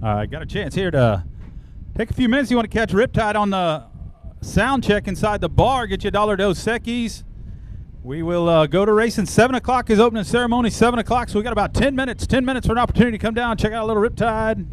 Got a chance here to take a few minutes. You want to catch Riptide on the sound check inside the bar. Get you $1 Dos Equis. We will go to racing. 7 o'clock is opening ceremony. 7 o'clock, so we got about 10 minutes. 10 minutes for an opportunity to come down and check out a little Riptide.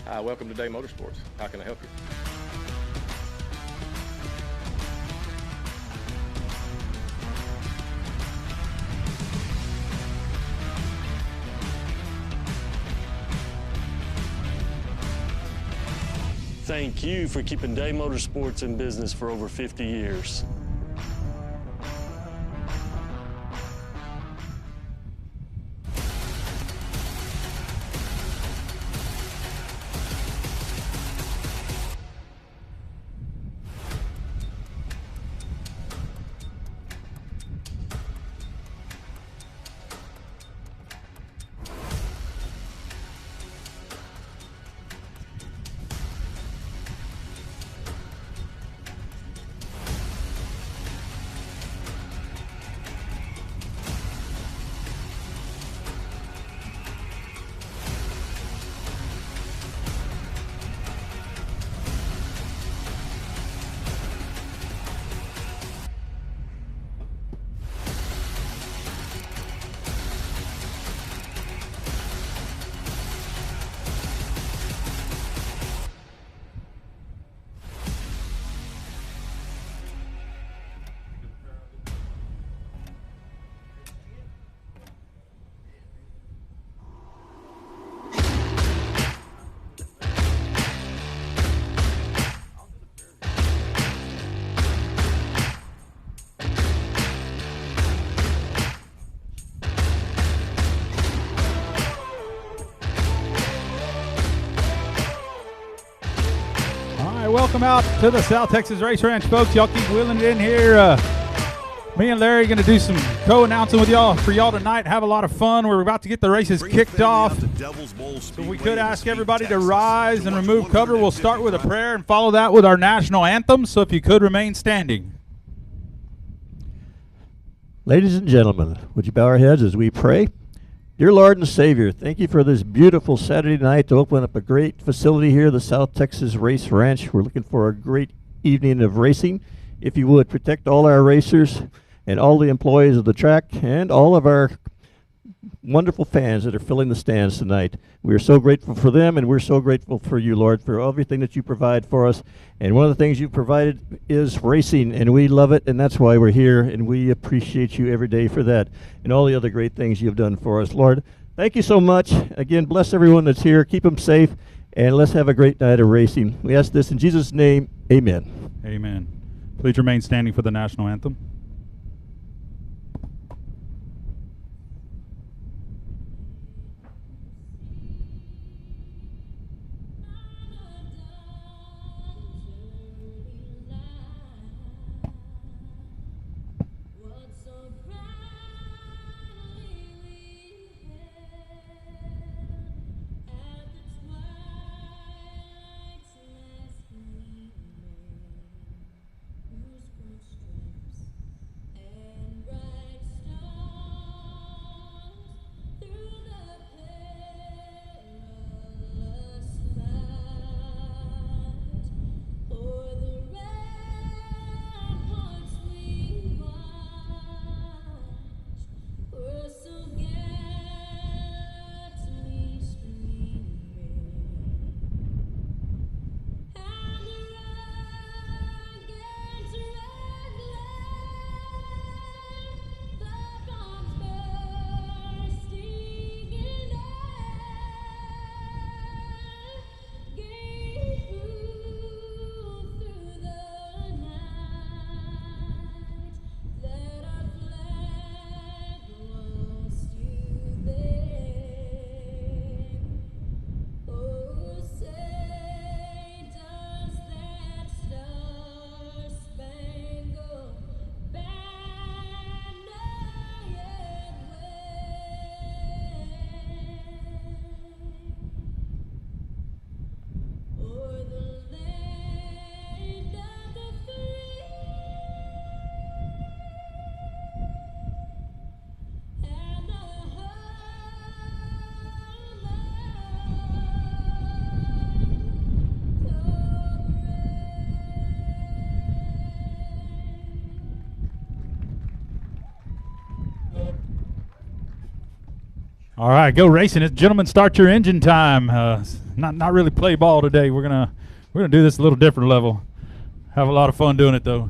Hi, welcome to Day Motorsports. How can I help you? Thank you for keeping Day Motorsports in business for over 50 years. Welcome out to the South Texas Race Ranch, folks. Y'all keep wheeling it in here. Me and Larry going to do some co-announcing with y'all for y'all tonight. Have a lot of fun. We're about to get the races kicked off. So we could ask everybody to rise and remove cover. We'll start with a prayer and follow that with our national anthem. So if you could remain standing. Ladies and gentlemen, would you bow our heads as we pray? Dear Lord and Savior, thank you for this beautiful Saturday night to open up a great facility here, the South Texas Race Ranch. We're looking for a great evening of racing. If you would, protect all our racers and all the employees of the track and all of our wonderful fans that are filling the stands tonight. We are so grateful for them, and we're so grateful for you, Lord, for everything that you provide for us. And one of the things you provided is racing, and we love it, and that's why we're here, and we appreciate you every day for that and all the other great things you've done for us. Lord, thank you so much. Again, bless everyone that's here. Keep them safe, and let's have a great night of racing. We ask this in Jesus' name. Amen. Amen. Please remain standing for the national anthem. All right, go racing. Gentlemen, start your engine time. Not really play ball today. We're gonna do this a little different level. Have a lot of fun doing it though.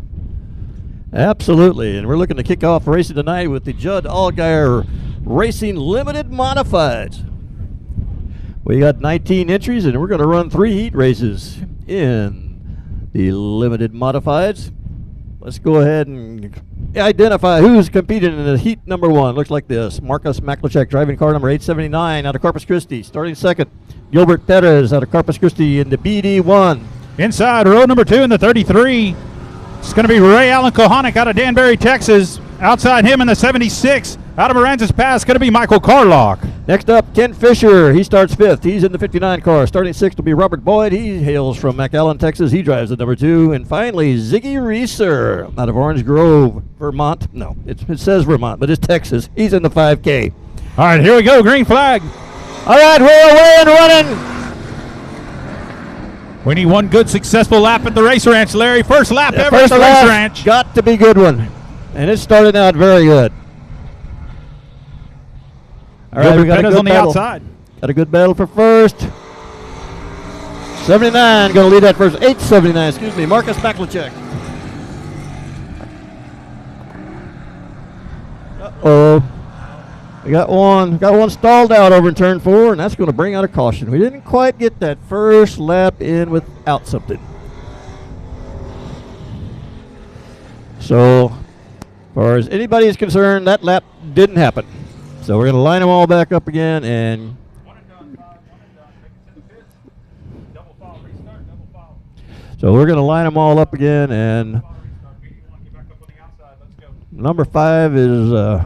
Absolutely, and we're looking to kick off racing tonight with the Judd Allgaier Racing Limited Modifieds. We got 19 entries, and we're going to run 3 heat races in the Limited Modifieds. Let's go ahead and identify who's competing in the heat number 1. Looks like this. Marcus Maklicek driving car number 879 out of Corpus Christi. Starting second, Gilbert Perez out of Corpus Christi in the BD1. Inside row number 2 in the 33, it's going to be Ray Allen Kohanic out of Danbury, Texas. Outside him in the 76, out of Aransas Pass, going to be Michael Carlock. Next up, Ken Fisher. He starts 5th. He's in the 59 car. Starting 6th will be Robert Boyd. He hails from McAllen, Texas. He drives the number 2. And finally, Ziggy Reeser out of Orange Grove, Vermont. No, it says Vermont, but it's Texas. He's in the 5K. All right, here we go. Green flag. All right, we're away and running. We need one good, successful lap at the Race Ranch, Larry. First lap ever at the Race Ranch. Got to be a good one. And it's starting out very good. All right, we got a good on the battle. outside. Got a good battle for first. 79 going to lead that first. 879, excuse me. Marcus Maklicek. Uh-oh. We got one stalled out over in turn 4, and that's going to bring out a caution. We didn't quite get that first lap in without something. So, as far as anybody is concerned, that lap didn't happen. So we're going to line them all back up again, and so we're going to line them all up again, and number 5 is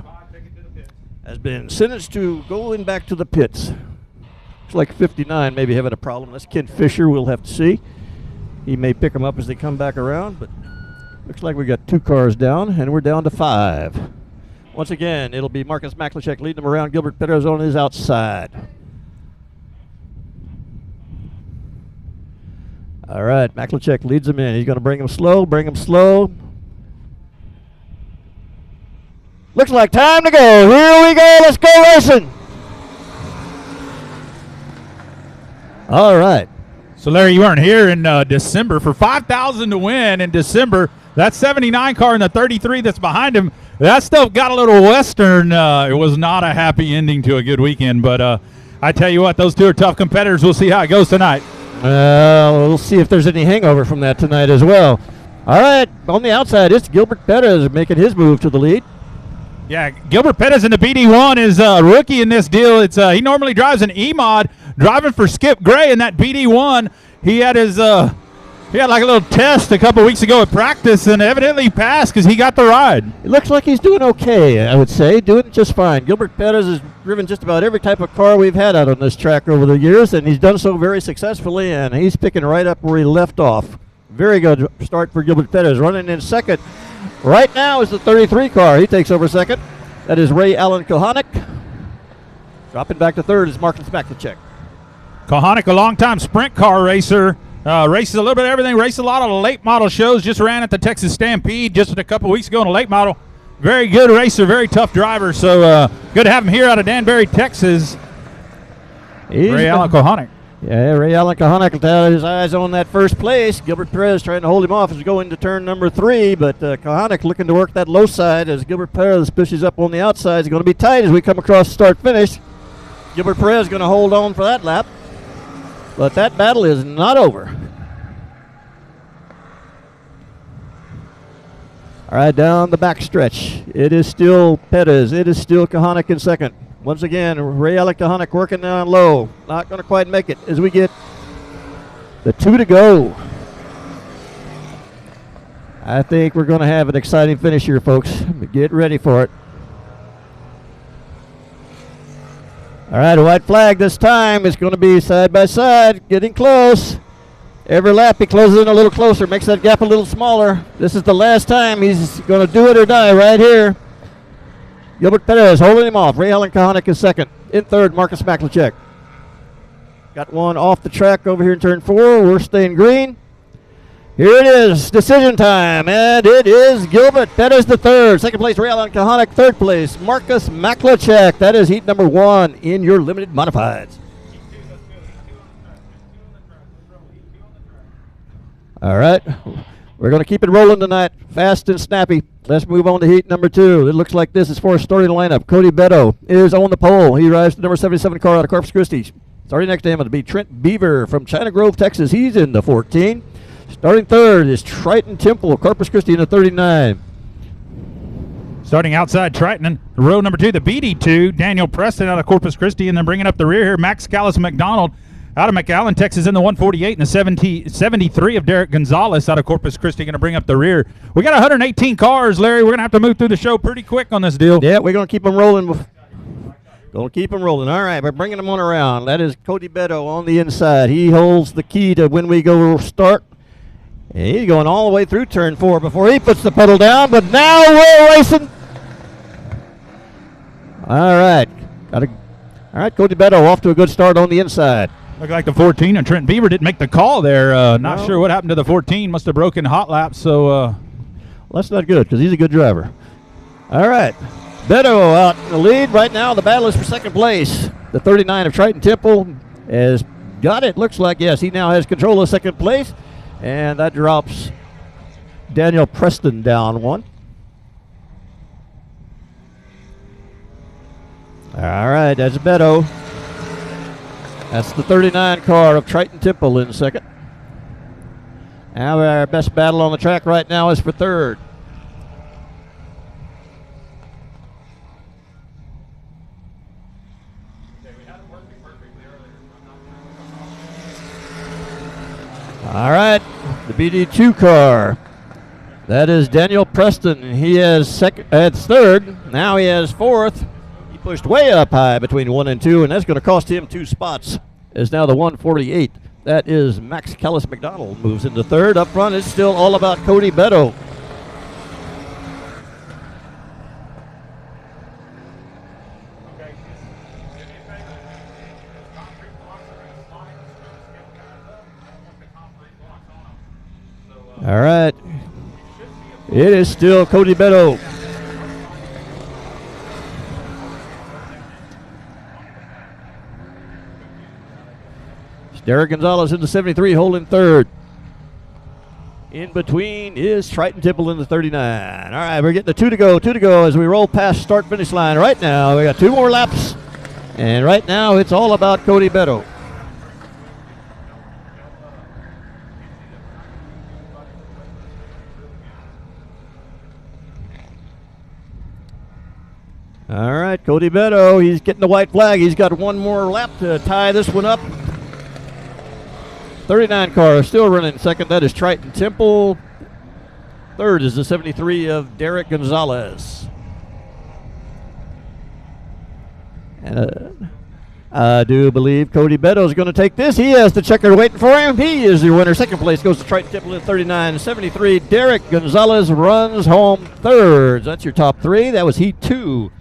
has been sentenced to going back to the pits. Looks like 59 maybe having a problem. That's Ken Fisher. We'll have to see. He may pick them up as they come back around, but looks like we got 2 cars down, and we're down to 5. Once again, it'll be Marcus Maklicek leading them around. Gilbert Perez on his outside. All right, Maklicek leads them in. He's going to bring them slow, Looks like time to go. Here we go. Let's go racing. All right. So, Larry, you weren't here in December for $5,000 to win in December. That 79 car in the 33 that's behind him, that stuff got a little Western. It was not a happy ending to a good weekend. But I tell you what, those 2 are tough competitors. We'll see how it goes tonight. We'll see if there's any hangover from that tonight as well. All right. On the outside, it's Gilbert Perez making his move to the lead. Yeah, Gilbert Perez in the BD1 is a rookie in this deal. It's he normally drives an E-Mod, driving for Skip Gray in that BD1. He had his like a little test a couple weeks ago at practice, and evidently he passed because he got the ride. It looks like he's doing okay, I would say, doing just fine. Gilbert Perez has driven just about every type of car we've had out on this track over the years, and he's done so very successfully, and he's picking right up where he left off. Very good start for Gilbert Perez, running in second. Right now is the 33 car. He takes over second. That is Ray Allen Kohanic. Dropping back to third is Marcus Maklicek. Kohanic, a longtime sprint car racer. Races a little bit of everything. Raced a lot of late model shows. Just ran at the Texas Stampede just a couple weeks ago in a late model. Very good racer, very tough driver. So good to have him here out of Danbury, Texas. Ray Allen Kohanic. Yeah, Ray Allen Kohanic had his eyes on that first place. Gilbert Perez trying to hold him off as we go into turn number 3, but Kohanic looking to work that low side as Gilbert Perez pushes up on the outside. It's going to be tight as we come across start-finish. Gilbert Perez is going to hold on for that lap, but that battle is not over. All right, down the back stretch. It is still Perez. It is still Kohanic in second. Once again, Ray Allen Kohanic working down low. Not going to quite make it as we get the 2 to go. I think we're going to have an exciting finish here, folks. Get ready for it. All right, a white flag this time. It's going to be side by side, getting close. Every lap he closes in a little closer, makes that gap a little smaller. This is the last time he's going to do it or die right here. Gilbert Perez holding him off. Ray Allen Kohanic is second. In third, Marcus Maklicek. Got one off the track over here in turn 4. We're staying green. Here it is, decision time, and it is Gilbert. That is the third. Second place, Ray Allen Kahanic. Third place, Marcus Maklachek. That is heat number 1 in your limited modifieds. All right, we're going to keep it rolling tonight, fast and snappy. Let's move on to heat number 2. It looks like this is for a starting lineup. Cody Beto is on the pole. He arrives to the number 77 car out of Corpus Christi. Starting next to him will be Trent Beaver from China Grove, Texas. He's in the 14. Starting third is Triton Temple, Corpus Christi in the 39. Starting outside Triton in row number 2, the BD2, Daniel Preston out of Corpus Christi, and then bringing up the rear here, Max Callis McDonald out of McAllen, Texas in the 148, and the 73 of Derek Gonzalez out of Corpus Christi going to bring up the rear. We got 118 cars, Larry. We're going to have to move through the show pretty quick on this deal. Yeah, we're going to keep them rolling. Going to keep them rolling. All right, we're bringing them on around. That is Cody Beto on the inside. He holds the key to when we go start. And he's going all the way through turn 4 before he puts the pedal down, but now we're racing. All right. All right, Cody Beto off to a good start on the inside. Look like the 14 and Trent Beaver didn't make the call there. Not sure what happened to the 14. Must have broken hot laps. So well, that's not good because he's a good driver. All right. Beto out in the lead. Right now the battle is for second place. The 39 of Triton Temple has got it. Looks like, yes, he now has control of second place. And that drops Daniel Preston down 1. All right, that's Beto. That's the 39 car of Triton Temple in second. Now our best battle on the track right now is for third. All right, the BD2 car. That is Daniel Preston. He has third. Now he has fourth. He pushed way up high between 1 and 2, and that's going to cost him 2 spots. Is now the 148. That is Max Callis McDonald moves into third. Up front, it's still all about Cody Beto. All right. It is still Cody Beto. Derek Gonzalez in the 73 holding third. In between is Triton Temple in the 39. All right, we're getting the 2 to go as we roll past start-finish line. Right now, we got 2 more laps. And right now, it's all about Cody Beto. All right, Cody Beto, he's getting the white flag. He's got 1 more lap to tie this one up. 39 car still running second. That is Triton Temple. Third is the 73 of Derek Gonzalez. And I do believe Cody Beto is going to take this. He has the checker waiting for him. He is the winner. Second place goes to Triton Temple in 39. 73, Derek Gonzalez runs home third. That's your top 3. That was heat 2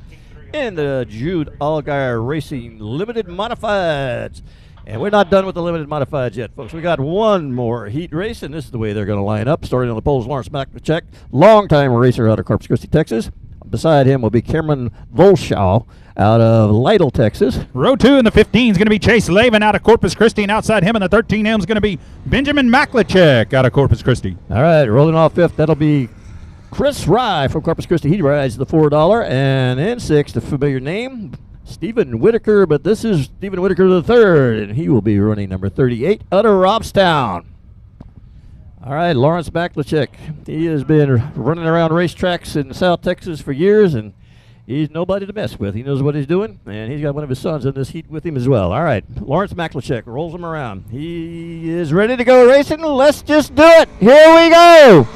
in the Jude Allgaier Racing Limited Modifieds. And we're not done with the limited modifieds yet, folks. We got 1 more heat race, and this is the way they're going to line up. Starting on the poles, Lawrence Maklachek, longtime racer out of Corpus Christi, Texas. Beside him will be Cameron Volshaw out of Lytle, Texas. Row 2 in the 15 is going to be Chase Lavin out of Corpus Christi, and outside him in the 13M is going to be Benjamin Maklachek out of Corpus Christi. All right, rolling off 5th, that'll be Chris Rye from Corpus Christi. He rides the $4. And in 6th, a familiar name, Stephen Whitaker, but this is Stephen Whitaker III, and he will be running number 38 out of Robstown. All right, Lawrence Maklachek. He has been running around racetracks in South Texas for years, and he's nobody to mess with. He knows what he's doing, and he's got one of his sons in this heat with him as well. All right, Lawrence Maklachek rolls him around. He is ready to go racing. Let's just do it. Here we go.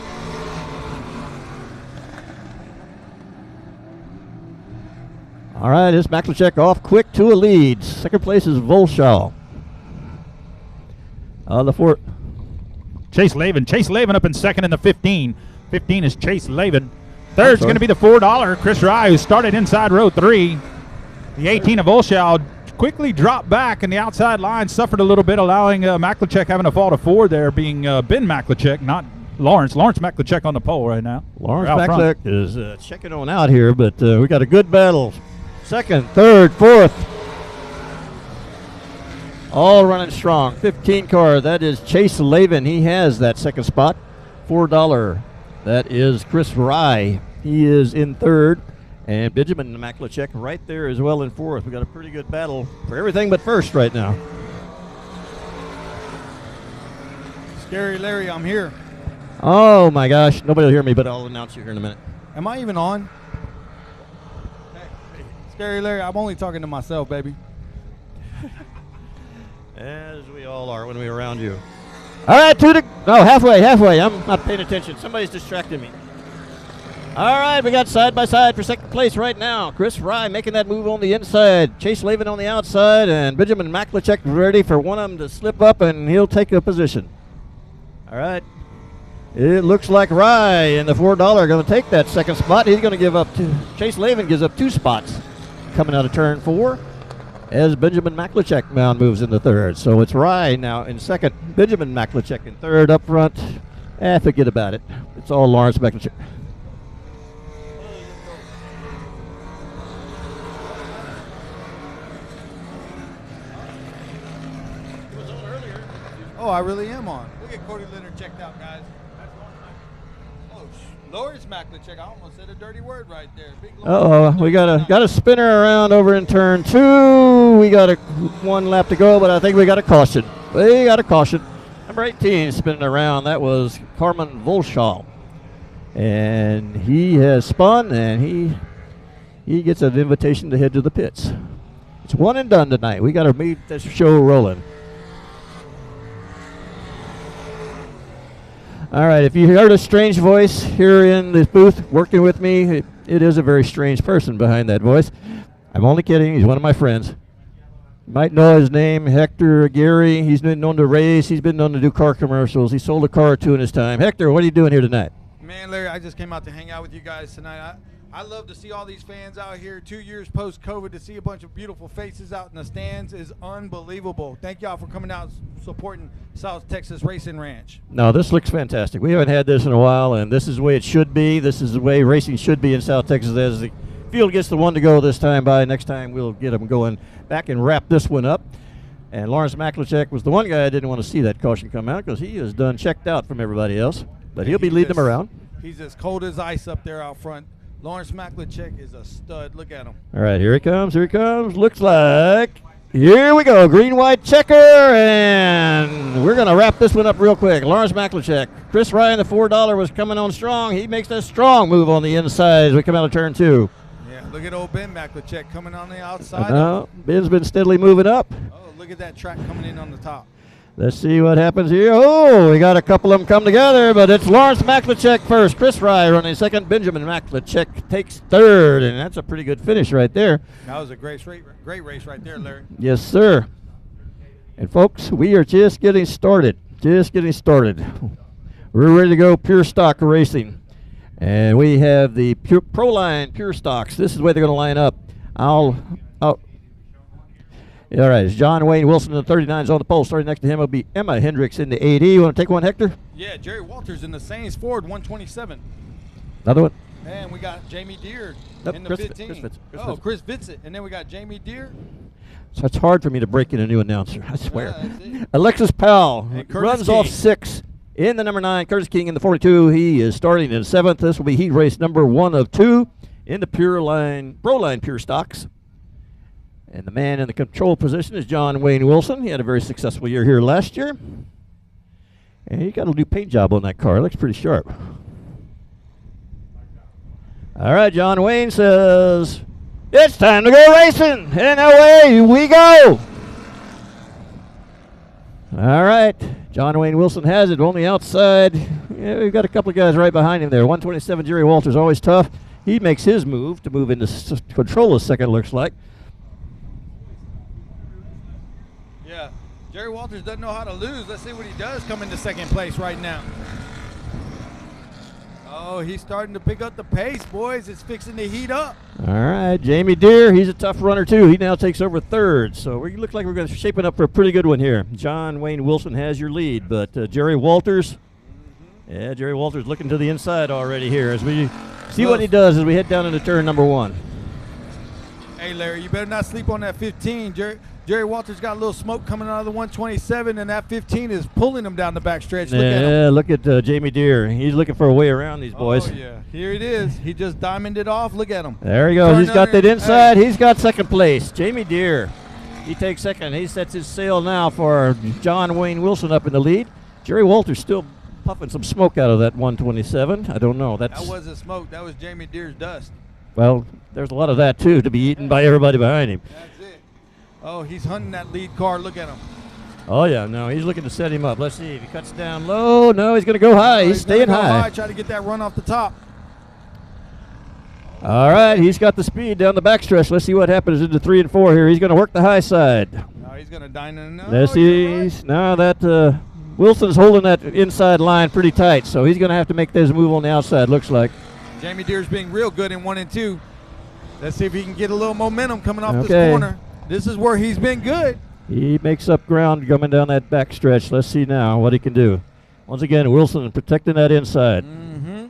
All right, this Maklachek off quick to a lead. Second place is Volshaw. The 4th. Chase Lavin up in second in the 15. 15 is Chase Lavin. Third is going to be the $4, Chris Rye, who started inside row 3. The 18 of Volshaw, quickly dropped back, and the outside line suffered a little bit, allowing Maklachek having to fall to 4 there, being Ben Maklachek, not Lawrence. Lawrence Maklachek on the pole right now. Lawrence Out front. Maklachek is checking on out here, but we got a good battle. Second, third, fourth. All running strong. 15 car, that is Chase Lavin. He has that second spot. $4. That is Chris Rye. He is in third. And Benjamin Maklachek right there as well in fourth. We got a pretty good battle for everything but first right now. Scary Larry, I'm here. Oh my gosh, nobody will hear me, but I'll announce you here in a minute. Am I even on? Hey, Scary Larry, I'm only talking to myself, baby. As we all are when we're around you. All right, halfway. I'm not paying attention. Somebody's distracting me. All right, we got side by side for second place right now. Chris Rye making that move on the inside. Chase Lavin on the outside, and Benjamin Maklachek ready for one of them to slip up, and he'll take a position. All right. It looks like Rye and the $4 are going to take that second spot. He's going to give up two. Chase Lavin gives up 2 spots coming out of turn 4 as Benjamin Maklachek now moves into third. So it's Rye now in second. Benjamin Maklachek in third up front. Forget about it. It's all Lawrence Maklachek. Oh, I really am on. Look at Cody Leonard checked out, guys. Oh, Lawrence Maklachek. I almost said a dirty word right there. Big We got a spinner around over in turn 2. We got 1 lap to go, but I think we got a caution. Number 18 spinning around. That was Carmen Volschall, and he has spun, and he gets an invitation to head to the pits. It's one and done tonight. We got to meet this show rolling. All right, if you heard a strange voice here in this booth working with me, it is a very strange person behind that voice. I'm only kidding. He's one of my friends. You might know his name, Hector Aguirre. He's been known to race. He's been known to do car commercials. He sold a car or 2 in his time. Hector, what are you doing here tonight? Man, Larry, I just came out to hang out with you guys tonight. I love to see all these fans out here 2 years post-COVID. To see a bunch of beautiful faces out in the stands is unbelievable. Thank y'all for coming out and supporting South Texas Racing Ranch. No, this looks fantastic. We haven't had this in a while, and this is the way it should be. This is the way racing should be in South Texas. As the field gets the one to go this time by, next time we'll get them going back and wrap this one up. And Lawrence Maklachek was the one guy I didn't want to see that caution come out because he is done checked out from everybody else. But he'll be leading them around. He's as cold as ice up there out front. Lawrence Maklachek is a stud. Look at him. All right, here he comes. Looks like, here we go. Green-white checker, and we're going to wrap this one up real quick. Lawrence Maklachek. Chris Ryan, the $4 was coming on strong. He makes a strong move on the inside as we come out of turn 2. Yeah, look at old Ben Maklachek coming on the outside. No, Ben's been steadily moving up. Oh, look at that track coming in on the top. Let's see what happens here. Oh, we got a couple of them come together, but it's Lawrence Maklachek first. Chris Rye running second. Benjamin Maklachek takes third, and that's a pretty good finish right there. That was a great race right there, Larry. Yes, sir. And folks, we are just getting started. We're ready to go pure stock racing. And we have the ProLine Pure Stocks. This is the way they're going to line up. All right, it's John Wayne Wilson in the 39s on the pole. Starting next to him will be Emma Hendricks in the 80. You want to take one, Hector? Yeah, Jerry Walters in the Saints Ford 127. Another one? And we got Jamie Deere Nope, in the Chris 15. Chris Vitzit. And then we got Jamie Deere. So it's hard for me to break in a new announcer, I swear. Yeah, Alexis Powell runs King. off 6 in the number 9. Curtis King in the 42. He is starting in 7th. This will be heat race number 1 of 2 in the ProLine Pure Stocks. And the man in the control position is John Wayne Wilson. He had a very successful year here last year. And he got a new paint job on that car. It looks pretty sharp. All right, John Wayne says, it's time to go racing. And away we go. All right. John Wayne Wilson has it on the outside. Yeah, we've got a couple of guys right behind him there. 127, Jerry Walters, always tough. He makes his move to move into control a second, looks like. Yeah, Jerry Walters doesn't know how to lose. Let's see what he does come into second place right now. Oh, he's starting to pick up the pace, boys. It's fixing to heat up. All right, Jamie Deere, he's a tough runner too. He now takes over third, so we look like we're going to shaping up for a pretty good one here. John Wayne Wilson has your lead, but Jerry Walters, yeah, Jerry Walters looking to the inside already here as we see what he does as we head down into turn number 1. Hey, Larry, you better not sleep on that 15. Jerry Walters got a little smoke coming out of the 127, and that 15 is pulling him down the backstretch. Look at him. Yeah, look at Jamie Deere. He's looking for a way around these boys. Oh, yeah. Here it is. He just diamonded it off. Look at him. There he goes. Turn He's got under- that inside. Hey. He's got second place. Jamie Deere, he takes second. He sets his sail now for John Wayne Wilson up in the lead. Jerry Walters still puffing some smoke out of that 127. I don't know. That wasn't smoke. That was Jamie Deere's dust. Well, there's a lot of that too to be eaten by everybody behind him. That's it. Oh, he's hunting that lead car. Look at him. Oh yeah, no, he's looking to set him up. Let's see if he cuts down low. No, he's going to go high. Oh, He's gonna staying go high. Try to get that run off the top. All right, he's got the speed down the backstretch. Let's see what happens into 3 and 4 here. He's going to work the high side. No, he's going to dine in. No, Let's you're see. right. Now that Wilson's holding that inside line pretty tight, so he's going to have to make this move on the outside, looks like. Jamie Deere's being real good in 1 and 2. Let's see if he can get a little momentum coming off Okay. this corner. This is where he's been good. He makes up ground coming down that back stretch. Let's see now what he can do. Once again, Wilson protecting that inside. Mm-hmm.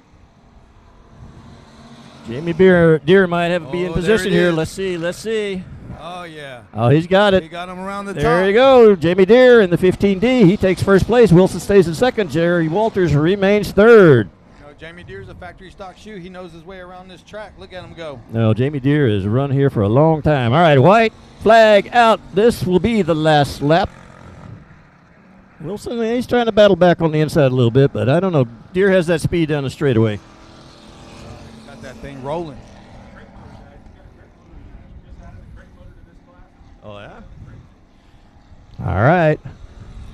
Jamie Deere might have be in Oh, position there it here. is. Let's see. Oh, yeah. Oh, he's got He it. got him around the top. There you go. Jamie Deere in the 15D. He takes first place. Wilson stays in second. Jerry Walters remains third. You know, Jamie Deere's a factory stock shoe. He knows his way around this track. Look at him go. No, Jamie Deere has run here for a long time. All right, white flag out. This will be the last lap. Wilson, he's trying to battle back on the inside a little bit, but I don't know. Deere has that speed down the straightaway. Got that thing rolling. Oh, yeah? All right.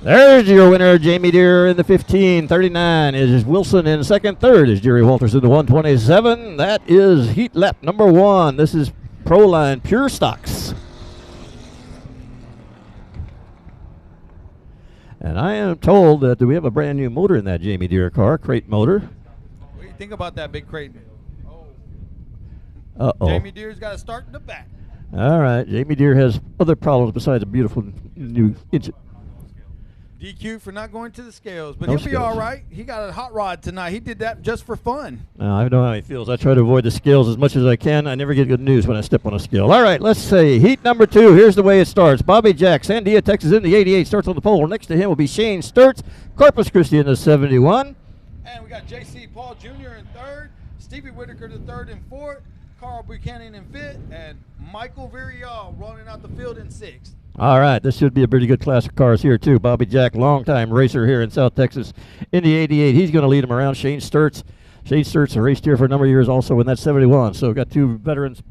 There's your winner, Jamie Deere in the 15:39. Is Wilson in second. Third is Jerry Walters in the 127. That is heat lap number 1. This is Proline Pure Stocks. And I am told that we have a brand new motor in that Jamie Deere car, crate motor. What do you think about that big crate? Oh, Uh-oh. Jamie Deere's got to start in the back. All right, Jamie Deere has other problems besides a beautiful new engine. DQ for not going to the scales, but No he'll be scales. all right. He got a hot rod tonight. He did that just for fun. I don't know how he feels. I try to avoid the scales as much as I can. I never get good news when I step on a scale. All right, let's see. Heat number 2. Here's the way it starts. Bobby Jack, Sandia, Texas in the 88, starts on the pole. Next to him will be Shane Sturts, Corpus Christi in the 71. And we got J.C. Paul Jr. in third, Stevie Whitaker the third and fourth, Carl Buchanan in fifth, and Michael Villarreal running out the field in sixth. All right, this should be a pretty good class of cars here, too. Bobby Jack, longtime racer here in South Texas in the 88. He's going to lead them around. Shane Sturts has raced here for a number of years also in that 71. So got two veterans.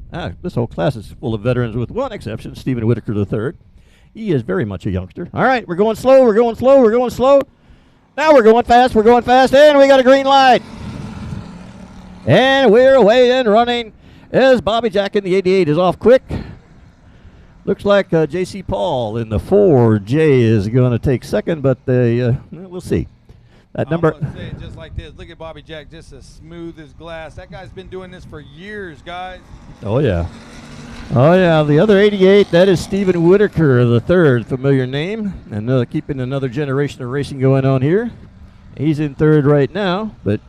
This whole class is full of veterans with one exception, Stephen Whitaker III. He is very much a youngster. All right, we're going slow, we're going slow, we're going slow. Now we're going fast, and we got a green light. And we're away and running as Bobby Jack in the 88 is off quick. Looks like J.C. Paul in the 4J is going to take second, but we'll see. That number. I'm going to say it just like this. Look at Bobby Jack, just as smooth as glass. That guy's been doing this for years, guys. Oh, yeah. Oh, yeah. The other 88, that is Stephen Whitaker III, familiar name. And keeping another generation of racing going on here. He's in third right now, but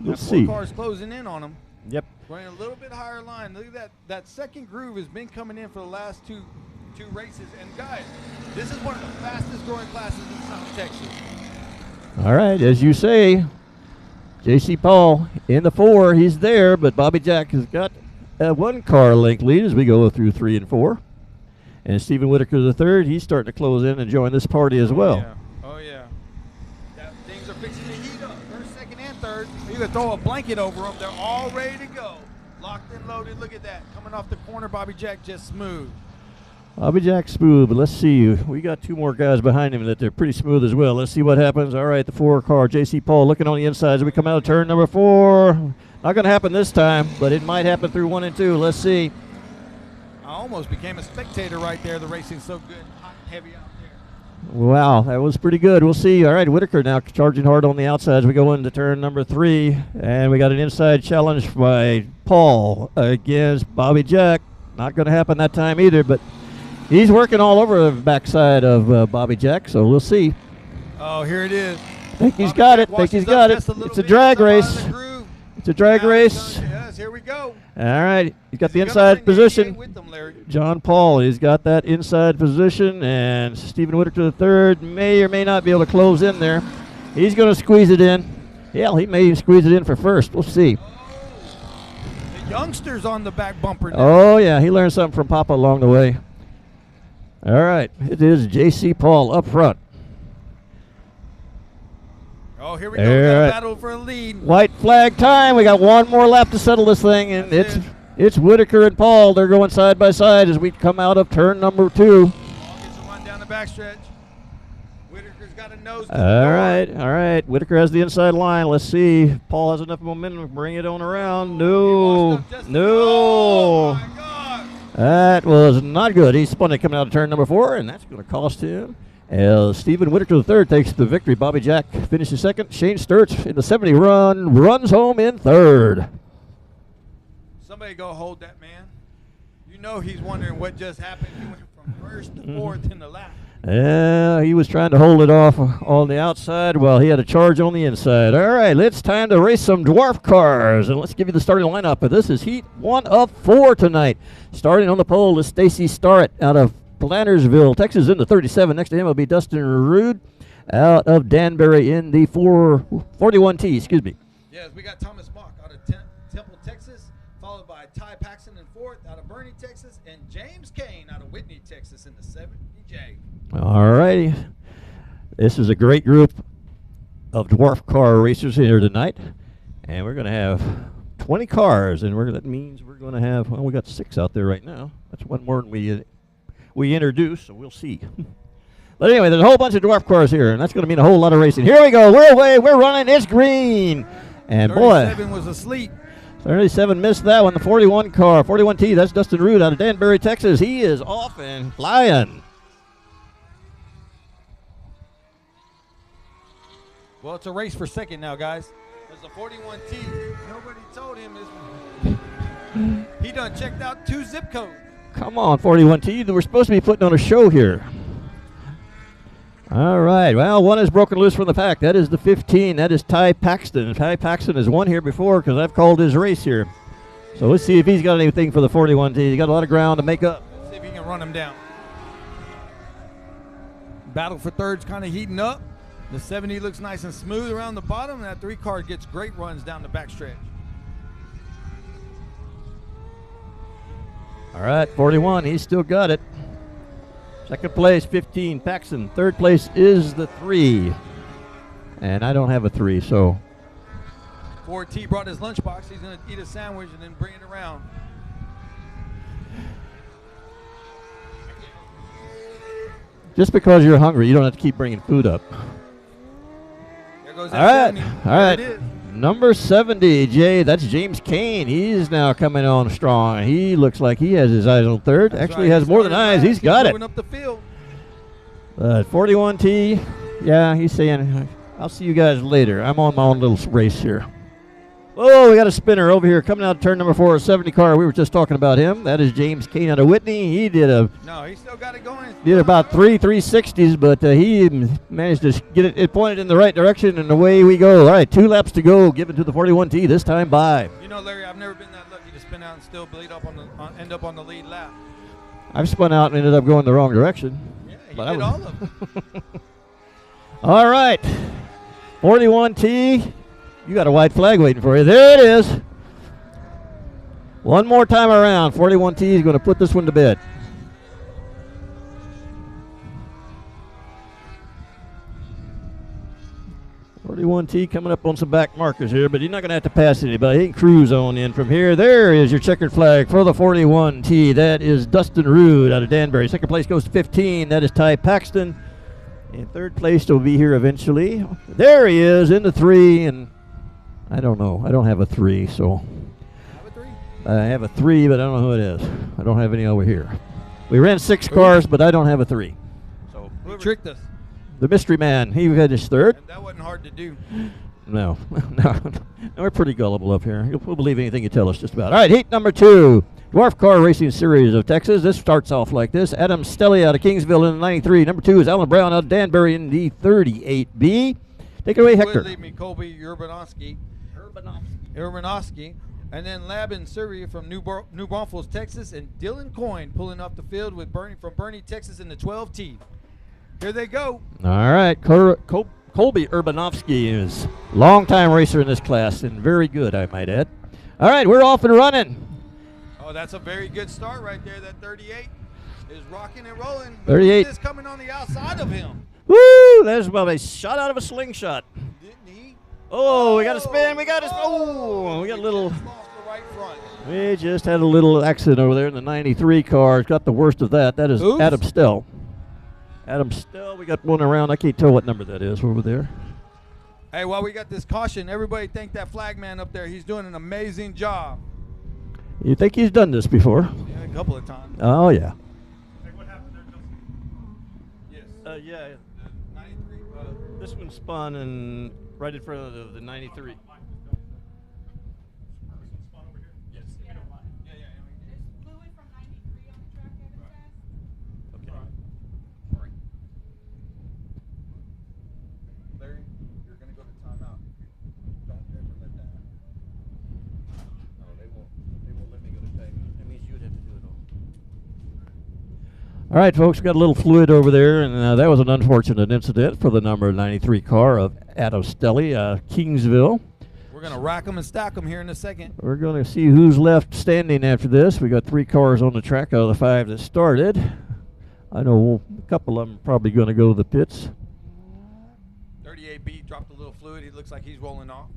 we'll That see. four car's closing in on him. Yep. Running a little bit higher line. Look at that. That second groove has been coming in for the last two races. And guys, this is one of the fastest growing classes in South Texas. All right, as you say, J.C. Paul in the 4, he's there, but Bobby Jack has got a 1 car length lead as we go through 3 and 4. And Stephen Whitaker III, he's starting to close in and join this party as well. Yeah. Oh, yeah. Things are fixing to heat up. First, second, and third. You can throw a blanket over them. They're all ready to go. Locked and loaded. Look at that. Coming off the corner, Bobby Jack just smooth. Bobby Jack smooth, but let's see. We got 2 more guys behind him that they're pretty smooth as well. Let's see what happens. All right, the 4 car, J.C. Paul looking on the inside as we come out of turn number 4. Not going to happen this time, but it might happen through 1 and 2. Let's see. I almost became a spectator right there. The racing's so good. Hot and heavy out Wow, that was pretty good. We'll see. All right, Whitaker now charging hard on the outside as we go into turn number 3. And we got an inside challenge by Paul against Bobby Jack. Not going to happen that time either, but he's working all over the backside of Bobby Jack, so we'll see. Oh, here it is. I think he's got it. Think he's got it. It's a drag race. It's a drag race. Yes, here we go. All right, he's got the inside position. John Paul, he's got that inside position, and Stephen Whitaker III may or may not be able to close in there. He's going to squeeze it in. Yeah, he may squeeze it in for first. We'll see. The youngster's on the back bumper now. Oh, yeah, he learned something from Papa along the way. All right, it is J.C. Paul up front. Oh, here we go. We got a battle for a lead. White flag time. We got one more lap to settle this thing, and it's Whitaker and Paul. They're going side by side as we come out of turn number 2. Paul gets the run down the backstretch. Whitaker's got a nose. All right. Whitaker has the inside line. Let's see. Paul has enough momentum to bring it on around. No. Oh my God. That was not good. He spun it coming out of turn number 4, and that's going to cost him. As Stephen Whitaker III takes the victory. Bobby Jack finishes second. Shane Sturts in the 70 run runs home in third. Somebody go hold that man. You know he's wondering what just happened. He went from first to fourth in the lap. Yeah, he was trying to hold it off on the outside while he had a charge on the inside. All right, it's time to race some dwarf cars, and let's give you the starting lineup. But this is heat 1 of 4 tonight. Starting on the pole is Stacy Starrett out of Plantersville, Texas, in the 37. Next to him will be Dustin Rude out of Danbury in the 41T. Excuse me. Yes, we got Thomas Mock out of Temple, Texas, followed by Ty Paxton in 4th out of Bernie, Texas, and James Kane out of Whitney, Texas in the 70J. All righty. This is a great group of dwarf car racers here tonight, and we're going to have 20 cars, and that means we're going to have, well, we got 6 out there right now. That's one more than we introduced, so we'll see. But anyway, there's a whole bunch of dwarf cars here, and that's going to mean a whole lot of racing. Here we go. We're away. We're running. It's green. And 37 was asleep. 37 missed that one. The 41 car, 41T, that's Dustin Rude out of Danbury, Texas. He is off and flying. Well, it's a race for second now, guys. There's a 41T. Nobody told him this. He done checked out 2 zip codes. Come on, 41T. We're supposed to be putting on a show here. All right. Well, one is broken loose from the pack. That is the 15. That is Ty Paxton. Ty Paxton has won here before because I've called his race here. So let's see if he's got anything for the 41T. He's got a lot of ground to make up. Let's see if he can run him down. Battle for third's kind of heating up. The 70 looks nice and smooth around the bottom, and that 3 car gets great runs down the backstretch. All right, 41, he's still got it. Second place, 15, Paxton. Third place is the 3. And I don't have a 3, so. 4T brought his lunchbox. He's going to eat a sandwich and then bring it around. Just because you're hungry, you don't have to keep bringing food up. There goes that 70. All right. Number 70, Jay, that's James Kane. He's now coming on strong. He looks like he has his eyes on third. That's Actually right. has more than eyes. He's got it. Moving up the field. 41T, yeah, he's saying, I'll see you guys later. I'm on my own little race here. Oh, we got a spinner over here coming out of turn number 4, a 70 car. We were just talking about him. That is James Kane out of Whitney. He did No, he still got it going. Did about 3 360s, but he managed to get it pointed in the right direction, and away we go. All right, 2 laps to go, given to the 41T, this time by. You know, Larry, I've never been that lucky to spin out and still bleed up end up on the lead lap. I've spun out and ended up going the wrong direction. Yeah, he did all of them. All right, 41T, you got a white flag waiting for you. There it is. One more time around. 41T is going to put this one to bed. .41T coming up on some back markers here, but he's not going to have to pass anybody. He can cruise on in from here. There is your checkered flag for the 41T. That is Dustin Rude out of Danbury. Second place goes to 15. That is Ty Paxton. And third place will be here eventually. There he is in the 3, and I don't know. I don't have a 3, so. Have a 3? I have a 3, but I don't know who it is. I don't have any over here. We ran 6 cars, but I don't have a 3. So He tricked us. the mystery man. He finished third. And that wasn't hard to do. No, no, we're pretty gullible up here. We'll believe anything you tell us just about. All right, heat number 2, Dwarf Car Racing Series of Texas. This starts off like this. Adam Stelly out of Kingsville in the 93. Number 2 is Alan Brown out of Danbury in the 38B. Take it away, Hector. Would leave me Colby Urbanowski. And then Laban Surrey from New Braunfels, Texas, and Dylan Coyne pulling off the field with Bernie, Texas in the 12T. Here they go. All right, Colby Urbanowski is a long-time racer in this class and very good, I might add. All right, we're off and running. Oh, that's a very good start right there. That 38 is rocking and rolling. 38 is coming on the outside of him. Woo! There's a shot out of a slingshot. Didn't he? Oh, we got to spin. We got to. Oh, we got a little. Lost the right front. We just had a little accident over there in the 93 car. It's got the worst of that. That is Oops. Adam Stell. Adam Stell, we got one around. I can't tell what number that is over there. Hey, while we got this caution, everybody thank that flag man up there. He's doing an amazing job. You think he's done this before? Yeah, a couple of times. Oh, yeah. Hey, what happened there, Justin? Yes. Yeah. 93. This one spun and right in front of the 93. Yes. Yeah. There's fluid from 93 on the track, Evan says. Okay. Larry, you're going to go to timeout. Don't ever let that happen. No, they won't let me go to timeout. That means you'd have to do it all. All right, folks, got a little fluid over there, and that was an unfortunate incident for the number 93 car of Adam Stelly, Kingsville. We're going to rack them and stack them here in a second. We're going to see who's left standing after this. We got 3 cars on the track out of the 5 that started. I know a couple of them are probably going to go to the pits. 38B dropped a little fluid. He looks like he's rolling off.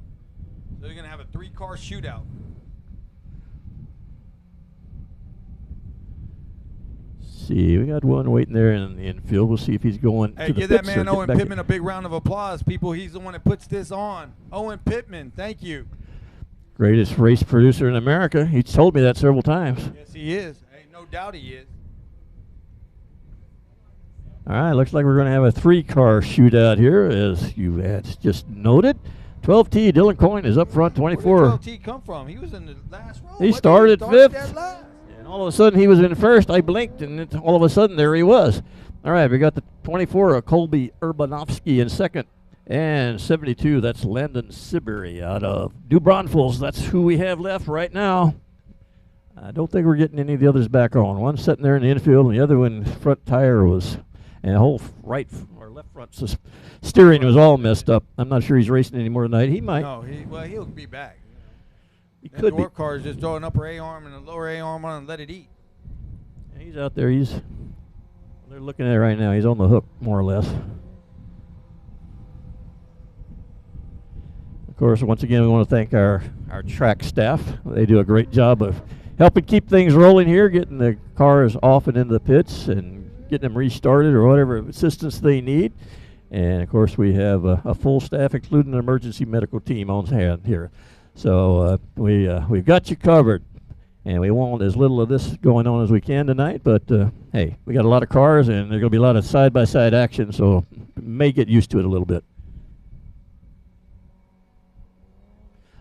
So they're going to have a 3-car shootout. See, we got one waiting there in the infield. We'll see if he's going Hey, to the give that pits man or get Owen back Pittman a big round of applause, people. He's the one that puts this on. Owen Pittman, thank you. Greatest race producer in America. He's told me that several times. Yes, he is. Hey, no doubt he is. All right, looks like we're going to have a 3-car shootout here, as you had just noted. 12T, Dylan Coyne is up front, 24. Where did 12T come from? He was in the last row. He What, started dead fifth. last? And all of a sudden, he was in first. I blinked, and all of a sudden, there he was. All right, we got the 24, Colby Urbanowski in second. And 72, that's Landon Siberry out of New Braunfels. That's who we have left right now. I don't think we're getting any of the others back on. One sitting there in the infield, and the other one, front tire was, and the whole right or left front steering was all messed up. I'm not sure he's racing anymore tonight. He might. No, he'll be back. He That could be. dwarf car is just throw an upper A arm and a lower A arm on and let it eat. He's out there. They're looking at it right now. He's on the hook, more or less. Of course, once again, we want to thank our track staff. They do a great job of helping keep things rolling here, getting the cars off and into the pits and getting them restarted or whatever assistance they need. And, of course, we have a full staff, including an emergency medical team on hand here. So we've got you covered. And we want as little of this going on as we can tonight. But, hey, we got a lot of cars, and there's going to be a lot of side-by-side action, so may get used to it a little bit.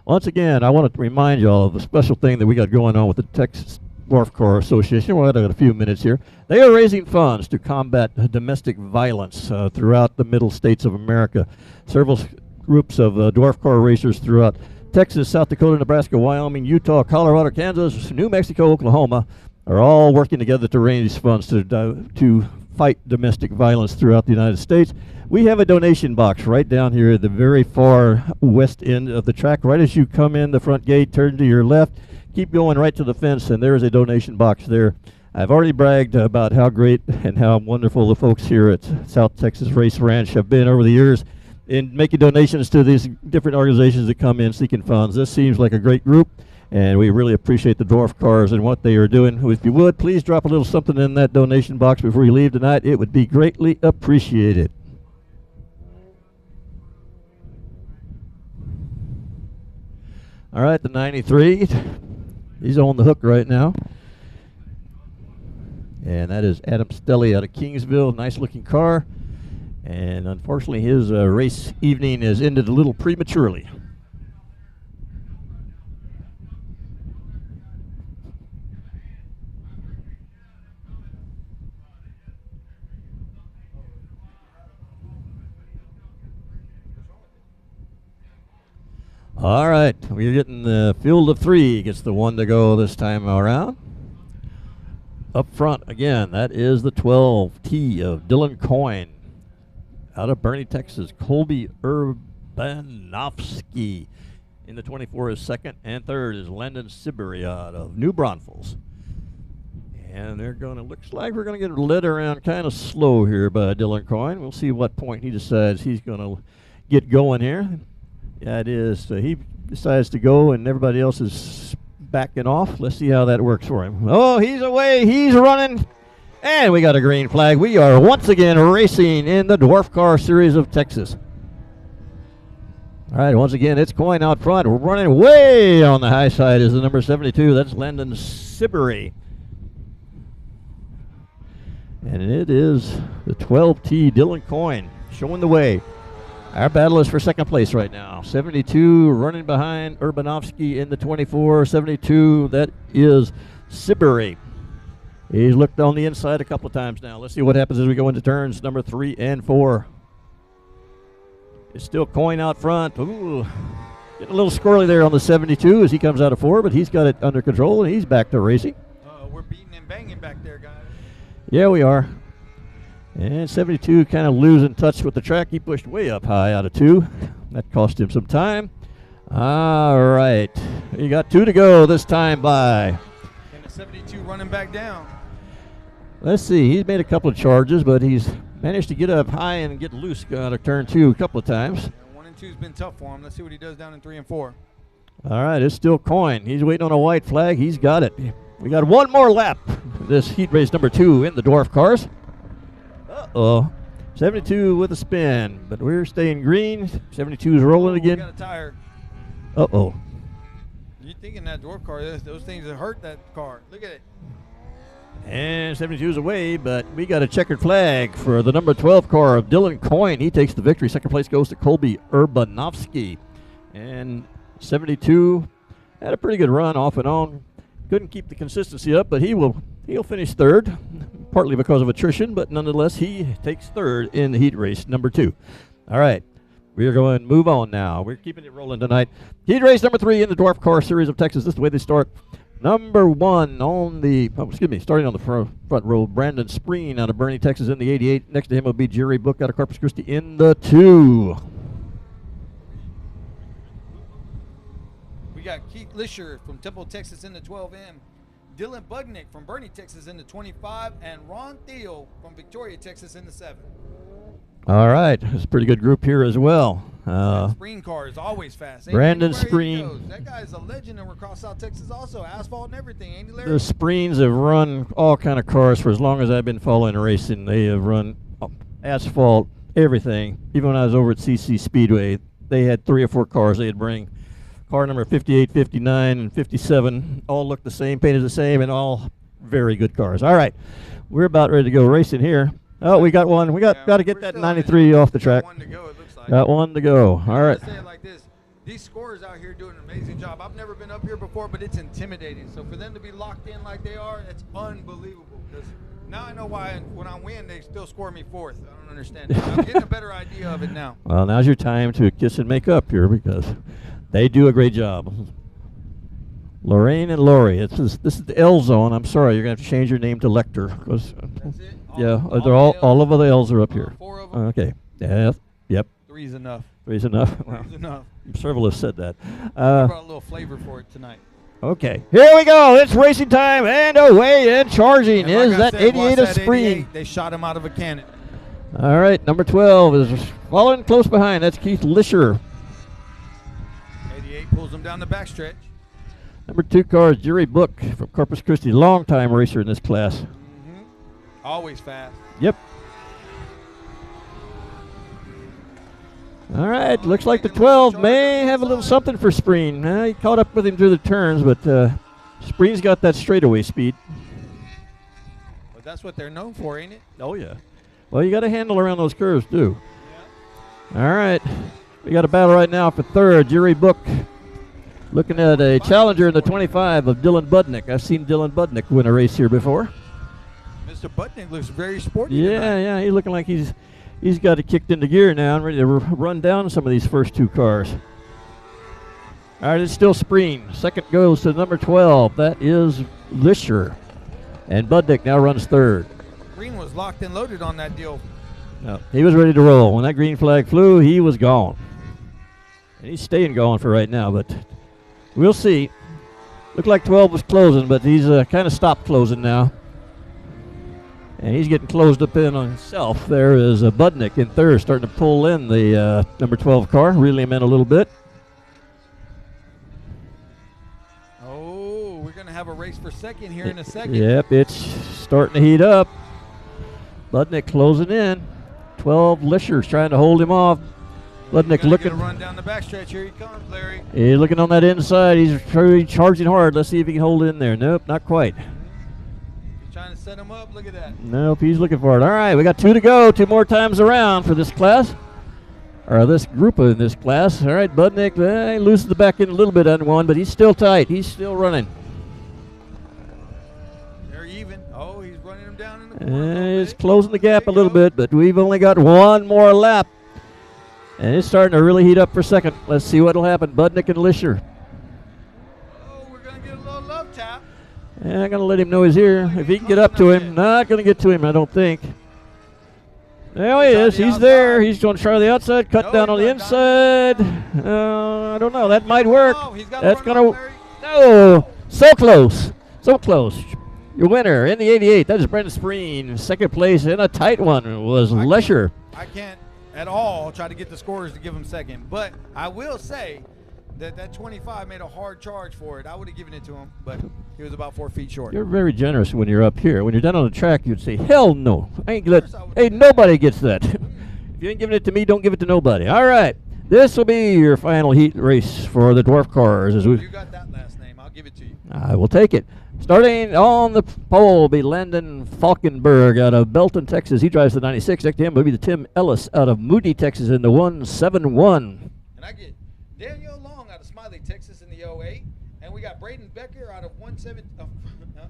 Once again, I want to remind you all of a special thing that we got going on with the Texas Dwarf Car Association. We'll have a few minutes here. They are raising funds to combat domestic violence throughout the middle states of America. Several groups of dwarf car racers throughout Texas, South Dakota, Nebraska, Wyoming, Utah, Colorado, Kansas, New Mexico, Oklahoma are all working together to raise funds to fight domestic violence throughout the United States. We have a donation box right down here at the very far west end of the track. Right as you come in the front gate, turn to your left, keep going right to the fence, and there is a donation box there. I've already bragged about how great and how wonderful the folks here at South Texas Race Ranch have been over the years in making donations to these different organizations that come in seeking funds. This seems like a great group, and we really appreciate the dwarf cars and what they are doing. If you would, please drop a little something in that donation box before you leave tonight. It would be greatly appreciated. All right, the 93. He's on the hook right now. And that is Adam Stelly out of Kingsville. Nice looking car. And unfortunately, his race evening has ended a little prematurely. All right, we're getting the field of three. Gets the one to go this time around. Up front again, that is the 12T of Dylan Coyne. Out of Bernie, Texas, Colby Urbanovsky. In the 24 is second, and third is Landon Siberiad of New Braunfels. And they're going to, looks like we're going to get led around kind of slow here by Dylan Coyne. We'll see what point he decides he's going to get going here. Yeah, it is. He decides to go, and everybody else is backing off. Let's see how that works for him. Oh, he's away. He's running. And we got a green flag. We are once again racing in the Dwarf Car Series of Texas. All right, once again, it's Coyne out front. We're running way on the high side is the number 72. That's Landon Sibery. And it is the 12T Dylan Coyne showing the way. Our battle is for second place right now. 72 running behind Urbanovsky in the 24. 72, that is Sibery. He's looked on the inside a couple of times now. Let's see what happens as we go into turns number 3 and 4. It's still Coyne out front. Ooh, getting a little squirrely there on the 72 as he comes out of 4, but he's got it under control and he's back to racing. We're beating and banging back there, guys. Yeah, we are. And 72 kind of losing touch with the track. He pushed way up high out of 2. That cost him some time. All right. You got 2 to go this time by. And the 72 running back down. Let's see. He's made a couple of charges, but he's managed to get up high and get loose out of turn 2 a couple of times. And 1 and 2 has been tough for him. Let's see what he does down in 3 and 4. All right. It's still Coyne. He's waiting on a white flag. He's got it. We got one more lap. This heat race number 2 in the dwarf cars. Uh-oh. 72 with a spin, but we're staying green. 72 is rolling again. We got a tire. Uh-oh. You're thinking that dwarf car, those things that hurt that car. Look at it. And 72 is away, but we got a checkered flag for the number 12 car of Dylan Coyne. He takes the victory. Second place goes to Colby Urbanovsky. And 72 had a pretty good run off and on. Couldn't keep the consistency up, but he'll finish third, partly because of attrition, but nonetheless, he takes third in the heat race number 2. All right, we are going to move on now. We're keeping it rolling tonight. Heat race number 3 in the Dwarf Car Series of Texas. This is the way they start. Number 1 on the, starting on the front row, Brandon Spreen out of Bernie, Texas in the 88. Next to him will be Jerry Book out of Corpus Christi in the 2. We got Keith Lisher from Temple, Texas in the 12M. Dylan Budnick from Bernie, Texas in the 25. And Ron Thiel from Victoria, Texas in the 7. All right, it's a pretty good group here as well. Spreen car is always fast. Brandon Anywhere he Spreen. goes. That guy's a legend in across South Texas also. Asphalt and everything, ain't he, Larry? The Spreens have run all kind of cars for as long as I've been following racing. They have run asphalt, everything. Even when I was over at CC Speedway, they had 3 or 4 cars they'd bring. Car number 58, 59, and 57 all look the same, painted the same, and all very good cars. All right, we're about ready to go racing here. Oh, we got one. We got to get that 93 off the track. Got 1 to go, it looks like. Got 1 to go. All right. I say it like this. These scorers out here doing an amazing job. I've never been up here before, but it's intimidating. So for them to be locked in like they are, it's unbelievable. Because now I know why when I win, they still score me 4th. I don't understand it. I'm getting a better idea of it now. Well, now's your time to kiss and make up here because they do a great job. Lorraine and Lori. This is the L zone. I'm sorry, you're gonna have to change your name to Lecter because That's it? they're all of the L's are up here. 4 of them? Okay. Yeah. Yep. 3's enough. 3's enough. Well, 3's enough. several have said that. I brought a little flavor for it tonight. Okay. Here we go. It's racing time and away and charging And like is I that said, 88 watch of that Spreen. 88. They shot him out of a cannon. All right. Number 12 is following close behind. That's Keith Lisher. 88 pulls him down the backstretch. Number 2 car is Jerry Book from Corpus Christi, longtime racer in this class. Always fast. Yep. All right, looks like the 12 may have a little something for Spreen. He caught up with him through the turns, but Spreen's got that straightaway speed. But that's what they're known for, ain't it? Oh, yeah. Well, you got a handle around those curves, too. All right. We got a battle right now for third. Jury Book looking at a challenger in the 25 of Dylan Budnick. I've seen Dylan Budnick win a race here before. Mr. Budnick looks very sporty. Yeah, tonight. yeah. He's looking like he's got it kicked into gear now and ready to run down some of these first two cars. All right, it's still Spreen. Second goes to number 12. That is Lisher. And Budnick now runs third. Green was locked and loaded on that deal. No, he was ready to roll. When that green flag flew, he was gone. And he's staying gone for right now, but we'll see. Looked like 12 was closing, but he's kind of stopped closing now. And he's getting closed up in on himself. There is Budnick in third, starting to pull in the number 12 car, reel him in a little bit. Oh, we're going to have a race for second here in a second. Yep, it's starting to heat up. Budnick closing in. 12 Lisher's trying to hold him off. Budnick looking. Run down the backstretch. Here he comes, Larry. He's looking on that inside. He's charging hard. Let's see if he can hold it in there. Nope, not quite. He's trying to set him up. Look at that. Nope, he's looking for it. All right, we got 2 to go. 2 more times around for this class. Or this group in this class. All right, Budnick he loses the back end a little bit on one, but he's still tight. He's still running. They're even. Oh, he's running him down in the corner. He's closing the gap a little bit, but we've only got one more lap. And it's starting to really heat up for second. Let's see what'll happen. Budnick and Lisher. Oh, we're going to get a little love tap. Yeah, I'm going to let him know he's here. If he can get up to him. Not going to get to him, I don't think. There he is. He's there. He's going to try the outside, cut down on the inside. I don't know. That might work. That's going to. No. So close. So close. Your winner in the 88. That is Brendan Spreen. Second place in a tight one was Lesher. I can't at all try to get the scorers to give him second, but I will say that 25 made a hard charge for it. I would have given it to him, but he was about 4 feet short. You're very generous when you're up here. When you're down on the track, you'd say, hell no. Hey, nobody gets that. If you ain't giving it to me, don't give it to nobody. All right. This will be your final heat race for the dwarf cars. You got that last name. I'll give it to you. I will take it. Starting on the pole will be Landon Falkenberg out of Belton, Texas. He drives the 96. Next to him will be the Tim Ellis out of Moody, Texas in the 171. And I get Daniel Long out of Smiley, Texas in the 08. And we got Braden Becker out of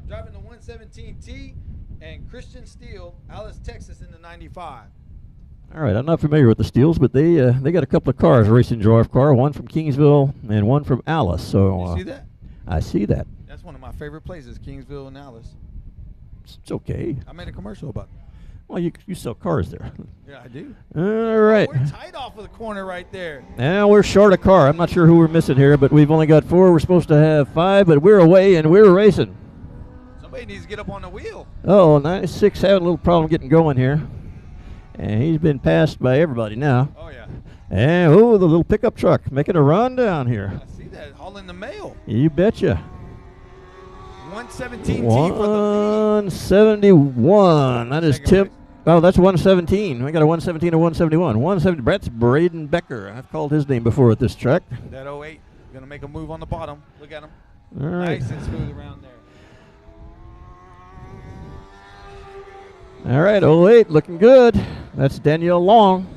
driving the 117T. And Christian Steele, Alice, Texas in the 95. All right, I'm not familiar with the Steels, but they got a couple of cars racing dwarf car, one from Kingsville and one from Alice. So you see that? I see that. That's one of my favorite places, Kingsville and Alice. It's okay. I made a commercial about it. Well, you sell cars there. Yeah, I do. All right. We're tight off of the corner right there. Now we're short a car. I'm not sure who we're missing here, but we've only got 4. We're supposed to have 5, but we're away and we're racing. Somebody needs to get up on the wheel. Oh, 96 having a little problem getting going here. And he's been passed by everybody now. Oh, yeah. And, the little pickup truck making a run down here. I see that, hauling the mail. You betcha. 117T for the 171. That is Second Tim. place. Oh, that's 117. We got a 117 and 171. 170. That's Braden Becker. I've called his name before at this track. That 08, going to make a move on the bottom. Look at him. All right. Nice and smooth around there. All right, 08, looking good. That's Danielle Long.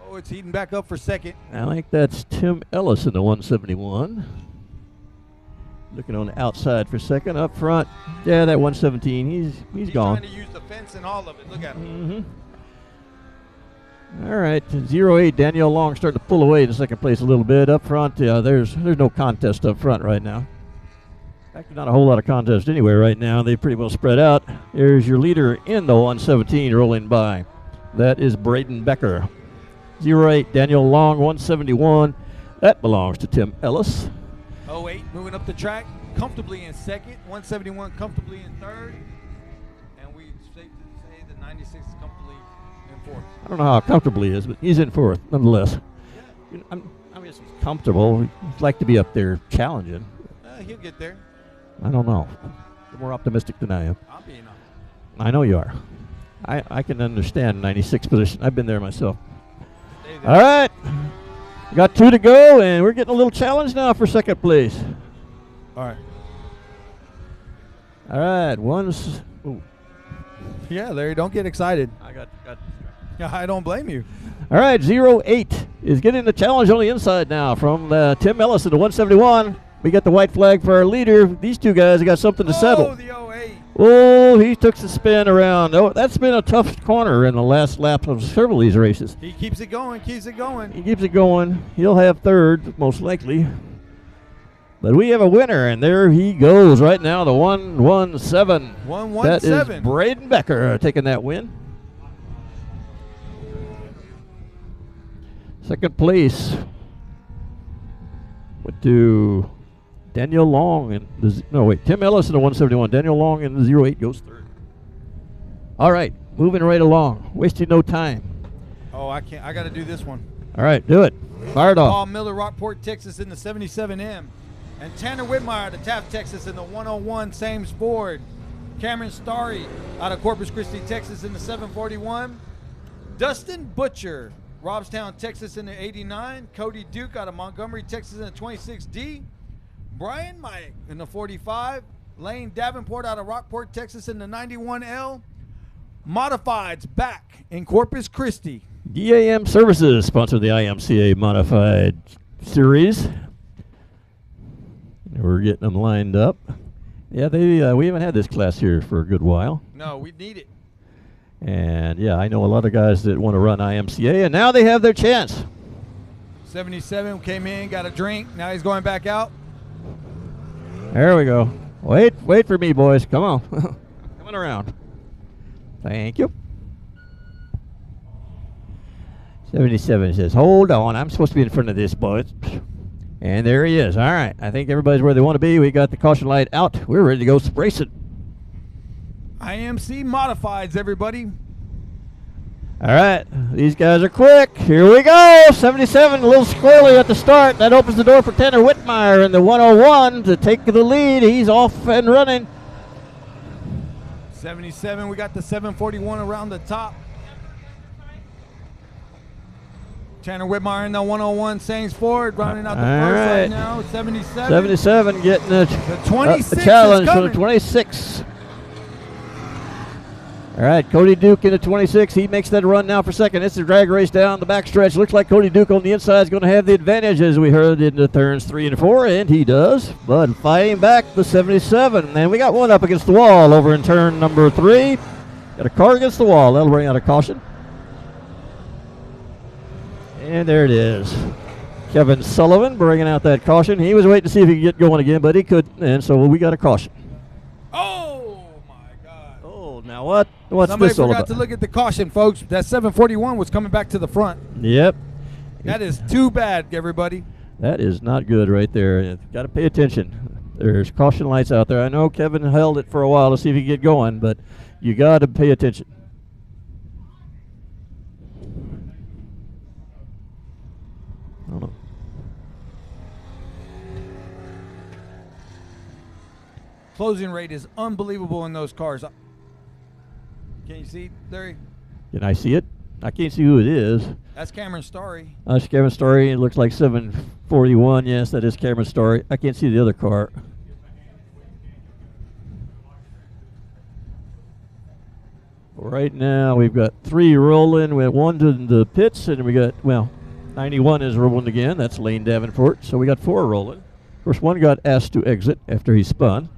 Oh, it's heating back up for second. I think that's Tim Ellis in the 171. Looking on the outside for second. Up front, yeah, that 117. He's gone. Trying to use the fence and all of it. Look at him. All right, 08, Danielle Long starting to pull away in second place a little bit. Up front, there's no contest up front right now. In fact, not a whole lot of contest anywhere right now. They pretty well spread out. There's your leader in the 117 rolling by. That is Braden Becker. 08, Daniel Long, 171. That belongs to Tim Ellis. 08 moving up the track comfortably in second. 171 comfortably in third. And we safe to say the 96 is comfortably in fourth. I don't know how comfortably he is, but he's in fourth nonetheless. Yeah. I mean, he's comfortable. He'd like to be up there challenging. He'll get there. I don't know. You're more optimistic than I am. I'm being honest. I know you are. I can understand 96 position. I've been there myself. Stay there. All right. We got 2 to go, and we're getting a little challenge now for second place. All right. All right, once. Ooh, Yeah, Larry, don't get excited. I got. Yeah, I don't blame you. All right, 08 is getting the challenge on the inside now from Tim Ellis in the 171. We got the white flag for our leader. These two guys have got something to settle. Oh, the 08. Oh, he took the spin around. Oh, that's been a tough corner in the last lap of several of these races. He keeps it going, keeps it going. He keeps it going. He'll have third, most likely. But we have a winner, and there he goes right now, the 117. 117. That is Braden Becker taking that win. Second place went to Daniel Long and Tim Ellis in the 171. Daniel Long in the 08 goes third. All right, moving right along, wasting no time. Oh, I can't. I got to do this one. All right, do it. Fire it off. Paul Miller, Rockport, Texas in the 77M. And Tanner Whitmire, the Taft, Texas in the 101, Sames Ford. Cameron Starry out of Corpus Christi, Texas in the 741. Dustin Butcher, Robstown, Texas in the 89. Cody Duke out of Montgomery, Texas in the 26D. Brian Mike in the 45. Lane Davenport out of Rockport, Texas in the 91L. Modifieds back in Corpus Christi. DAM Services sponsored the IMCA Modified Series. We're getting them lined up. Yeah, we haven't had this class here for a good while. No, we need it. And yeah, I know a lot of guys that want to run IMCA, and now they have their chance. 77 came in, got a drink. Now he's going back out. There we go. Wait for me, boys. Come on. Coming around. Thank you. 77 says, hold on. I'm supposed to be in front of this, boys. And there he is. All right. I think everybody's where they want to be. We got the caution light out. We're ready to go racing. IMC Modifieds, everybody. All right. These guys are quick. Here we go. 77, a little squirrely at the start. That opens the door for Tanner Whitmire in the 101 to take the lead. He's off and running. 77, we got the 741 around the top. Tanner Whitmire in the 101, Sames Ford rounding out the first right now. 77. 77 getting the 26 challenge for the 26. All right, Cody Duke in the 26. He makes that run now for second. It's a drag race down the backstretch. Looks like Cody Duke on the inside is going to have the advantage, as we heard in the turns 3 and 4, and he does. But fighting back the 77. And we got one up against the wall over in turn number 3. Got a car against the wall. That'll bring out a caution. And there it is. Kevin Sullivan bringing out that caution. He was waiting to see if he could get going again, but he couldn't, and so we got a caution. Oh, my God. Oh, now what's Somebody this all forgot about? to look at the caution, folks. That 741 was coming back to the front. Yep. That is too bad, everybody. That is not good right there. Got to pay attention. There's caution lights out there. I know Kevin held it for a while to see if he could get going, but you got to pay attention. I don't know. Closing rate is unbelievable in those cars. Can you see, Larry? Can I see it? I can't see who it is. That's Cameron Starry. That's Cameron Story. It looks like 741. Yes, that is Cameron Story. I can't see the other car. Right now, we've got 3 rolling. We have 1 to the pits, and we got, 91 is rolling again. That's Lane Davenport. So we got 4 rolling. Of course, 1 got asked to exit after he spun.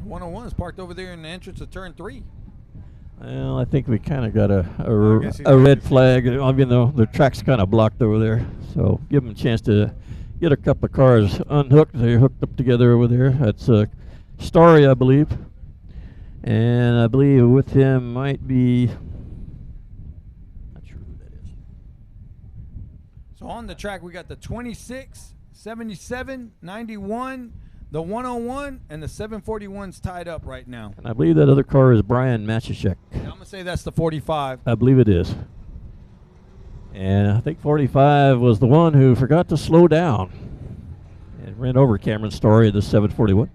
.101 is parked over there in the entrance of turn 3. Well, I think we kind of got I guess he's a red flag. I mean, the track's kind of blocked over there. So give them a chance to get a couple of cars unhooked. They're hooked up together over there. That's Starry, I believe. And I believe with him might be, not sure who that is. So on the track, we got the 26, 77, 91, the 101, and the 741's tied up right now. And I believe that other car is Brian Machishek. I'm going to say that's the 45. I believe it is. And I think 45 was the one who forgot to slow down and ran over Cameron Story in the 741.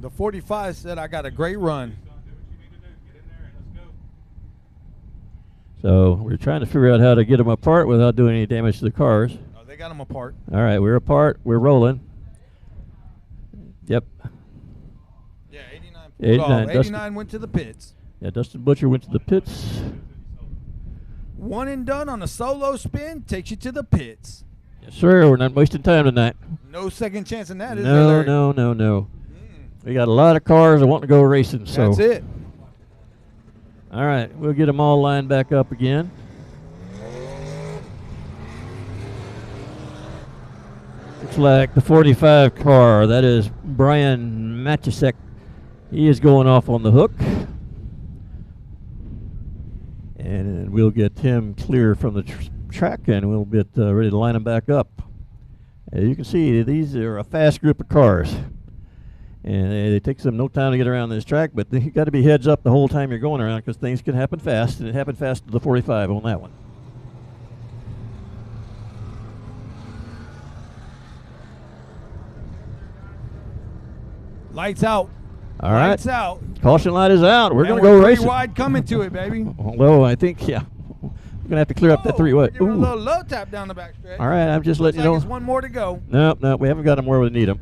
The 45 said, I got a great run. So we're trying to figure out how to get them apart without doing any damage to the cars. Oh, they got them apart. All right, we're apart. We're rolling. Yep. Yeah, 89. 89, 89 went to the pits. Yeah, Dustin Butcher went to the pits. One and done on a solo spin takes you to the pits. Yes, sir. We're not wasting time tonight. No second chance in that, is there, No, Larry? no, no, no. We got a lot of cars that want to go racing. So That's it. All right, we'll get them all lined back up again. Looks like the 45 car, that is Brian Machishek. He is going off on the hook. And we'll get him clear from the track and we'll get ready to line them back up. As you can see, these are a fast group of cars. And it takes them no time to get around this track, but you got to be heads up the whole time you're going around because things can happen fast, and it happened fast to the 45 on that one. Lights out. All right. Lights out. Caution light is out. We're And going to go three racing. wide coming to it, baby. Although I think, yeah, we're going to have to clear up that three wide. Give it a Ooh. little low tap down the back stretch. All right, I'm just Looks letting you like know. it's one more to go. Nope, we haven't got them where we need them.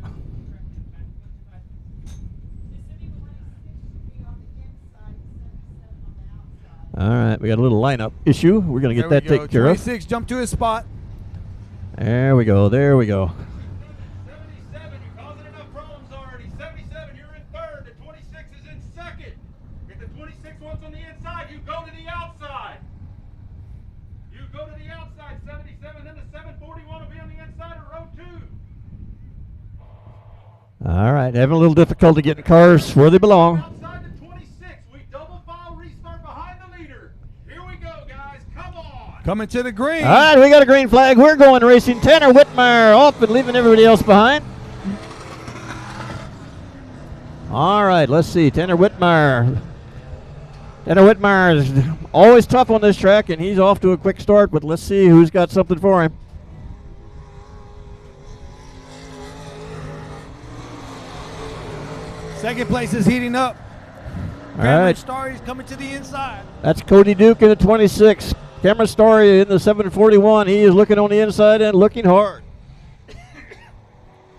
All right, we got a little lineup issue. We're going to get There that we go. taken care of. 26, jump to his spot. There we go. There we go. 77, you're causing enough problems already. 77, you're in third. The 26 is in second. If the 26 wants on the inside, you go to the outside. You go to the outside, 77, then the 741 will be on the inside of row 2. All right, having a little difficulty getting cars where they belong. Outside the 26, we double file restart behind the leader. Here we go, guys. Come on. Coming to the green. All right, we got a green flag. We're going racing. Tanner Whitmire off and leaving everybody else behind. All right, let's see. Tanner Whitmire. Tanner Whitmire is always tough on this track, and he's off to a quick start, but let's see who's got something for him. Second place is heating up. All Cameron right, Starry's coming to the inside. that's Cody Duke in the 26. Cameron Story in the 741. He is looking on the inside and looking hard.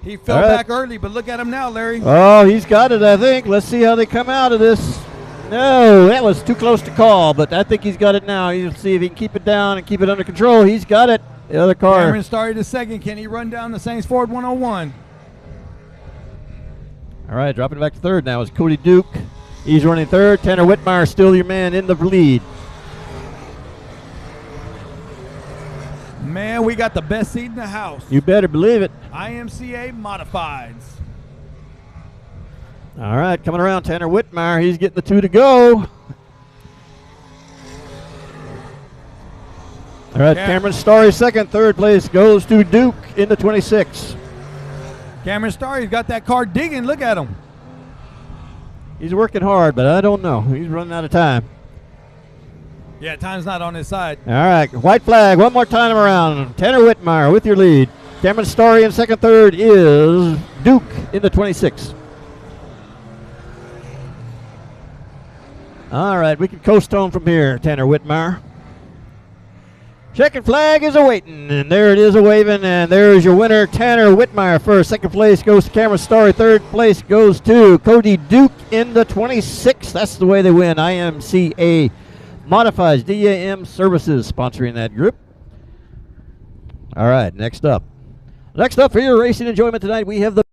He fell All right. back early, but look at him now, Larry. Oh, he's got it, I think. Let's see how they come out of this. No, that was too close to call, but I think he's got it now. He'll see if he can keep it down and keep it under control. He's got it. The other car. Cameron Starry to second. Can he run down the Saints Ford 101? All right, dropping back to third now is Cody Duke. He's running third. Tanner Whitmire still your man in the lead. Man, we got the best seat in the house. You better believe it. IMCA Modifieds. All right, coming around, Tanner Whitmire. He's getting the two to go. All right, Yeah. Cameron Starry second. Third place goes to Duke in the 26. Cameron Starry's got that car digging. Look at him. He's working hard, but I don't know. He's running out of time. Yeah, time's not on his side. All right, white flag. One more time around. Tanner Whitmire with your lead. Cameron Story in second. Third is Duke in the 26. All right, we can coast home from here, Tanner Whitmire. Checkered flag is a-waiting, and there it is a-waving, and there's your winner, Tanner Whitmire first. Second place goes to Cameron Story. Third place goes to Cody Duke in the 26. That's the way they win. IMCA Modifies DAM Services sponsoring that group. All right, next up. Next up for your racing enjoyment tonight, we have the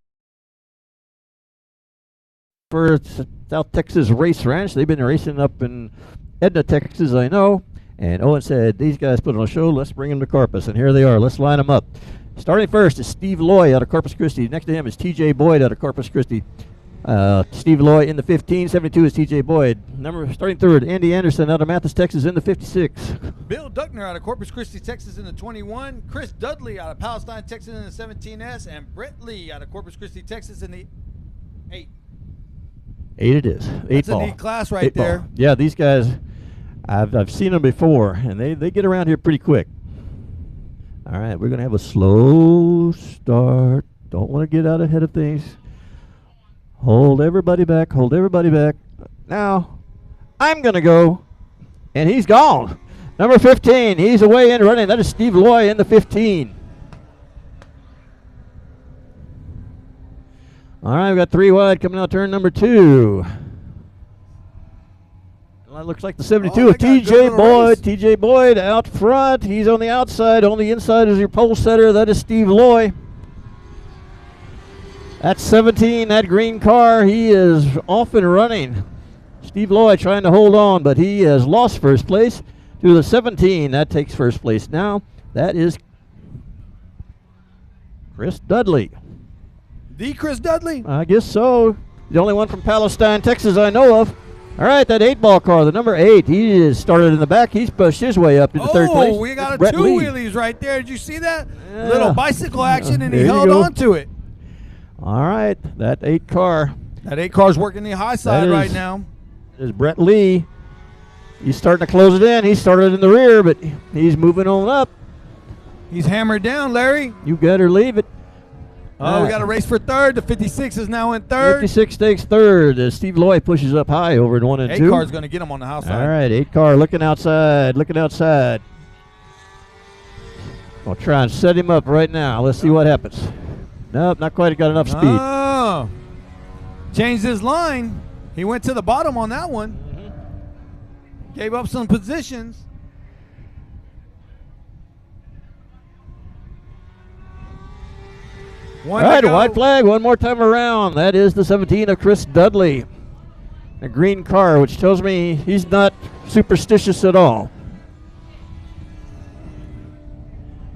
for South Texas Race Ranch. They've been racing up in Edna, Texas, I know. And Owen said, these guys put on a show, let's bring them to Corpus. And here they are. Let's line them up. Starting first is Steve Loy out of Corpus Christi. Next to him is TJ Boyd out of Corpus Christi. Steve Loy in the 15. 72 is TJ Boyd. Starting third, Andy Anderson out of Mathis, Texas in the 56. Bill Duckner out of Corpus Christi, Texas in the 21. Chris Dudley out of Palestine, Texas in the 17S. And Brett Lee out of Corpus Christi, Texas in the 8. 8 it is. 8 That's ball. a neat class right 8 ball. there. Yeah, these guys, I've seen them before, and they get around here pretty quick. All right, we're going to have a slow start. Don't want to get out ahead of things. Hold everybody back. Hold everybody back. Now, I'm going to go, and he's gone. Number 15, he's away and running. That is Steve Loy in the 15. All right, we've got 3 wide coming out turn number 2. Well, that looks like the 72 Oh, of they got good TJ little Boyd. race. TJ Boyd out front. He's on the outside. On the inside is your pole setter. That is Steve Loy. That's 17, that green car. He is off and running. Steve Loy trying to hold on, but he has lost first place to the 17. That takes first place now. That is Chris Dudley. The Chris Dudley. I guess so. The only one from Palestine, Texas I know of. All right, that 8-ball car, the number 8. He is started in the back. He's pushed his way up into third place. Oh, we got That's a Brett 2 Lee. wheelies right there. Did you see that? Yeah. Little bicycle action, and he There you held go. on to it. All right, that 8 car That 8 car's working the high side is- right now. is Brett Lee. He's starting to close it in. He started in the rear, but he's moving on up. He's hammered down, Larry. You got her leave it. Oh, we got a race for third. The 56 is now in third. 56 takes third as Steve Loy pushes up high over in 1 and 2. 8 car's going to get him on the house side. All right, 8 car looking outside, looking outside. I'll try and set him up right now. Let's see what happens. Nope, not quite got enough speed. Oh. Changed his line. He went to the bottom on that one. Gave up some positions. All right, white flag one more time around. That is the 17 of Chris Dudley. A green car, which tells me he's not superstitious at all.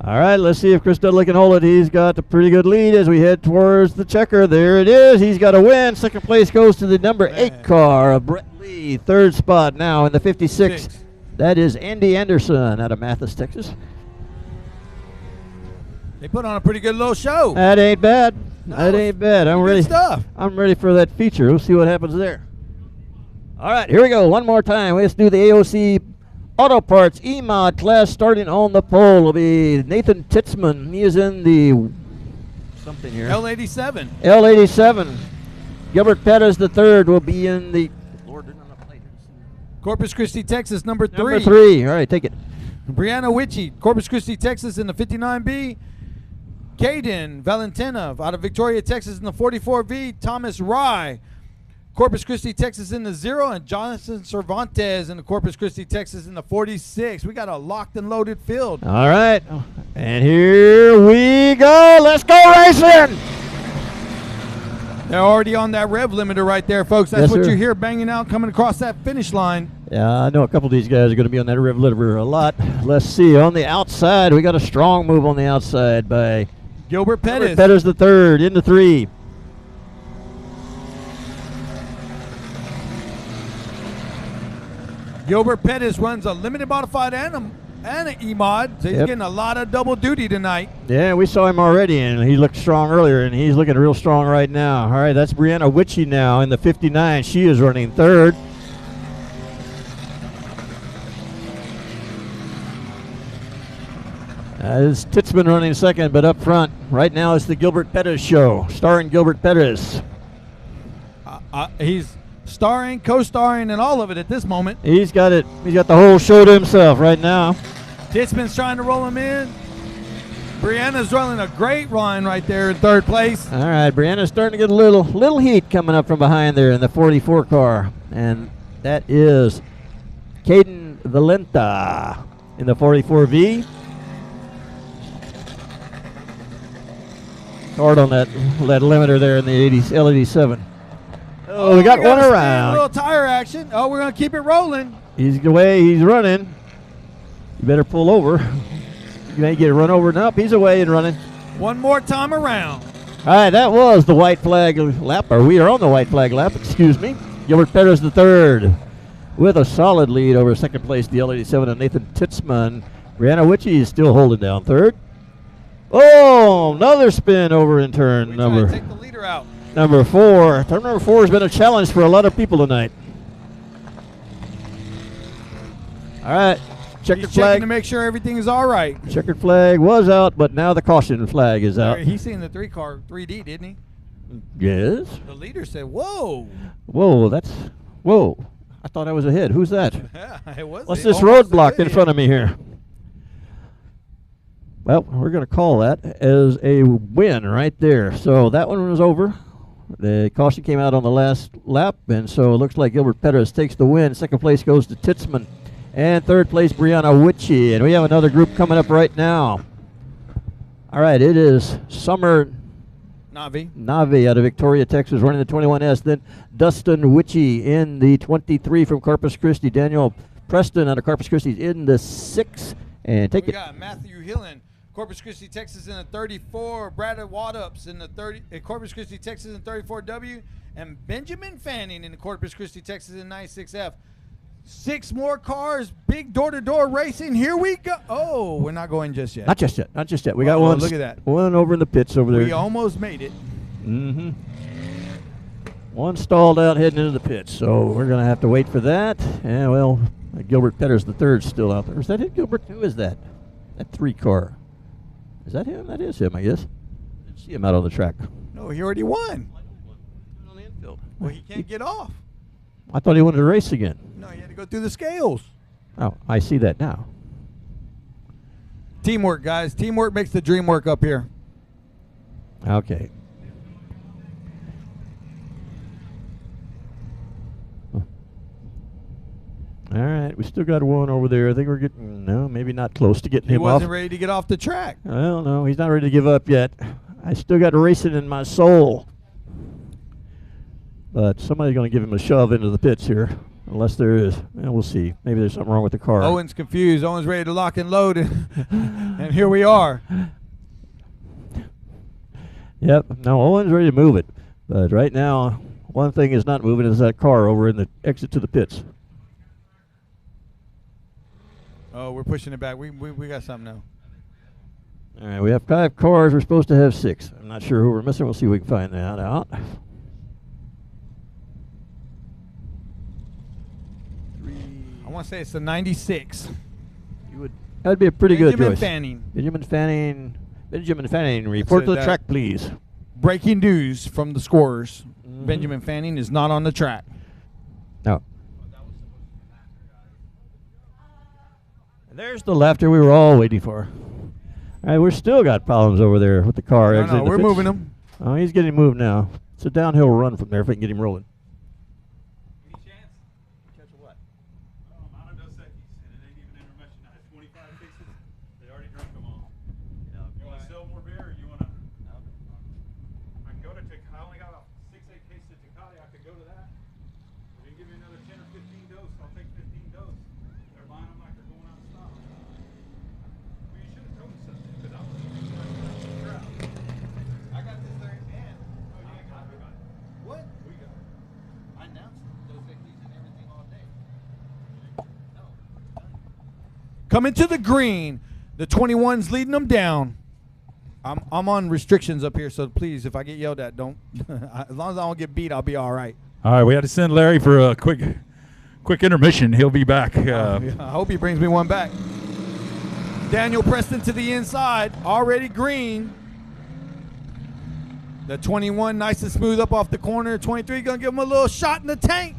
All right, let's see if Chris Dudley can hold it. He's got a pretty good lead as we head towards the checker. There it is. He's got a win. Second place goes to the number 8 car of Brett Lee. Third spot now in the 56. That is Andy Anderson out of Mathis, Texas. They put on a pretty good little show. That ain't bad. That ain't bad. I'm Good ready. stuff. I'm ready for that feature. We'll see what happens there. All right, here we go. One more time. Let's do the AOC Auto Parts E-Mod class. Starting on the pole will be Nathan Titzman. He is in the something here. L87. L87. Gilbert Pettis the third will be in the Corpus Christi, Texas, number 3. number 3. All right, take it. Brianna Witchy, Corpus Christi, Texas in the 59B. Caden Valentina out of Victoria, Texas in the 44V. Thomas Rye, Corpus Christi, Texas in the 0. And Jonathan Cervantes in the Corpus Christi, Texas in the 46. We got a locked and loaded field. All right. And here we go. Let's go racing. They're already on that rev limiter right there, folks. That's Yes, what sir. you hear banging out coming across that finish line. Yeah, I know a couple of these guys are going to be on that rev limiter a lot. Let's see. On the outside, we got a strong move on the outside by Gilbert Pettis. Pettis the third into 3. Gilbert Pettis runs a limited modified and an E-Mod, so he's Yep. getting a lot of double duty tonight. Yeah, we saw him already, and he looked strong earlier, and he's looking real strong right now. All right, that's Brianna Witchy now in the 59. She is running third. It's Titzman running second, but up front right now it's the Gilbert Pettis show, starring Gilbert Pettis. He's starring, co-starring, and all of it at this moment. He's got it. He's got the whole show to himself right now. Titzman's trying to roll him in. Brianna's running a great line right there in third place. All right, Brianna's starting to get a little heat coming up from behind there in the 44 car, and that is Caden Valenta in the 44V. Hard on that limiter there in the L87. Oh, we got one A around. little tire action. Oh, we're going to keep it rolling. He's away. He's running. You better pull over. You may get run over. Nope, he's away and running. One more time around. All right, that was the white flag lap, or we are on the white flag lap, excuse me. Gilbert Peters the third with a solid lead over second place, the L87 and Nathan Titzman. Brianna Witchy is still holding down third. Oh, another spin over in turn We number try to take the leader out. number 4. Turn number 4 has been a challenge for a lot of people tonight. All right, checkered He's checking flag. to make sure everything is all right. Checkered flag was out, but now the caution flag is out. He's seen the 3D, didn't he? Yes. The leader said, "Whoa." Whoa, whoa. I thought I was ahead. Who's that? Yeah, it was. What's it this almost roadblock did in hit. front of me here? Well, we're going to call that as a win right there. So that one was over. The caution came out on the last lap, and so it looks like Gilbert Peters takes the win. Second place goes to Titzman, and third place Brianna Witchy. And we have another group coming up right now. All right, it is Summer Navi out of Victoria, Texas, running the 21S. Then Dustin Witchy in the 23 from Corpus Christi. Daniel Preston out of Corpus Christi in the 6. And take We it. got Matthew Hillen, Corpus Christi, Texas in the 34. Brad Wadups in the 30. Corpus Christi, Texas in 34W, and Benjamin Fanning in the Corpus Christi, Texas in 96F. 6 more cars, big door-to-door racing. Here we go. Oh, we're not going just yet. Not just yet. Not just yet. We got Uh-oh, one. look at that. One over in the pits over there. We almost made it. Mm-hmm. One stalled out heading into the pits, so we're going to have to wait for that. And, well, Gilbert Peters the third's still out there. Is that it, Gilbert? Who is that? That 3 car. Is that him? That is him, I guess. Didn't see him out on the track. No, he already won. On the infield. Well, he can't get off. I thought he wanted to race again. No, he had to go through the scales. Oh, I see that now. Teamwork, guys. Teamwork makes the dream work up here. Okay. Huh. All right, we still got one over there. I think we're getting, no, maybe not close to getting He him off. wasn't ready to get off the track. Well, no, he's not ready to give up yet. I still got racing in my soul. But somebody's going to give him a shove into the pits here. Unless there is. Well, we'll see. Maybe there's something wrong with the car. Owen's confused. Owen's ready to lock and load, and here we are. Yep. No, Owen's ready to move it. But right now, one thing is not moving is that car over in the exit to the pits. Oh, we're pushing it back. We got something now. All right, we have 5 cars. We're supposed to have 6. I'm not sure who we're missing. We'll see if we can find that out. I want to say it's the 96. That'd be a pretty good Benjamin choice. Fanning. Benjamin Fanning, report to the that. track, please. Breaking news from the scorers. Mhm. Benjamin Fanning is not on the track. No. And there's the laughter we were all waiting for. All right, we're still got problems over there with the car. No, exiting the we're pits. moving him. Oh, he's getting moved now. It's a downhill run from there if we can get him rolling. Any chance? Out of Dos Equis, and it ain't even intermission. I had 25 cases. They already drank them all. You want to sell more beer, or you want to? I can go to Tecate. I only got about 6-8 cases of Tecate. I could go to that. If you give me another 10 or 15 doses, I'll take 15 doses. They're buying them like they're going out of stock. Well, you should have told me something, because I was in the crowd. I got this there in hand. Oh, you ain't got it. We got it. What? We got it. I announced those victories and everything all day. No. Coming to the green. The 21's leading them down. I'm on restrictions up here, so please, if I get yelled at, don't. As long as I don't get beat, I'll be all right. All right, we had to send Larry for a quick intermission. He'll be back. Yeah, I hope he brings me one back. Daniel Preston to the inside, already green. The 21 nice and smooth up off the corner. 23 gonna give him a little shot in the tank.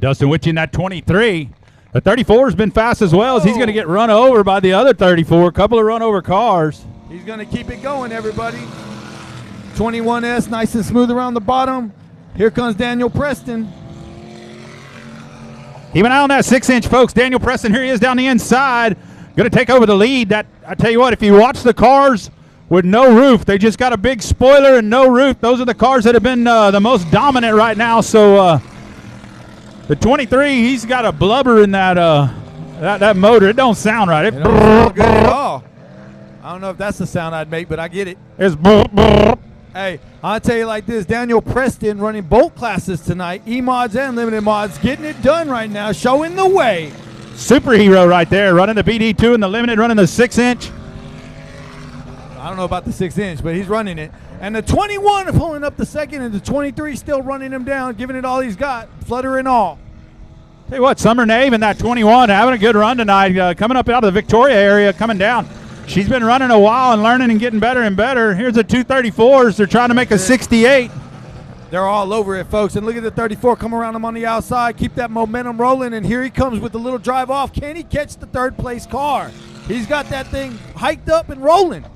Dustin Witchy in that 23. The 34 has been fast as well as he's going to get run over by the other 34. A couple of run over cars. He's gonna keep it going, everybody. 21S nice and smooth around the bottom. Here comes Daniel Preston. Keep an eye on that 6-inch, folks. Daniel Preston, here he is down the inside. Going to take over the lead. That I tell you what, if you watch the cars with no roof, they just got a big spoiler and no roof. Those are the cars that have been the most dominant right now. So the 23, he's got a blubber in that that motor. It don't sound right. It don't sound good at all. I don't know if that's the sound I'd make, but I get it. It's brr, brr. Hey, I'll tell you like this. Daniel Preston running both classes tonight, E-Mods and Limited Mods, getting it done right now, showing the way. Superhero right there, running the BD2 and the limited, running the 6-inch. I don't know about the 6-inch, but he's running it. And the 21 pulling up the second, and the 23 still running him down, giving it all he's got, flutter and all. Tell you what, Summer Nave and that 21 having a good run tonight, coming up out of the Victoria area, coming down. She's been running a while and learning and getting better and better. Here's the 234s. They're trying to make a 68. They're all over it, folks. And look at the 34 come around him on the outside. Keep that momentum rolling. And here he comes with the little drive off. Can he catch the third-place car? He's got that thing hiked up and rolling.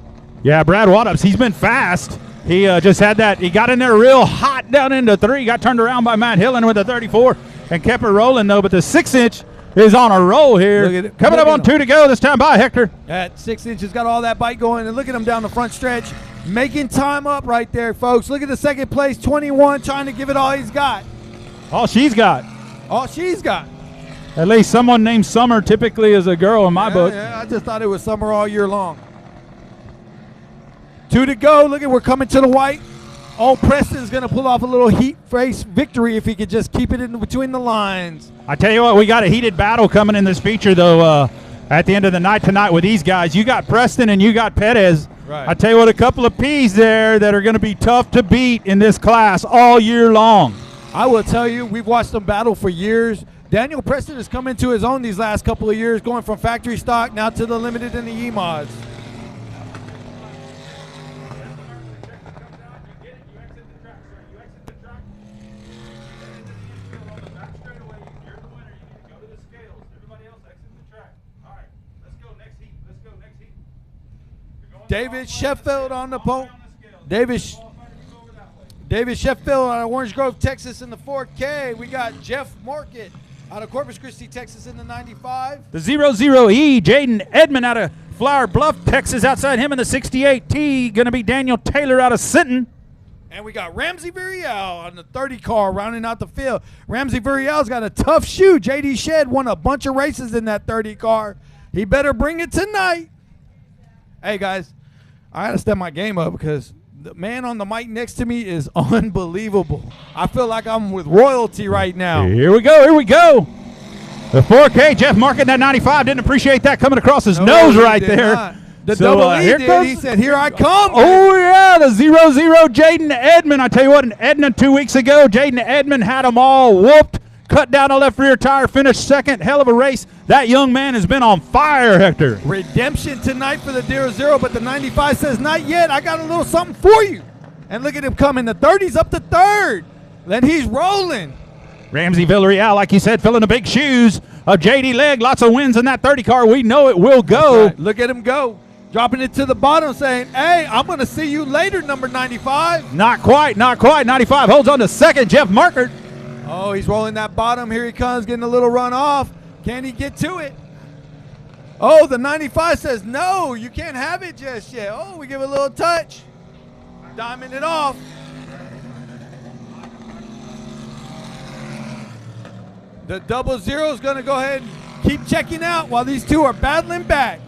Yeah, Brad Wattups, he's been fast. He just had that. He got in there real hot down into 3. Got turned around by Matt Hillen with the 34 and kept it rolling, though. But the 6-inch is on a roll here. Look at it. Coming Look up at on 2 to go this time by Hector. That 6-inch has got all that bite going. And look at him down the front stretch, making time up right there, folks. Look at the second place, 21, trying to give it all he's got. All she's got. All she's got. At least someone named Summer typically is a girl in my book. Yeah, I just thought it was summer all year long. 2 to go. Look at, we're coming to the white. Oh, Preston's going to pull off a little heat face victory if he could just keep it in between the lines. I tell you what, we got a heated battle coming in this feature, though, at the end of the night tonight with these guys. You got Preston and you got Perez. Right. I tell you what, a couple of P's there that are going to be tough to beat in this class all year long. I will tell you, we've watched them battle for years. Daniel Preston has come into his own these last couple of years, going from factory stock now to the limited and the E-Mods. David Sheffield on the pole. David Sheffield out of Orange Grove, Texas in the 4K. We got Jeff Market out of Corpus Christi, Texas in the 95. The 00E, Jaden Edmond out of Flower Bluff, Texas. Outside him in the 68T, going to be Daniel Taylor out of Sinton. And we got Ramsey Virial on the 30 car rounding out the field. Ramsey Virial's got a tough shoe. JD Shed won a bunch of races in that 30 car. He better bring it tonight. Hey, guys, I got to step my game up because the man on the mic next to me is unbelievable. I feel like I'm with royalty right now. Here we go, here we go. The 4K, Jeff Market, that 95, didn't appreciate that coming across his nose he right did there. not. The So, double E here did. comes- He said, here I come. Oh, yeah, the 00 Jaden Edmond. I tell you what, in Edna 2 weeks ago, Jaden Edmond had them all whooped, cut down a left rear tire, finished second. Hell of a race. That young man has been on fire, Hector. Redemption tonight for the 0-0, but the 95 says, not yet. I got a little something for you. And look at him coming. The 30's up to third. Then he's rolling. Ramsey Villarreal, like you said, filling the big shoes of JD Legg. Lots of wins in that 30 car. We know it will go. Right. Look at him go. Dropping it to the bottom saying, hey, I'm going to see you later, number 95. Not quite, not quite. 95 holds on to second. Jeff Markert. Oh, he's rolling that bottom. Here he comes, getting a little run off. Can he get to it? Oh, the 95 says, no, you can't have it just yet. Oh, we give it a little touch. Diamond it off. The 00 is going to go ahead and keep checking out while these two are battling back.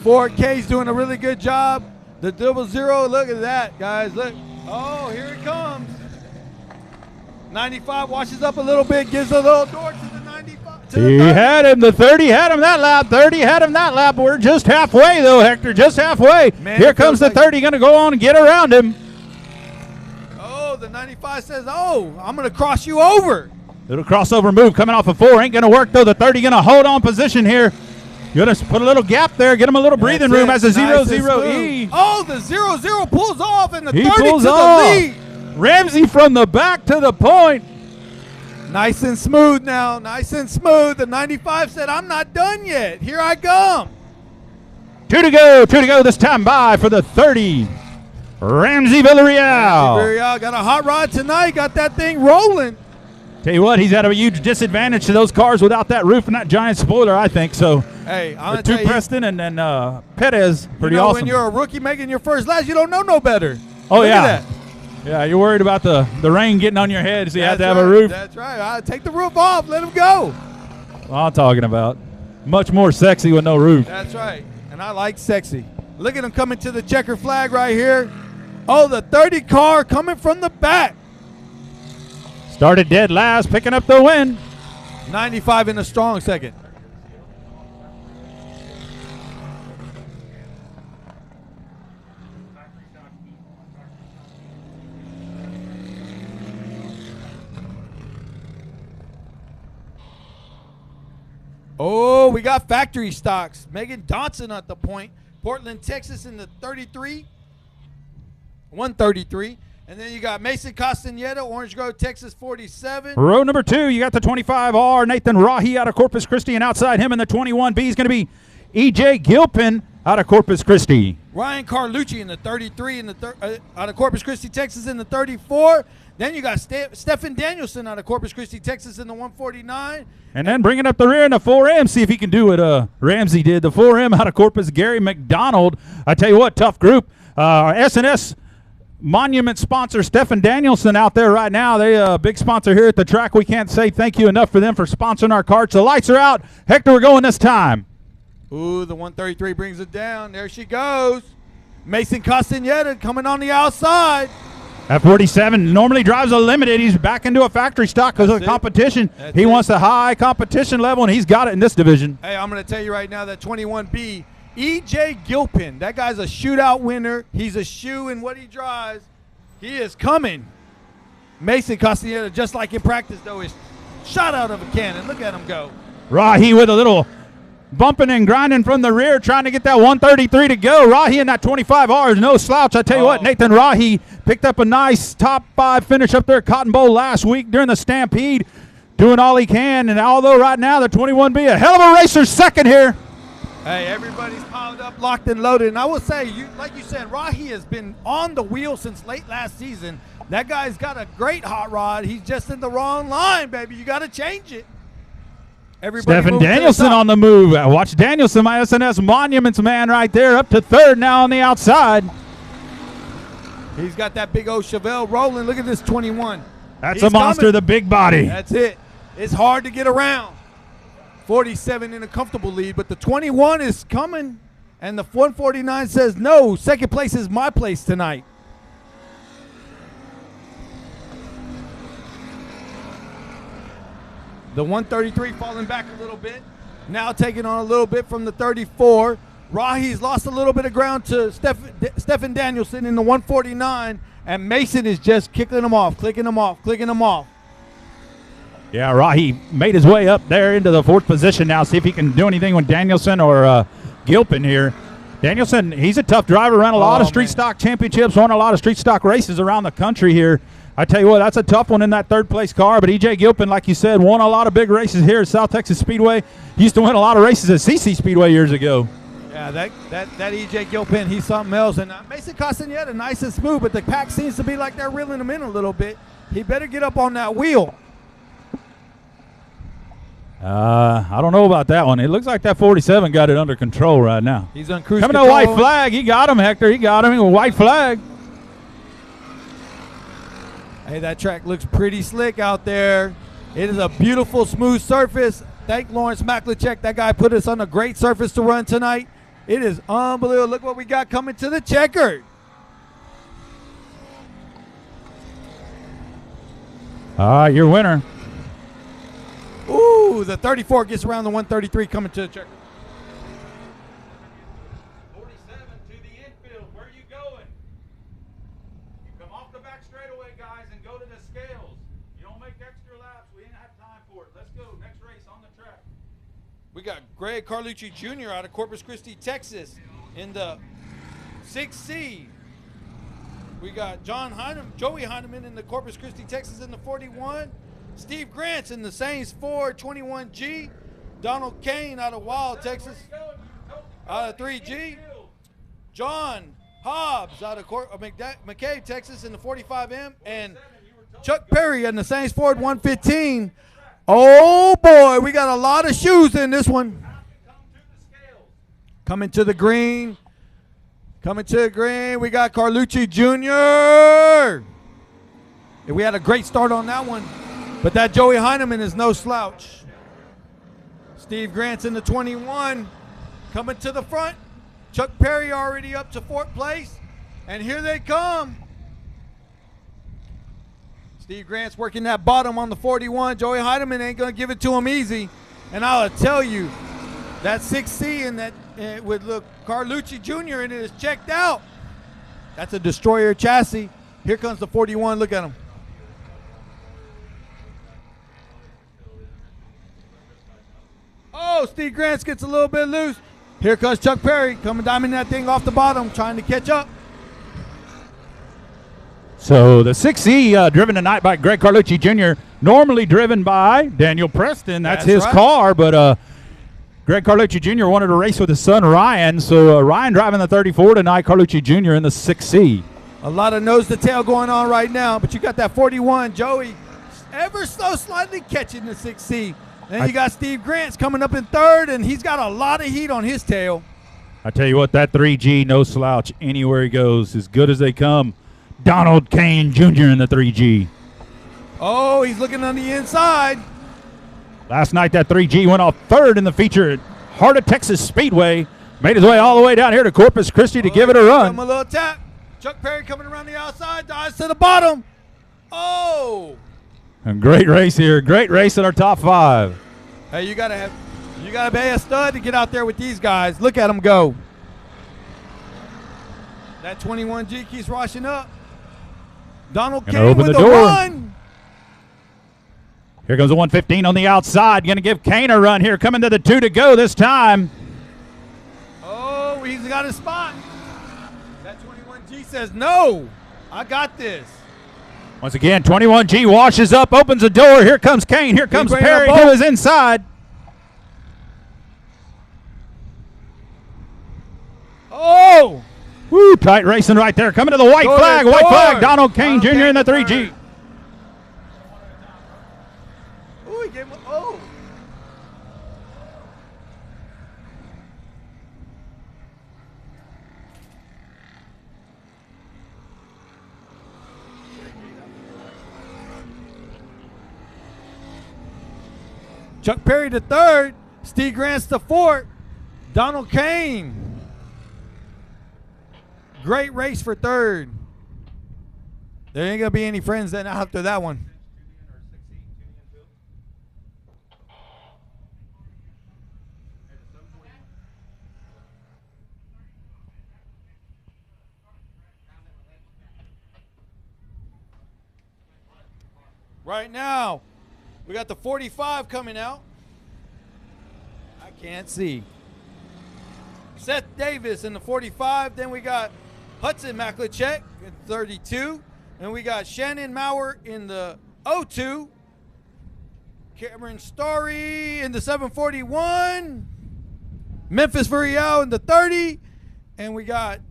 4K's doing a really good job. The 00, look at that, guys. Look. Oh, here it comes. 95 washes up a little bit, gives a little door to the 95. To the He 30. had him. The 30 had him that lap. 30 had him that lap. We're just halfway, though, Hector. Just halfway. Man, Here it comes feels the like- 30. Going to go on and get around him. Oh, the 95 says, oh, I'm going to cross you over. Little crossover move coming off of 4. Ain't going to work, though. The 30 going to hold on position here. Going to put a little gap there. Get him a little breathing room as a Nice and 00E. smooth. Oh, the 00 pulls off and the He 30 pulls to off. the lead. Ramsey from the back to the point. Nice and smooth now. Nice and smooth. The 95 said, I'm not done yet. Here I come. 2 to go. 2 to go this time by for the 30. Ramsey Villarreal. Villarreal got a hot rod tonight. Got that thing rolling. Tell you what, he's at a huge disadvantage to those cars without that roof and that giant spoiler, I think. So Hey, I'm the going to two tell you, Preston and then Perez, pretty you know, awesome. when you're a rookie making your first laps, you don't know no better. Oh, Look yeah. at that. Yeah, you're worried about the rain getting on your head, so you have to have a right. roof. That's right. Take the roof off. Let him go. What I'm talking about. much more sexy with no roof. That's right. And I like sexy. Look at him coming to the checker flag right here. Oh, the 30 car coming from the back. Started dead last, picking up the win. 95 in a strong second. Oh, we got factory stocks. Megan Dotson at the point. Portland, Texas in the 33. 133. And then you got Mason Castaneda, Orange Grove, Texas, 47. Row number 2, you got the 25R, Nathan Rahi out of Corpus Christi, and outside him in the 21B is going to be E.J. Gilpin out of Corpus Christi. Ryan Carlucci in the 33 in the out of Corpus Christi, Texas in the 34. Then you got Stephen Danielson out of Corpus Christi, Texas in the 149. And then bringing up the rear in the 4M, see if he can do what Ramsey did. The 4M out of Corpus, Gary McDonald. I tell you what, tough group. S&S Monument sponsor Stephen Danielson out there right now. They a big sponsor here at the track. We can't say thank you enough for them for sponsoring our carts. The lights are out. Hector, we're going this time. Ooh, the 133 brings it down. There she goes. Mason Castaneda coming on the outside. At 47, normally drives a limited. He's back into a factory stock because of the competition. He wants a high competition level, and he's got it in this division. Hey, I'm going to tell you right now that 21B, E.J. Gilpin, that guy's a shootout winner. He's a shoe in what he drives. He is coming. Mason Castaneda, just like in practice, though, is shot out of a cannon. Look at him go. Rahi with a little bumping and grinding from the rear, trying to get that 133 to go. Rahi in that 25R is no slouch. I tell you what, Nathan Rahi picked up a nice top 5 finish up there at Cotton Bowl last week during the Stampede, doing all he can. And although right now the 21B, a hell of a racer second here. Hey, everybody's piled up, locked and loaded. And I will say, like you said, Rahi has been on the wheel since late last season. That guy's got a great hot rod. He's just in the wrong line, baby. You got to change it. Stephen Danielson on the move. Watch Danielson, my S&S Monuments man right there, up to third now on the outside. He's got that big old Chevelle rolling. Look at this 21. That's a monster, the big body. That's it. It's hard to get around. 47 in a comfortable lead, but the 21 is coming, and the 149 says, no, second place is my place tonight. The 133 falling back a little bit, now taking on a little bit from the 34. Rahi's lost a little bit of ground to Stephen Danielson in the 149, and Mason is just kicking him off, clicking him off, clicking him off. Yeah, Rahi made his way up there into the 4th position now. See if he can do anything with Danielson or Gilpin here. Danielson, he's a tough driver, ran a lot of street stock championships, won a lot of street stock races around the country here. I tell you what, that's a tough one in that 3rd place car. But E.J. Gilpin, like you said, won a lot of big races here at South Texas Speedway. He used to win a lot of races at CC Speedway years ago. Yeah, that E.J. Gilpin, he's something else. And Mason Castaneda, nice and smooth, but the pack seems to be like they're reeling him in a little bit. He better get up on that wheel. I don't know about that one. It looks like that 47 got it under control right now. He's on cruise control. control. Coming to white flag. He got him, Hector. He got him. White flag. Hey, that track looks pretty slick out there. It is a beautiful, smooth surface. Thank Lawrence Maklachek. That guy put us on a great surface to run tonight. It is unbelievable. Look what we got coming to the checkered. All right, your winner. Ooh, the 34 gets around the 133 coming to the checker. 47 to the infield. Where are you going? You come off the back straightaway, guys, and go to the scales. You don't make extra laps. We didn't have time for it. Let's go. Next race on the track. We got Greg Carlucci Jr. out of Corpus Christi, Texas in the 6C. We got Joey Heineman in the Corpus Christi, Texas in the 41. Steve Grants in the Saints Ford 21G. Donald Kane out of Wild, Texas, out of 3G. John Hobbs out of McCabe, Texas in the 45M. And Chuck Perry in the Saints Ford 115. Oh, boy, we got a lot of shoes in this one. Coming to the green. Coming to the green, we got Carlucci Jr. And we had a great start on that one. But that Joey Heineman is no slouch. Steve Grant's in the 21, coming to the front. Chuck Perry already up to 4th place, and here they come. Steve Grant's working that bottom on the 41. Joey Heidemann ain't going to give it to him easy. And I'll tell you, that 6C and that with Carlucci Jr. in it is checked out. That's a destroyer chassis. Here comes the 41. Look at him. Oh, Steve Grant gets a little bit loose. Here comes Chuck Perry coming down in that thing off the bottom, trying to catch up. So the 6E driven tonight by Greg Carlucci Jr., normally driven by Daniel Preston. That's his right. car, but Greg Carlucci Jr. wanted to race with his son Ryan, so Ryan driving the 34 tonight, Carlucci Jr. in the 6C. A lot of nose to tail going on right now, but you got that 41, Joey, ever so slightly catching the 6C. Then you got Steve Grant's coming up in 3rd, and he's got a lot of heat on his tail. I tell you what, that 3G, no slouch, anywhere he goes, as good as they come. Donald Kane Jr. in the 3G. Oh, he's looking on the inside. Last night, that 3G went off 3rd in the feature at Heart of Texas Speedway. Made his way all the way down here to Corpus Christi to give it a run. A little tap. Chuck Perry coming around the outside, dives to the bottom. Oh. A great race here. Great race in our top 5. Hey, you gotta be a stud to get out there with these guys. Look at them go. That 21G keeps rushing up. Donald Gonna Kane open with the the door. run. Here comes the 115 on the outside. Going to give Kane a run here. Coming to the 2 to go this time. Oh, he's got his spot. That 21G says, no, I got this. Once again, 21G washes up, opens the door. Here comes Kane. Here comes bringing Perry up to both. his inside. Oh. Woo, tight racing right there. Coming to the white Door, flag. White door. flag. Donald Kane Donald Jr. Kane in the third. 3G. Oh, he gave him, oh. Chuck Perry to 3rd. Steve Grant's to 4th. Donald Kane. Great race for 3rd. There ain't going to be any friends then after that one. Right now, we got the 45 coming out. I can't see. Seth Davis in the 45. Then we got Hudson Maklicek in 32. And we got Shannon Maurer in the 02. Cameron Story in the 741. Memphis Furiel in the 30. And we got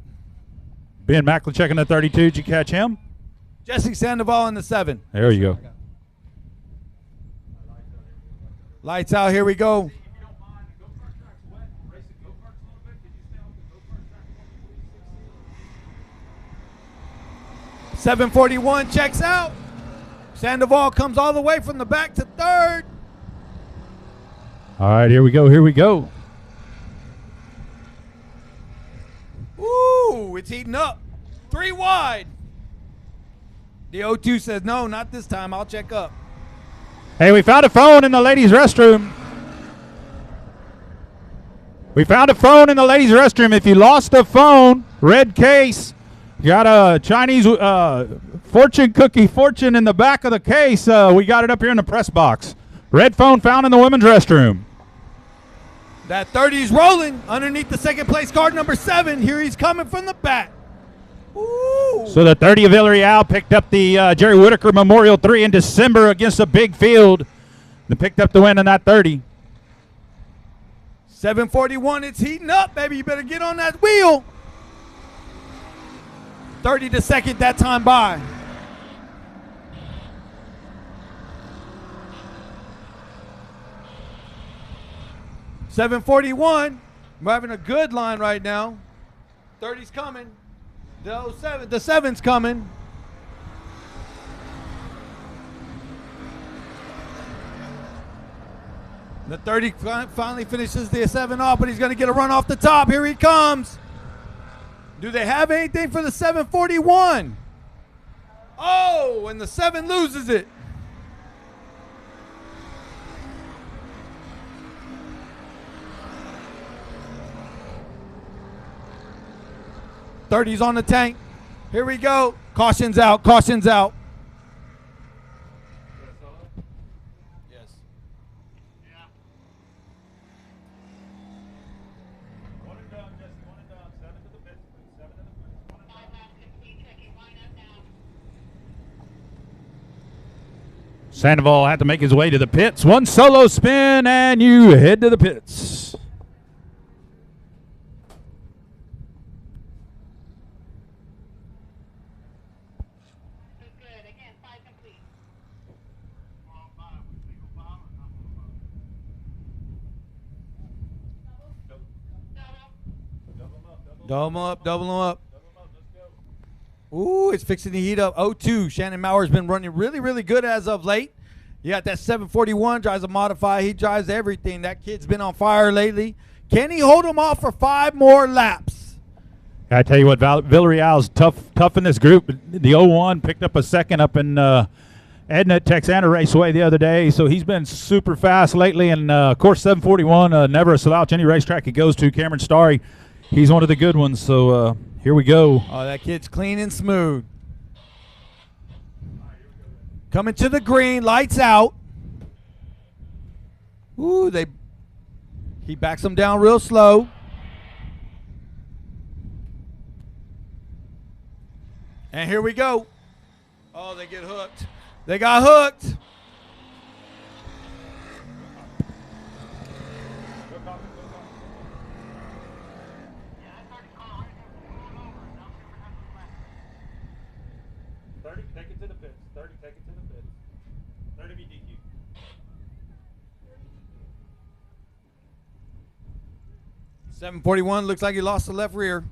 Ben Maklicek in the 32. Did you catch him? Jesse Sandoval in the 7. There you go. Lights out, here we go. 741 checks out. Sandoval comes all the way from the back to 3rd. All right, here we go. Here we go. Ooh, it's heating up. 3 wide. The 02 says, no, not this time. I'll check up. Hey, we found a phone in the ladies' restroom. We found a phone in the ladies' restroom. If you lost a phone, red case, you got a Chinese fortune cookie fortune in the back of the case. We got it up here in the press box. Red phone found in the women's restroom. That 30's rolling underneath the second place card, number 7. Here he's coming from the back. Ooh. So the 30 of Villarreal picked up the Jerry Whitaker Memorial 3 in December against a big field. They picked up the win in that 30. 741, it's heating up, baby. You better get on that wheel. 30 to second that time by. $741. We're having a good line right now. 30's coming. The 07, the 7's coming. The 30 finally finishes the 7 off, but he's going to get a run off the top. Here he comes. Do they have anything for the 741? Oh, and the 7 loses it. .30's on the tank. Here we go. Caution's out. Caution's out. Yes. One and done, Jesse. One and done. 7 to the pits, please. 7 to the pits. One and done. Sandoval had to make his way to the pits. One solo spin, and you head to the pits. Double him up, double him up. Ooh, it's fixing to heat up. 0-2. Shannon Mauer's been running really, really good as of late. You got that 741, drives a modified. He drives everything. That kid's been on fire lately. Can he hold him off for 5 more laps? I tell you what, Villarreal's tough in this group. The 01 picked up a second up in Edna at Texana Raceway the other day, so he's been super fast lately. And, of course, 741, never a slouch any racetrack he goes to. Cameron Starry, he's one of the good ones, so here we go. Oh, that kid's clean and smooth. Coming to the green, lights out. Ooh, he backs them down real slow. And here we go. Oh, they get hooked. They got hooked. Take it to the pits. 30, take it to the pits. 30 be DQ. .741 looks like he lost the left rear.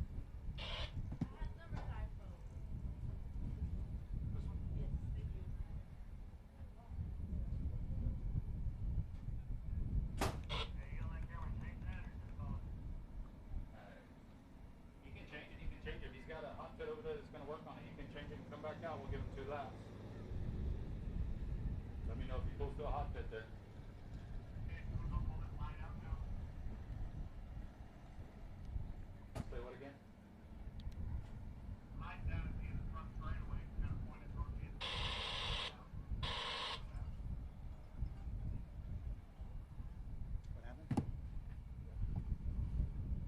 Let me know if he pulls to a hot pit there. Say what again?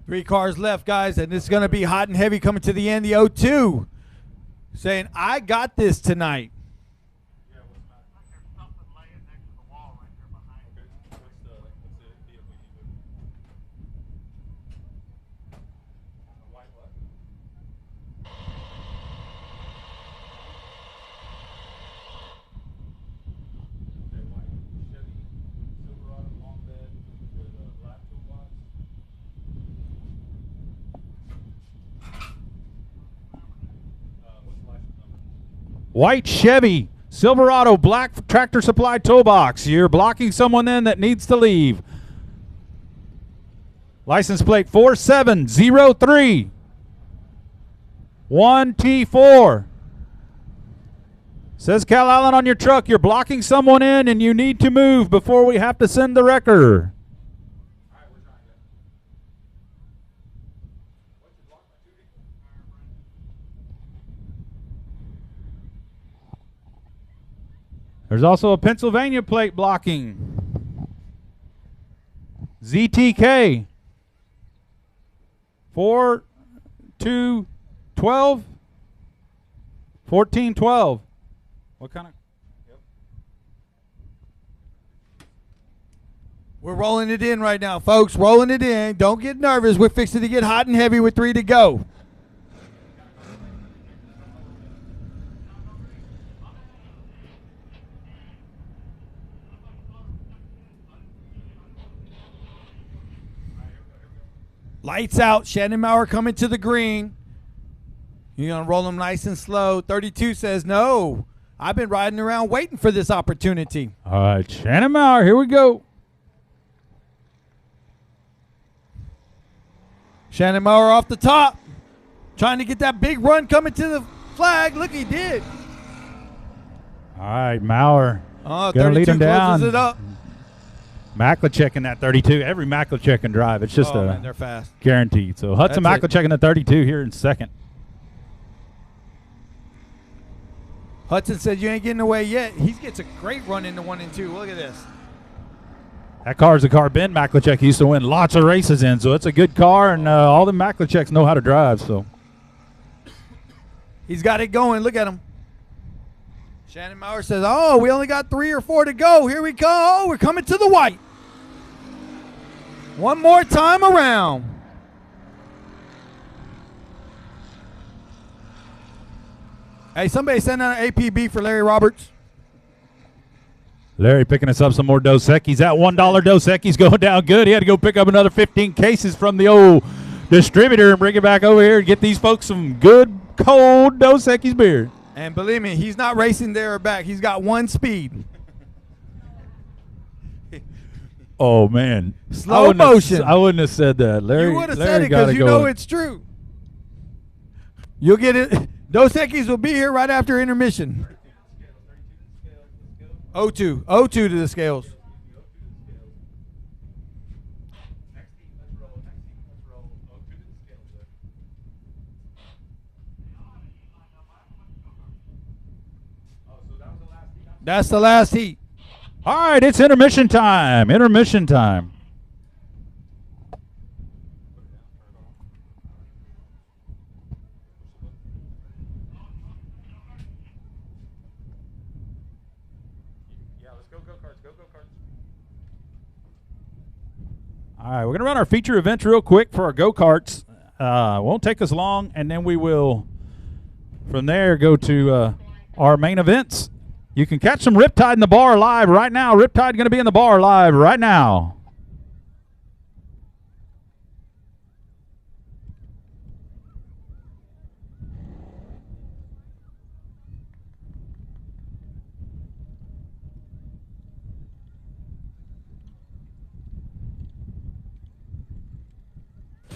Three cars left, guys, and it's going to be hot and heavy coming to the end. The 0-2 saying, I got this tonight. White Chevy Silverado black Tractor Supply toolbox. You're blocking someone then that needs to leave. License plate 4703 1T4. Says Cal Allen on your truck, you're blocking someone in and you need to move before we have to send the wrecker. There's also a Pennsylvania plate blocking. ZTK 4212 1412. What kind of? Yep. We're rolling it in right now, folks. Rolling it in. Don't get nervous. We're fixing to get hot and heavy with 3 to go. Lights out. Shannon Mauer coming to the green. You're going to roll them nice and slow. 32 says, no, I've been riding around waiting for this opportunity. All right, Shannon Mauer, here we go. Shannon Mower off the top. Trying to get that big run coming to the flag. Look, he did. All right, Maurer. Oh, gonna 32 lead him down. closes it up. Maklicek in that 32. Every Maklicek can drive. It's just Man, they're fast. guaranteed. So Hudson That's it. Maklicek in the 32 here in second. Hudson said you ain't getting away yet. He gets a great run into 1 and 2. Look at this. That car is the car Ben Maklicek used to win lots of races in, so it's a good car, and all the Makliceks know how to drive. So He's got it going. Look at him. Shannon Maurer says, oh, we only got 3 or 4 to go. Here we go. Oh, we're coming to the white. One more time around. Hey, somebody send out an APB for Larry Roberts. Larry picking us up some more Dos Equis. That $1 Dos Equis going down good. He had to go pick up another 15 cases from the old distributor and bring it back over here and get these folks some good, cold Dos Equis beer. And believe me, he's not racing there or back. He's got 1 speed. Oh, man. Slow motion. I wouldn't have said that. Larry, You would have Larry said it got because you going. know it's true. You'll get it. Dos Equis will be here right after intermission. 0-2. 0-2 to the scales. That's the last heat. All right, it's intermission time. Intermission time. All right, we're going to run our feature events real quick for our go-karts. Won't take us long, and then we will, from there, go to our main events. You can catch some Riptide in the bar live right now. Riptide going to be in the bar live right now.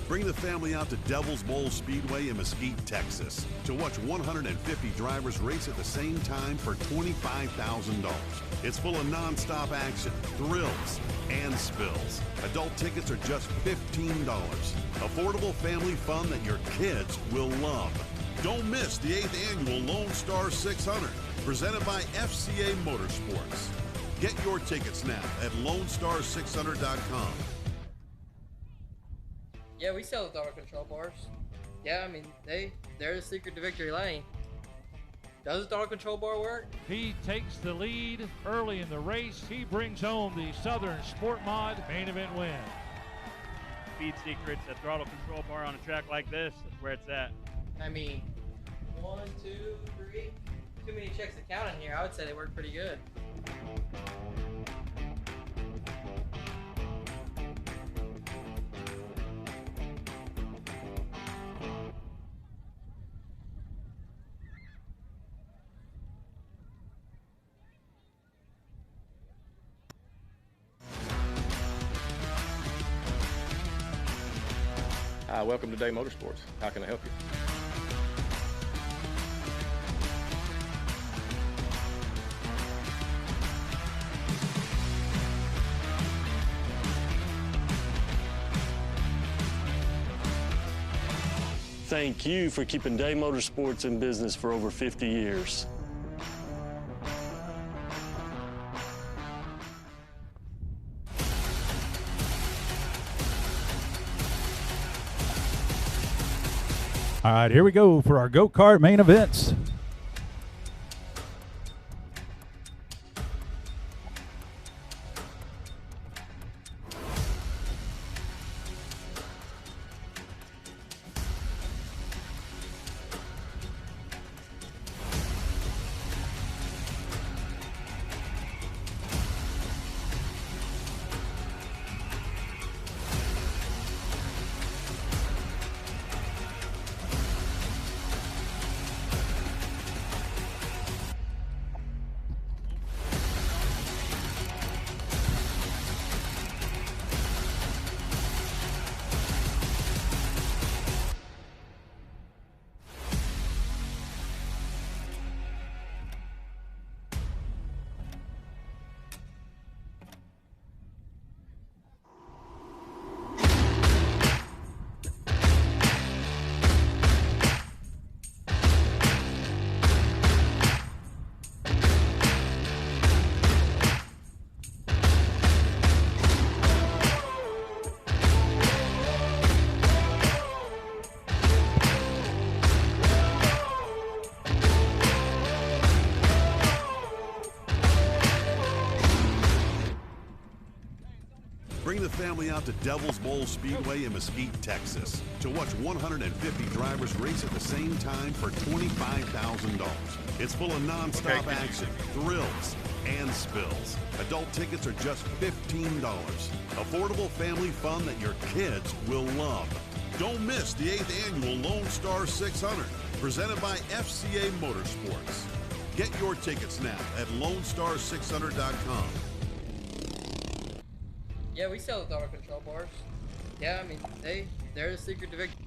Bring the family out to Devil's Bowl Speedway in Mesquite, Texas to watch 150 drivers race at the same time for $25,000. It's full of non-stop action, thrills, and spills. Adult tickets are just $15. Affordable family fun that your kids will love. Don't miss the 8th annual Lone Star 600, presented by FCA Motorsports. Get your tickets now at LoneStar600.com. Yeah, we sell the throttle control bars. Yeah, I mean, they're the secret to victory lane. Does the throttle control bar work? He takes the lead early in the race. He brings home the Southern Sport Mod main event win. Speed secrets, a throttle control bar on a track like this, that's where it's at. I mean, 1, 2, 3. Too many checks to count in here. I would say they work pretty good. Welcome to Day Motorsports. How can I help you? Thank you for keeping Day Motorsports in business for over 50 years. All right, here we go for our go-kart main events. family out to Devil's Bowl Speedway in Mesquite, Texas to watch 150 drivers race at the same time for $25,000. It's full of non-stop action, thrills, and spills. Adult tickets are just $15. Affordable family fun that your kids will love. Don't miss the 8th annual Lone Star 600, presented by FCA Motorsports. Get your tickets now at LoneStar600.com. Yeah, we sell the throttle control bars. Yeah, I mean, they're the secret to victory.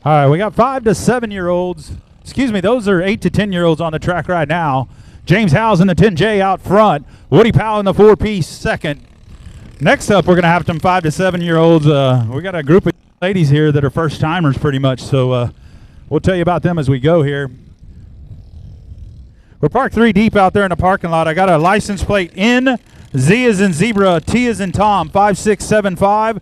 All right, we got 5 to 7-year-olds. Excuse me, those are 8 to 10-year-olds on the track right now. James Howes in the 10J out front. Woody Powell in the 4P second. Next up, we're going to have some 5 to 7-year-olds. We got a group of ladies here that are first-timers pretty much, so we'll tell you about them as we go here. We're parked 3 deep out there in the parking lot. I got a license plate N, Z as in zebra, T as in Tom, 5675.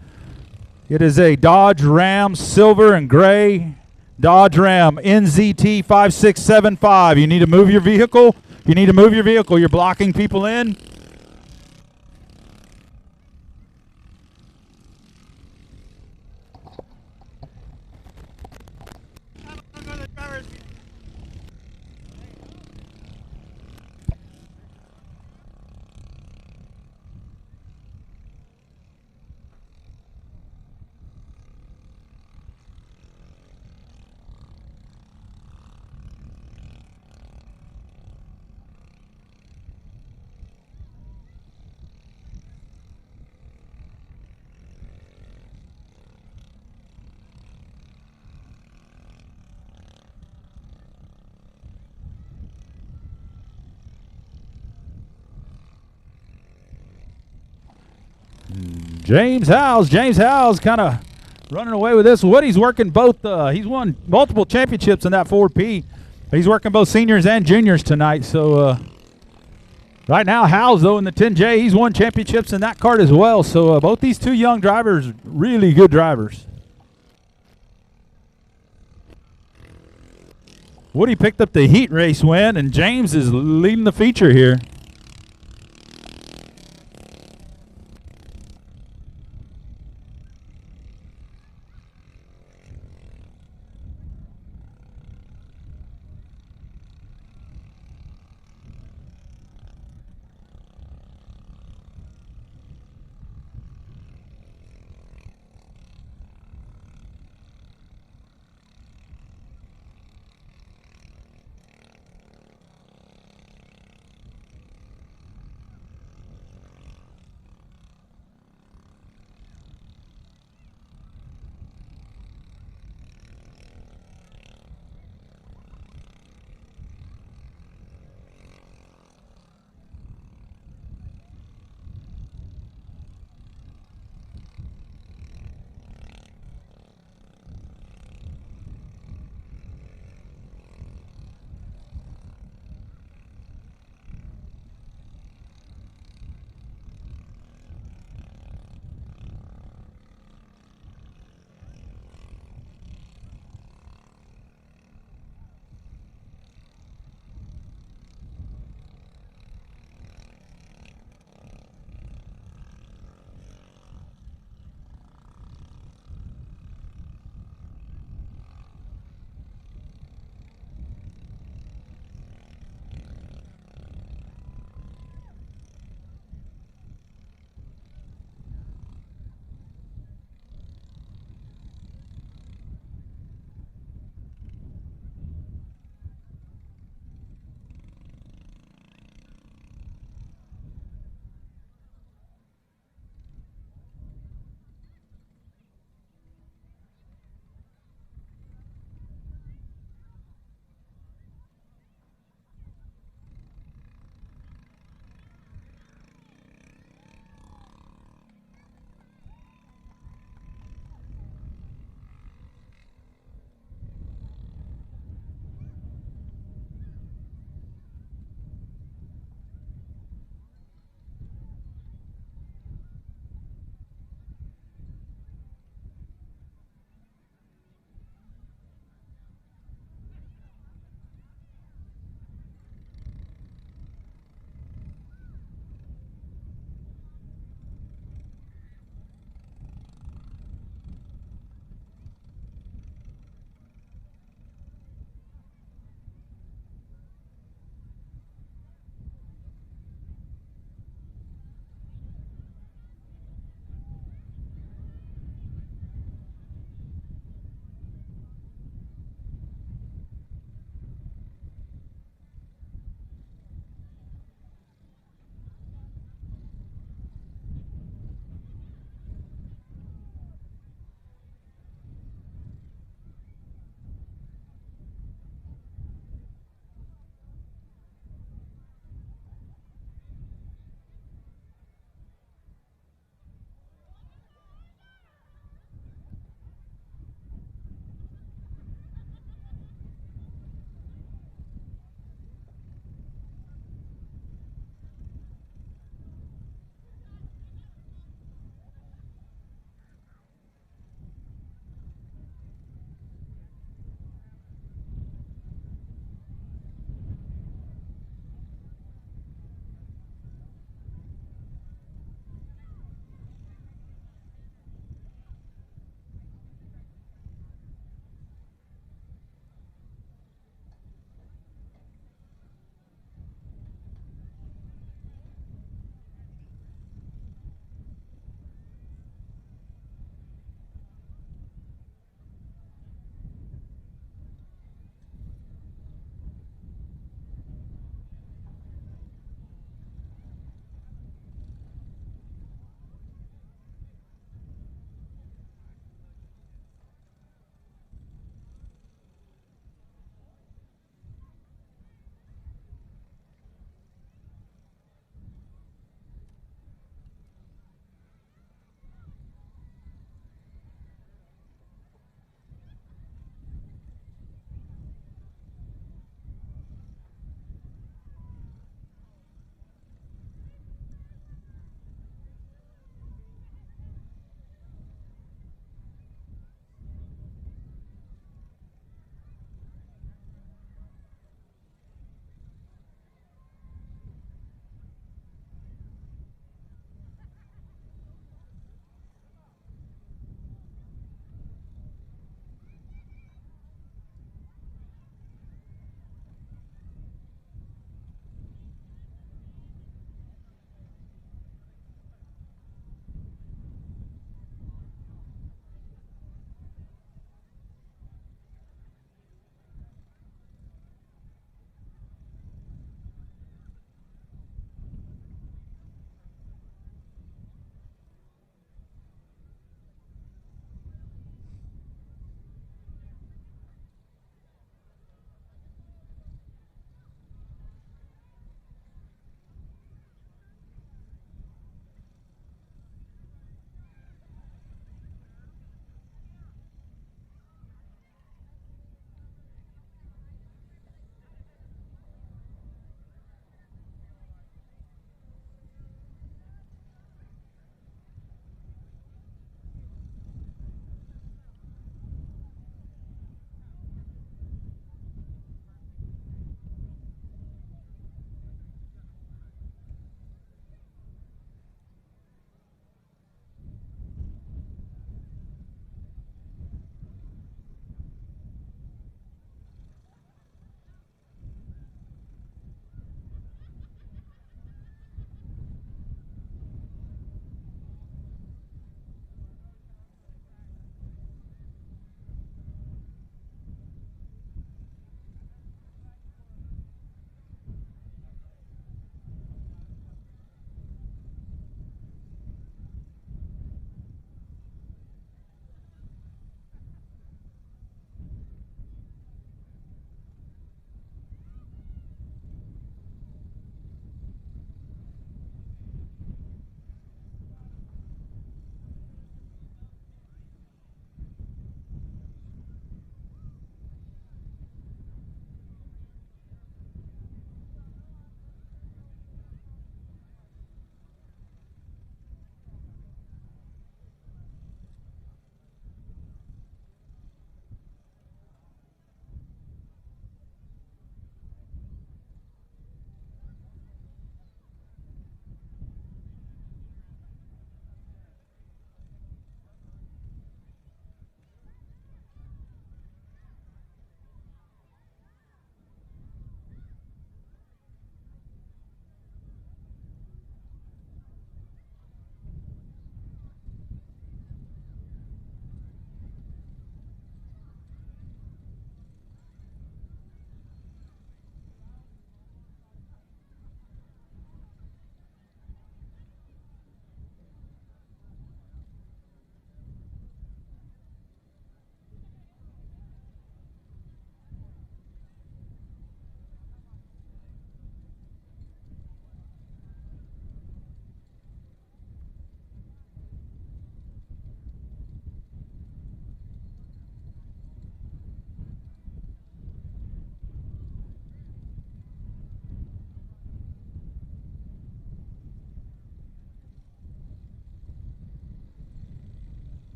It is a Dodge Ram silver and gray Dodge Ram NZT 5675. You need to move your vehicle. You need to move your vehicle. You're blocking people in. James Howes kind of running away with this. Woody's working both. He's won multiple championships in that 4P. He's working both seniors and juniors tonight. So right now, Howes, though, in the 10J, he's won championships in that kart as well. So both these two young drivers, really good drivers. Woody picked up the heat race win, and James is leading the feature here.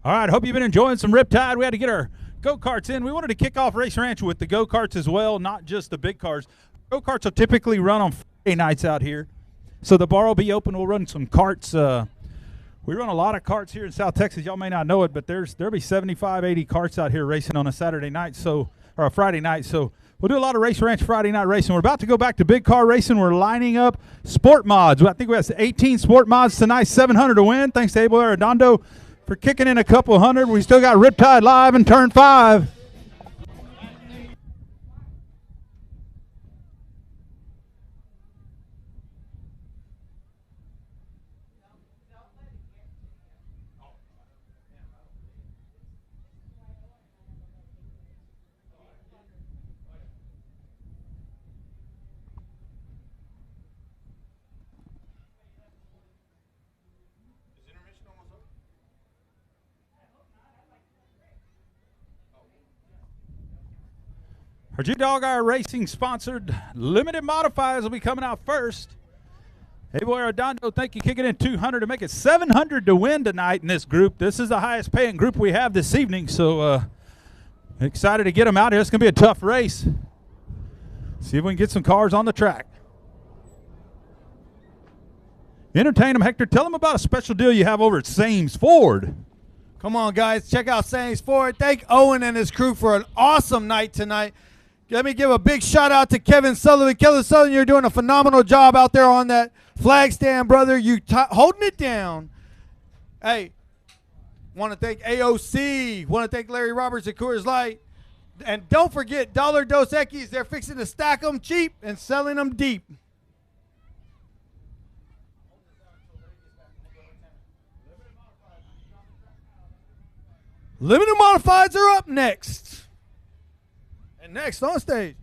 All right, hope you've been enjoying some Riptide. We had to get our go-karts in. We wanted to kick off Race Ranch with the go-karts as well, not just the big cars. Go-karts will typically run on Friday nights out here. So the bar will be open. We'll run some carts. We run a lot of carts here in South Texas. Y'all may not know it, but there'll be 75, 80 carts out here racing on a Saturday night, or a Friday night. So we'll do a lot of Race Ranch Friday night racing. We're about to go back to big car racing. We're lining up sport mods. I think we have 18 sport mods tonight, 700 to win. Thanks to Abel Arredondo for kicking in a couple hundred. We still got Riptide live in turn 5. Our G-Dog Iron Racing sponsored limited modifiers will be coming out first. Abel Arredondo, thank you, kicking in 200 to make it 700 to win tonight in this group. This is the highest paying group we have this evening, so excited to get them out here. It's going to be a tough race. See if we can get some cars on the track. Entertain them, Hector. Tell them about a special deal you have over at Sames Ford. Come on, guys. Check out Sames Ford. Thank Owen and his crew for an awesome night tonight. Let me give a big shout out to Kevin Sullivan. Kevin Sullivan, you're doing a phenomenal job out there on that flag stand, brother. You holding it down. Hey, want to thank AOC. Want to thank Larry Roberts at Coors Light. And don't forget Dollar Dos Equis. They're fixing to stack them cheap and selling them deep. Limited modifieds are up next. And next on stage.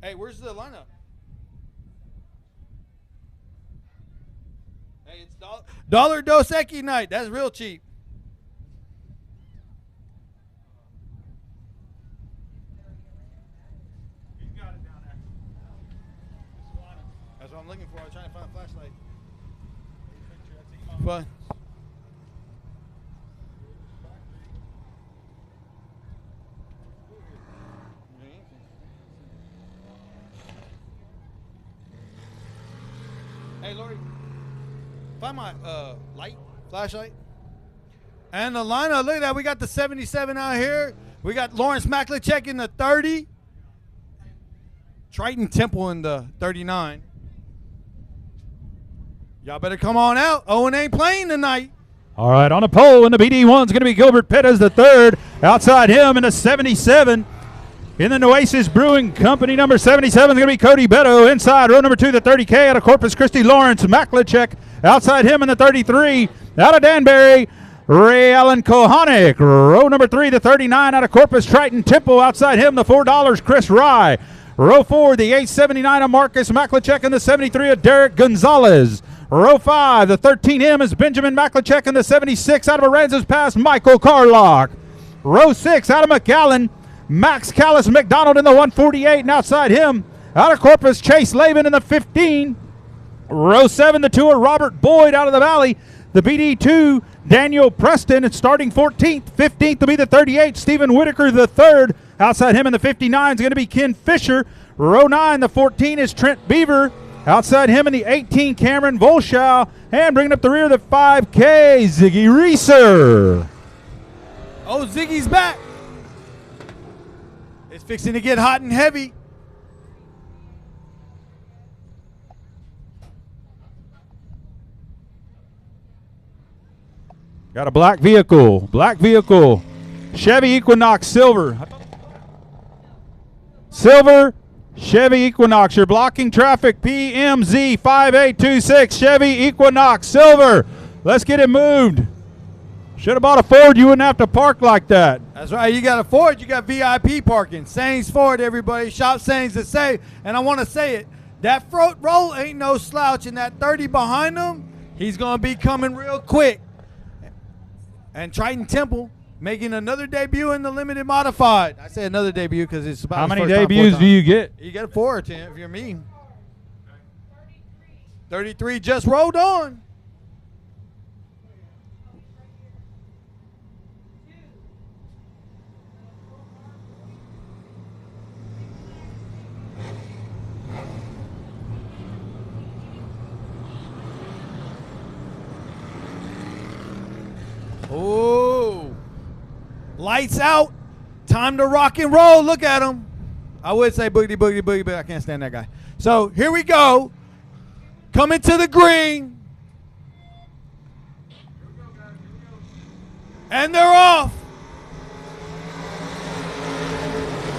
Hey, where's the lineup? Hey, it's Dollar Dos Equis night. That's real cheap. He's got it down there. That's what I'm looking for. I was trying to find a flashlight. Fun. Hey, Lori, find my flashlight. And the lineup, look at that. We got the 77 out here. We got Lawrence Maklicek in the 30. Triton Temple in the 39. Y'all better come on out. Owen ain't playing tonight. All right, on the pole in the BD1 is going to be Gilbert Pettis the third. Outside him in the 77. In the Nueces Brewing Company, number 77 is going to be Cody Beto. Inside, row number 2, the 30K out of Corpus Christi, Lawrence Maklicek. Outside him in the 33, out of Danbury, Ray Allen Kohanic. Row number 3, the 39 out of Corpus Triton Temple. Outside him, the $4, Chris Rye. Row 4, the 879 of Marcus Maklicek, and the 73 of Derek Gonzalez. Row 5, the 13M is Benjamin Maklicek, and the 76 out of Aransas Pass, Michael Carlock. Row 6, out of McAllen, Max Callis McDonald in the 148, and outside him, out of Corpus, Chase Laban in the 15. Row 7, the 2 of Robert Boyd out of the Valley. The BD2, Daniel Preston, it's starting 14th. 15th will be the 38, Stephen Whitaker the 3rd. Outside him in the 59 is going to be Ken Fisher. Row 9, the 14 is Trent Beaver. Outside him in the 18, Cameron Volschow. And bringing up the rear of the 5K, Ziggy Reeser. Oh, Ziggy's back. It's fixing to get hot and heavy. Got a black vehicle. Chevy Equinox Silver. Chevy Equinox. You're blocking traffic. PMZ 5826. Chevy Equinox Silver. Let's get it moved. Should have bought a Ford. You wouldn't have to park like that. That's right. You got a Ford. You got VIP parking. Saints Ford, everybody. Shop Saints to say. And I want to say it. That front roll ain't no slouch. And that 30 behind him, he's going to be coming real quick. And Triton Temple making another debut in the limited modified. I say another debut because it's about how his many first time, debuts do you get? You get a 4 or 10 if you're me. 33 just rolled on. Oh, lights out. Time to rock and roll. Look at him. I would say boogity, boogity, boogie, but I can't stand that guy. So here we go. Coming to the green. And they're off.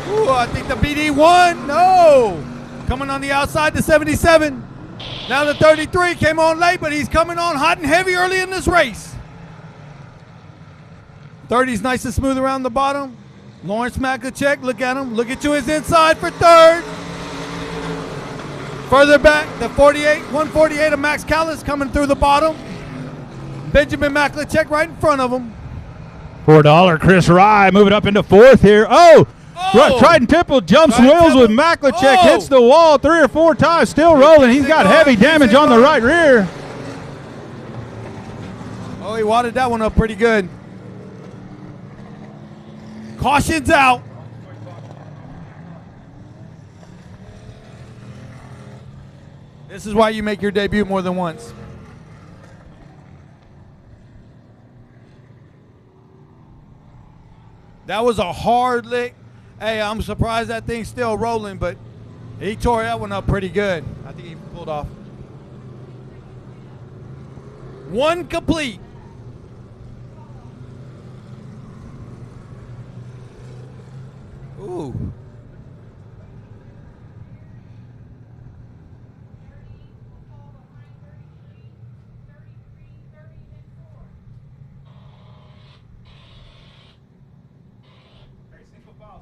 Ooh, I think the BD won. No. Coming on the outside, the 77. Now the 33 came on late, but he's coming on hot and heavy early in this race. 30's nice and smooth around the bottom. Lawrence Maklicek, look at him. Look to his inside for third. Further back, the 148 of Max Callis coming through the bottom. Benjamin Maklicek right in front of him. $4 Chris Rye moving up into fourth here. Oh! Trident Temple jumps wheels with Maklicek, hits the wall 3 or 4 times, still rolling. He's got heavy damage on the right rear. Oh, he wadded that one up pretty good. Caution's out. This is why you make your debut more than once. That was a hard lick. Hey, I'm surprised that thing's still rolling, but he tore that one up pretty good. I think he pulled off. One complete. Ooh.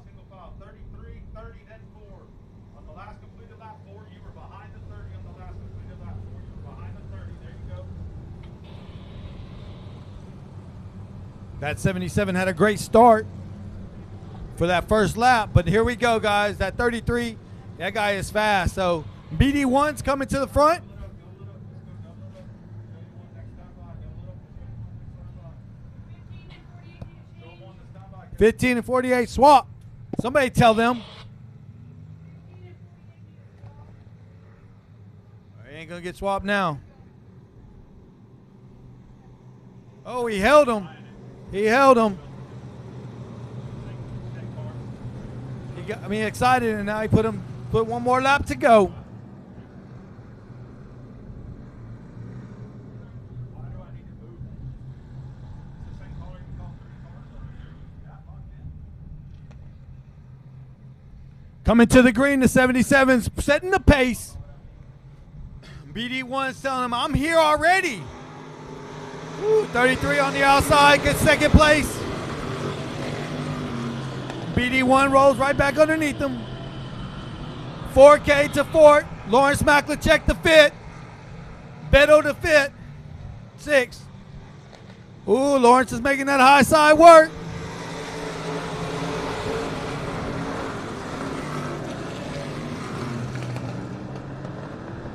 Single file, 33, 30, then 4. On the last completed lap 4, you were behind the 30. On the last completed lap 4, you were behind the 30. There you go. That 77 had a great start for that first lap, but here we go, guys. That 33, that guy is fast. So BD1's coming to the front. 15 and 48 swap. Somebody tell them. He ain't gonna get swapped now. Oh, he held him. He held him. He got me excited, and now he put one more lap to go. Coming to the green, the 77's setting the pace. BD1's telling him, I'm here already. Ooh, 33 on the outside, gets second place. BD1 rolls right back underneath him. 4K to fourth. Lawrence Maklicek to fifth. Beto to fifth. 6. Ooh, Lawrence is making that high side work.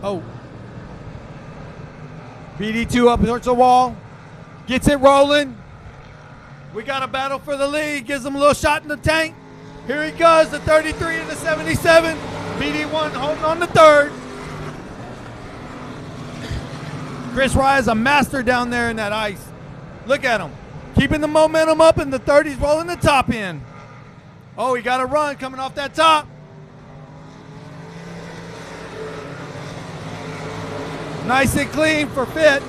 Oh. BD2 up towards the wall. Gets it rolling. We got a battle for the lead. Gives him a little shot in the tank. Here he goes, the 33 and the 77. BD1 holding on the third. Chris Rye is a master down there in that ice. Look at him. Keeping the momentum up, and the 30's rolling the top end. Oh, he got a run coming off that top. Nice and clean for Fit.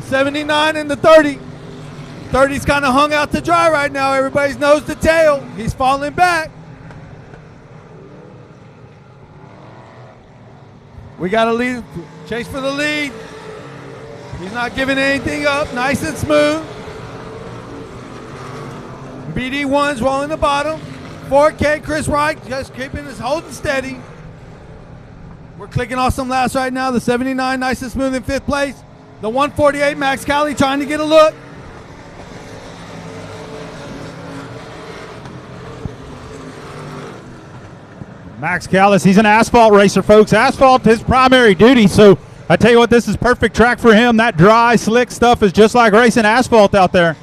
79 and the 30. 30's kind of hung out to dry right now. Everybody's nose to tail. He's falling back. We got to lead. Chase for the lead. He's not giving anything up. Nice and smooth. BD1's rolling the bottom. 4K Chris Wright just keeping his holding steady. We're clicking off some laps right now. The 79 nice and smooth in fifth place. The 148 Max Callie trying to get a look. Max Callis, he's an asphalt racer, folks. Asphalt his primary duty, so I tell you what, this is perfect track for him. That dry, slick stuff is just like racing asphalt out there.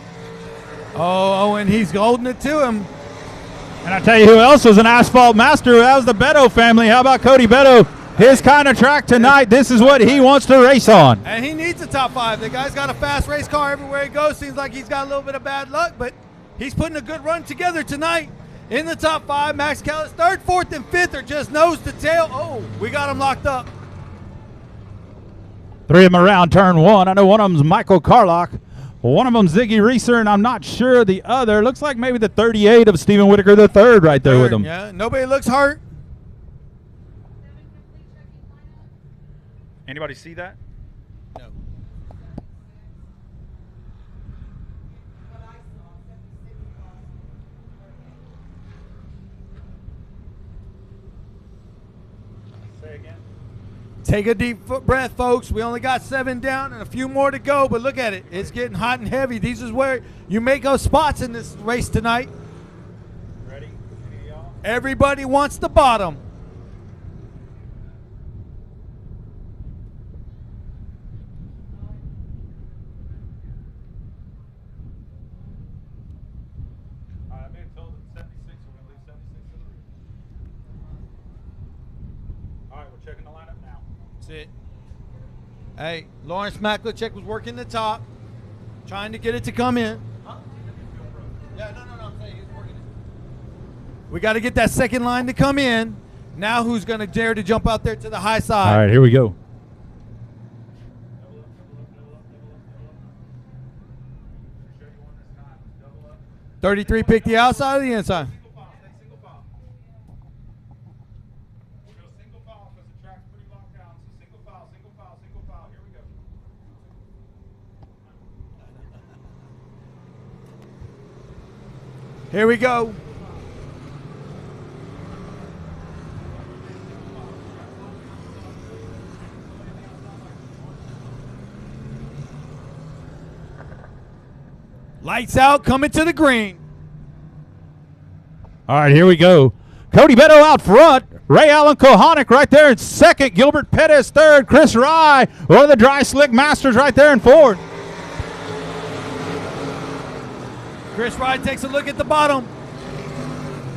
Oh, and he's holding it to him. And I tell you who else was an asphalt master. That was the Beto family. How about Cody Beto? his kind of track tonight. This is what he wants to race on. And he needs a top 5. The guy's got a fast race car everywhere he goes. Seems like he's got a little bit of bad luck, but he's putting a good run together tonight. In the top 5, Max Callis, 3rd, 4th, and 5th are just nose to tail. Oh, we got him locked up. 3 of them around turn 1. I know one of them's Michael Carlock. One of them's Ziggy Reeser, and I'm not sure the other. Looks like maybe the 38 of Stephen Whitaker, the 3rd right there with him. Yeah, nobody looks hurt. Anybody see that? No. Say again. Take a deep breath, folks. We only got 7 down and a few more to go, but look at it. It's getting hot and heavy. These is where you make those spots in this race tonight. Ready? Any of y'all? Everybody wants the bottom. I've been told that 76, we're going to leave 76 to the rear. All right, we're checking the lineup now. That's it. Hey, Lawrence Maklachek was working the top, trying to get it to come in. Huh? Yeah, no, I'm saying he's working it. We got to get that second line to come in. Now who's going to dare to jump out there to the high side? All right, here we go. 33 picked the outside or the inside? Here we go. Lights out, coming to the green. All right, here we go. Cody Beto out front. Ray Allen Kohanic right there in second. Gilbert Pettis third. Chris Rye, one of the Dry Slick Masters right there in fourth. Chris Rye takes a look at the bottom.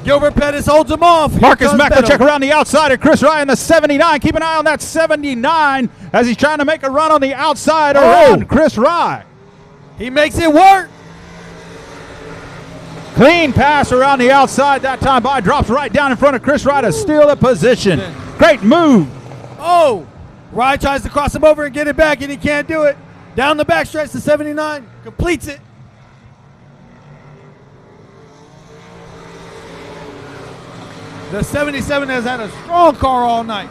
Gilbert Pettis holds him off. Marcus Maklachek around the outside, and Chris Rye in the 79. Keep an eye on that 79 as he's trying to make a run on the outside around Chris Rye. He makes it work. Clean pass around the outside that time by. Drops right down in front of Chris Rye to steal the position. Great move. Oh, Rye tries to cross him over and get it back, and he can't do it. Down the backstretch to 79. Completes it. The 77 has had a strong car all night.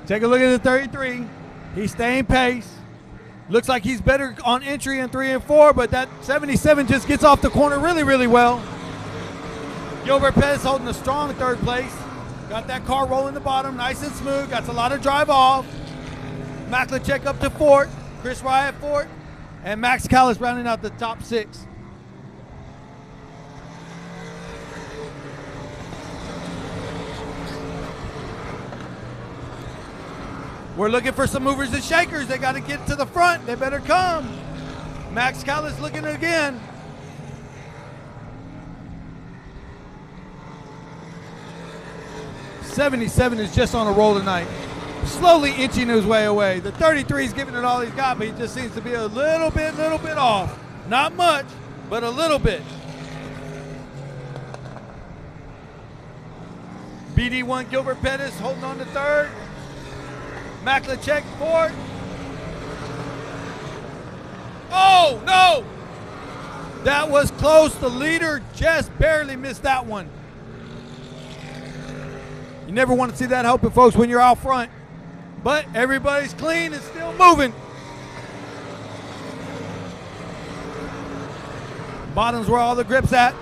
Take a look at the 33. He's staying pace. Looks like he's better on entry in 3 and 4, but that 77 just gets off the corner really, really well. Gilbert Pettis holding a strong 3rd place. Got that car rolling the bottom, nice and smooth. Got a lot of drive off. Maklachek up to 4th. Chris Rye at 4th. And Max Callis rounding out the top 6. We're looking for some movers and shakers. They got to get to the front. They better come. Max Callis looking again. '77 is just on a roll tonight. Slowly inching his way away. The 33 is giving it all he's got, but he just seems to be a little bit off. Not much, but a little bit. BD1 Gilbert Pettis holding on to 3rd. Maklachek 4th. Oh, no! That was close. The leader just barely missed that one. You never want to see that happen, folks, when you're out front. But everybody's clean and still moving. Bottom's where all the grip's at.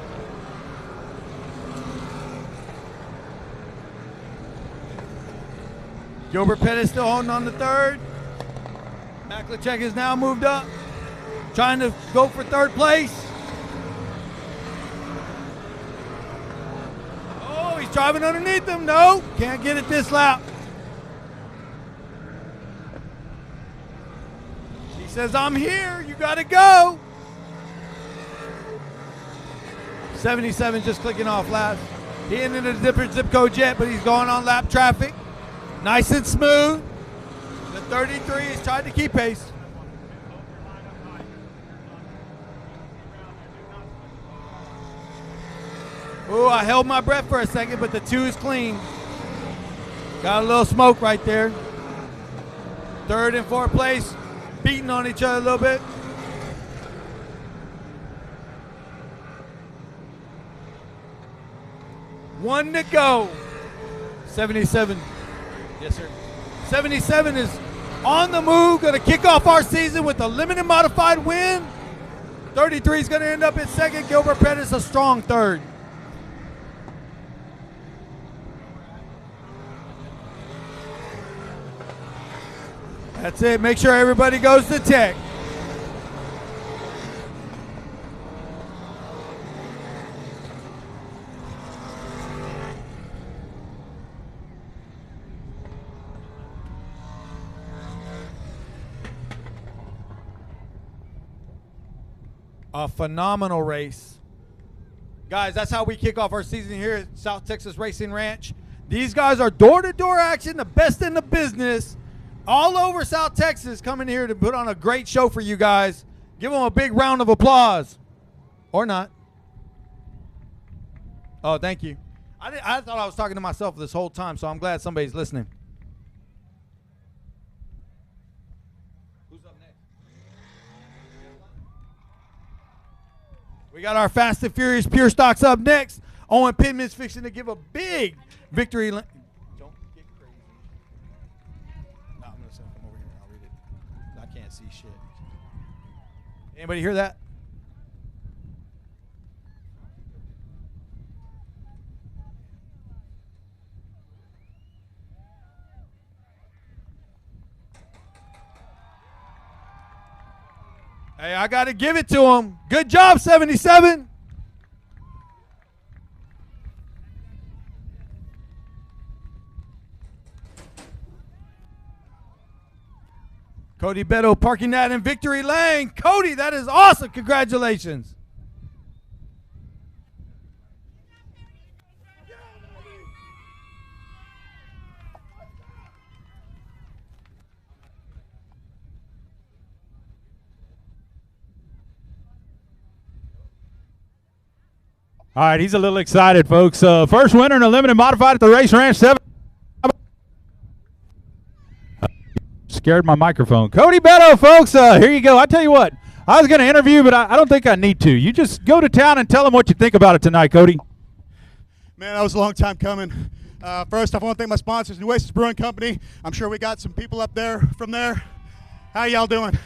Gilbert Pettis still holding on to 3rd. Maklachek is now moved up, trying to go for 3rd place. Oh, he's driving underneath him. No, can't get it this lap. He says, I'm here. You got to go. 77 just clicking off laps. He ended a different zip code yet, but he's going on lap traffic. Nice and smooth. The 33 is trying to keep pace. Ooh, I held my breath for a second, but the 2 is clean. Got a little smoke right there. 3rd and 4th place, beating on each other a little bit. One to go. 77. Yes, sir. 77 is on the move, going to kick off our season with a limited modified win. 33 is going to end up in 2nd. Gilbert Pettis a strong 3rd. That's it. Make sure everybody goes to tech. A phenomenal race. Guys, that's how we kick off our season here at South Texas Racing Ranch. These guys are door-to-door action, the best in the business. All over South Texas coming here to put on a great show for you guys. Give them a big round of applause. Or not. Oh, thank you. I thought I was talking to myself this whole time, so I'm glad somebody's listening. Who's up next? We got our Fast and Furious Pure Stocks up next. Owen Pittman's fixing to give a big victory. Don't get crazy. No, I'm going to come over here and I'll read it. I can't see shit. Anybody hear that? Hey, I got to give it to him. Good job, 77. Cody Beto parking that in victory lane. Cody, that is awesome. Congratulations. All right, he's a little excited, folks. First winner in a limited modified at the Race Ranch 7. Scared my microphone. Cody Beto, folks, here you go. I tell you what, I was going to interview, but I don't think I need to. You just go to town and tell them what you think about it tonight, Cody. Man, that was a long time coming. First, I want to thank my sponsors, Nueces Brewing Company. I'm sure we got some people up there from there. How y'all doing?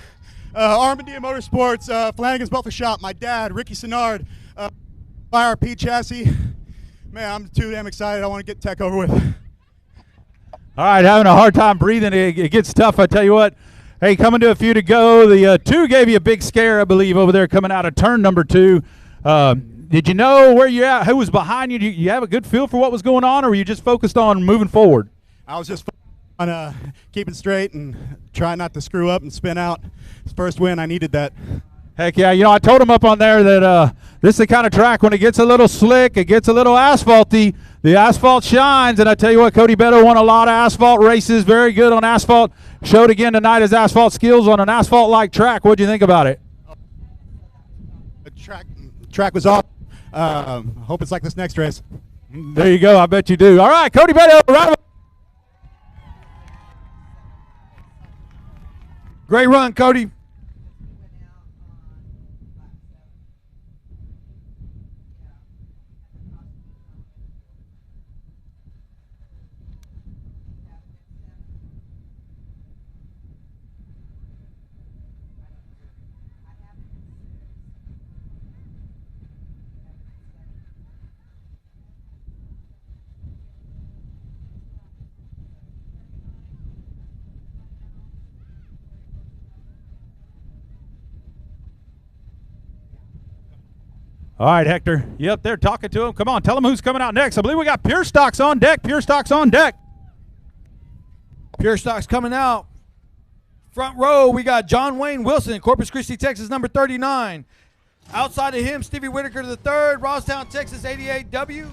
Armadillo Motorsports, Flanagan's Buffer Shop, my dad, Ricky Sinard, IRP Chassis. Man, I'm too damn excited. I want to get tech over with. All right, having a hard time breathing. It gets tough, I tell you what. Hey, coming to a few to go. The 2 gave you a big scare, I believe, over there coming out of turn number 2. Did you know where you're at? Who was behind you? Did you have a good feel for what was going on, or were you just focused on moving forward? I was just on keeping straight and trying not to screw up and spin out. First win, I needed that. Heck yeah. You know, I told him up on there that this is the kind of track when it gets a little slick, it gets a little asphalty, the asphalt shines. And I tell you what, Cody Beto won a lot of asphalt races, very good on asphalt. Showed again tonight his asphalt skills on an asphalt-like track. What'd you think about it? The track was awesome. Hope it's like this next race. There you go. I bet you do. All right, Cody Beto. Right. Great run, Cody. All right, Hector. Yep, they're talking to him. Come on, tell them who's coming out next. I believe we got Pure Stocks on deck. Pure Stocks on deck. Pure Stocks coming out. Front row, we got John Wayne Wilson, Corpus Christi, Texas, number 39. Outside of him, Stevie Whitaker III, Rosstown, Texas 88W.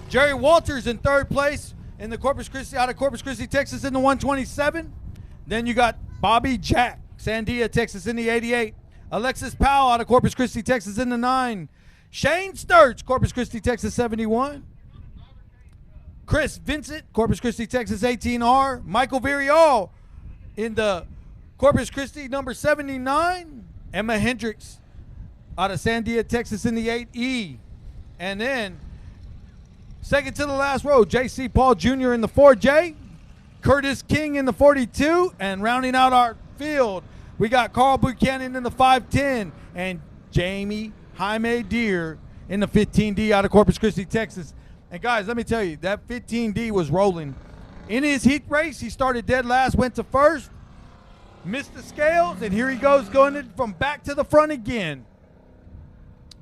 Jerry Walters in third place in the Corpus Christi, out of Corpus Christi, Texas in the 127. Then you got Bobby Jack, Sandia, Texas in the 88. Alexis Powell out of Corpus Christi, Texas in the 9. Shane Sturch, Corpus Christi, Texas 71. Chris Vincent, Corpus Christi, Texas 18R. Michael Villarreal in the Corpus Christi number 79. Emma Hendricks out of Sandia, Texas in the 8E. And then second to the last row, J.C. Paul Jr. in the 4J. Curtis King in the 42. And rounding out our field, we got Carl Buchanan in the 510 and Jamie Jaime Deere in the 15D out of Corpus Christi, Texas. And guys, let me tell you, that 15D was rolling. In his heat race, he started dead last, went to first, missed the scales, and here he goes going in from back to the front again.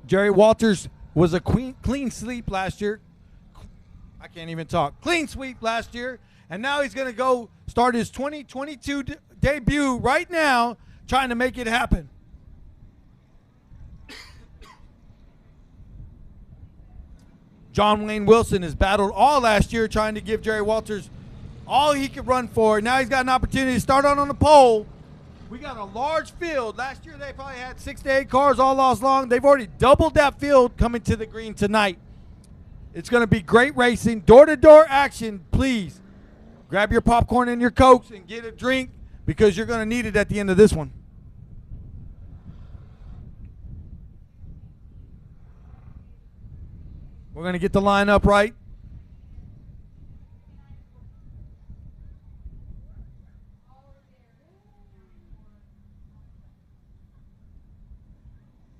Jerry Walters was a clean sweep last year. I can't even talk. Clean sweep last year. And now he's going to go start his 2022 debut right now, trying to make it happen. John Wayne Wilson has battled all last year trying to give Jerry Walters all he could run for. Now he's got an opportunity to start out on the pole. We got a large field. Last year they probably had 6 to 8 cars all lost long. They've already doubled that field coming to the green tonight. It's going to be great racing. Door-to-door action, please. Grab your popcorn and your Cokes and get a drink because you're going to need it at the end of this one. We're going to get the line up right.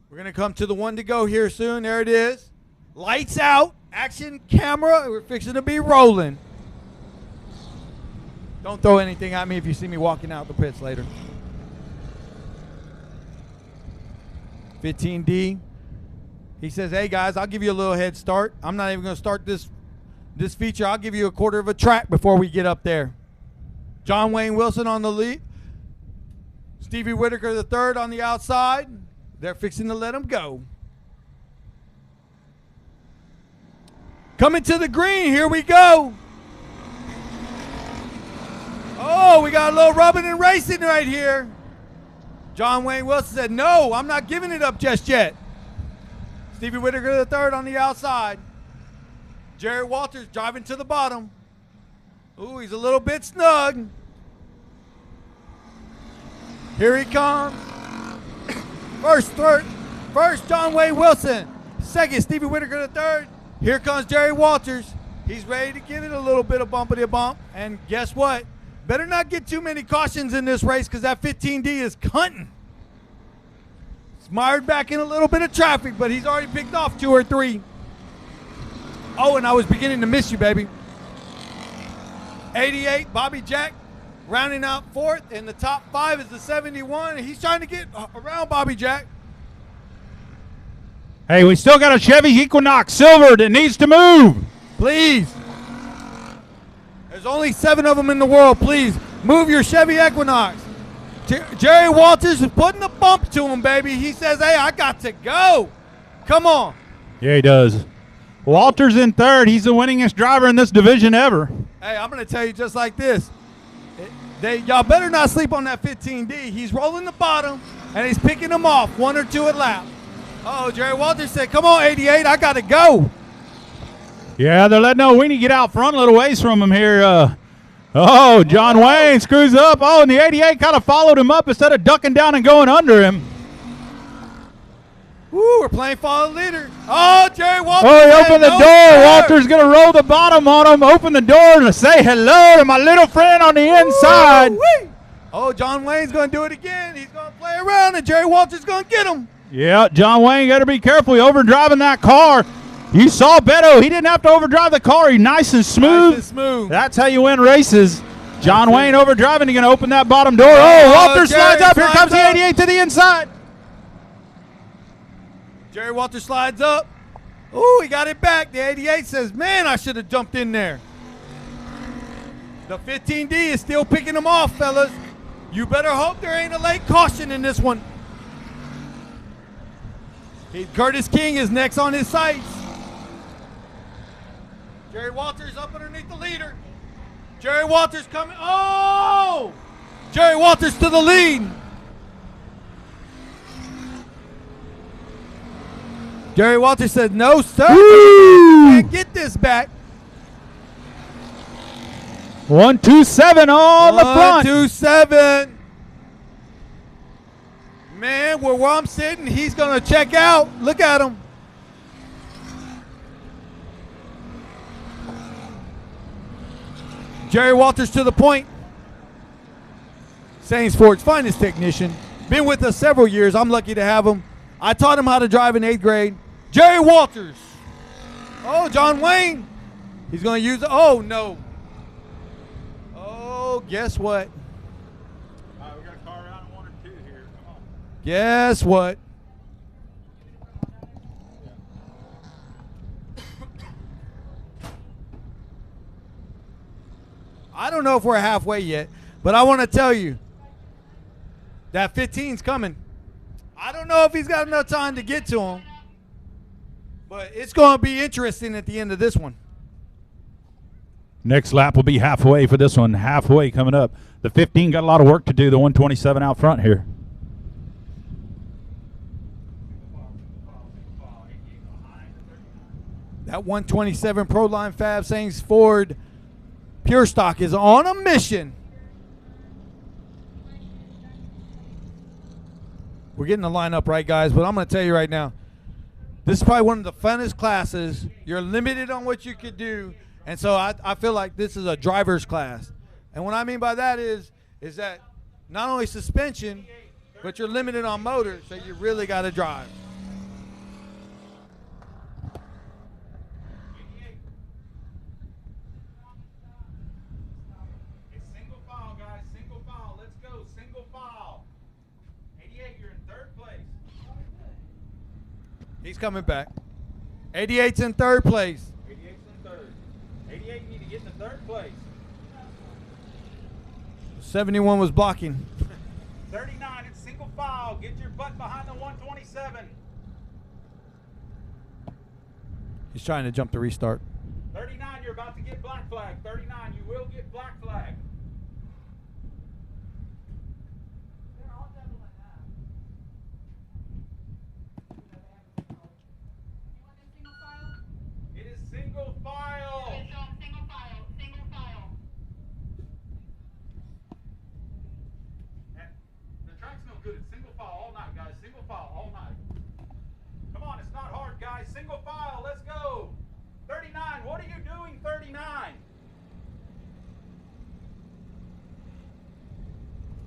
We're going to come to the one to go here soon. There it is. Lights out. Action camera. We're fixing to be rolling. Don't throw anything at me if you see me walking out the pits later. 15D. He says, hey, guys, I'll give you a little head start. I'm not even going to start this feature. I'll give you a quarter of a track before we get up there. John Wayne Wilson on the lead. Stevie Whitaker III on the outside. They're fixing to let him go. Coming to the green. Here we go. Oh, we got a little rubbing and racing right here. John Wayne Wilson said, no, I'm not giving it up just yet. Stevie Whitaker III on the outside. Jerry Walters driving to the bottom. Ooh, he's a little bit snug. Here he comes. First, John Wayne Wilson. Second, Stevie Whitaker III. Here comes Jerry Walters. He's ready to give it a little bit of bumpity bump. And guess what? Better not get too many cautions in this race because that 15D is cunting. Mired back in a little bit of traffic, but he's already picked off 2 or 3. Oh, and I was beginning to miss you, baby. 88, Bobby Jack, rounding out 4th. In the top 5 is the 71. And he's trying to get around Bobby Jack. Hey, we still got a Chevy Equinox Silver that needs to move. Please. There's only 7 of them in the world. Please, move your Chevy Equinox. Jerry Walters is putting the bump to him, baby. He says, hey, I got to go. Come on. Yeah, he does. Walters in 3rd. He's the winningest driver in this division ever. Hey, I'm going to tell you just like this. Y'all better not sleep on that 15D. He's rolling the bottom, and he's picking them off 1 or 2 at lap. Oh, Jerry Walters said, come on, 88, I got to go. Yeah, they're letting Weenie get out front a little ways from him here. Oh, John Wayne screws up. Oh, and the 88 kind of followed him up instead of ducking down and going under him. Woo, we're playing follow the leader. Oh, Jerry Walters. Oh, he opened the door. Walters going to roll the bottom on him. Open the door to say hello to my little friend on the inside. Woo-wee. Oh, John Wayne's going to do it again. He's going to play around, and Jerry Walters going to get him. Yeah, John Wayne got to be careful. He overdriving that car. You saw Beto. He didn't have to overdrive the car. He's nice and smooth. Nice and smooth. That's how you win races. John Wayne overdriving. He's going to open that bottom door. Oh, Walters slides up. Here comes the 88 to the inside. Jerry Walters slides up. Ooh, he got it back. The 88 says, man, I should have jumped in there. The 15D is still picking them off, fellas. You better hope there ain't a late caution in this one. Curtis King is next on his sights. Jerry Walters up underneath the leader. Jerry Walters coming. Oh! Jerry Walters to the lead. Jerry Walters said, no, sir. Can't get this back. 127 on the front. 127. Man, where I'm sitting, he's going to check out. Look at him. Jerry Walters to the point. Saints Ford's finest technician. Been with us several years. I'm lucky to have him. I taught him how to drive in 8th grade. Jerry Walters. Oh, John Wayne. He's going to use it. Oh, no. Oh, guess what? All right, we got a car around in 1 or 2 here. Come on. Guess what? I don't know if we're halfway yet, but I want to tell you that 15's coming. I don't know if he's got enough time to get to him, but it's going to be interesting at the end of this one. Next lap will be halfway for this one. Halfway coming up. The 15 got a lot of work to do. The 127 out front here. That 127 Proline Fab Saints Ford Pure Stock is on a mission. We're getting the lineup right, guys, but I'm going to tell you right now, this is probably one of the funnest classes. You're limited on what you could do, and so I feel like this is a driver's class. And what I mean by that is that not only suspension, but you're limited on motor, so you really got to drive. He's coming back. 88's in 3rd place. 88's in 3rd. 88, you need to get in the 3rd place. 71 was blocking. 39, it's single file. Get your butt behind the 127. He's trying to jump the restart. 39, you're about to get black flag. 39, you will get black flag. It is single file. Single file. Single file. The track's no good. It's single file all night, guys. Single file all night. Come on, it's not hard, guys. Single file. Let's go. 39. What are you doing, 39?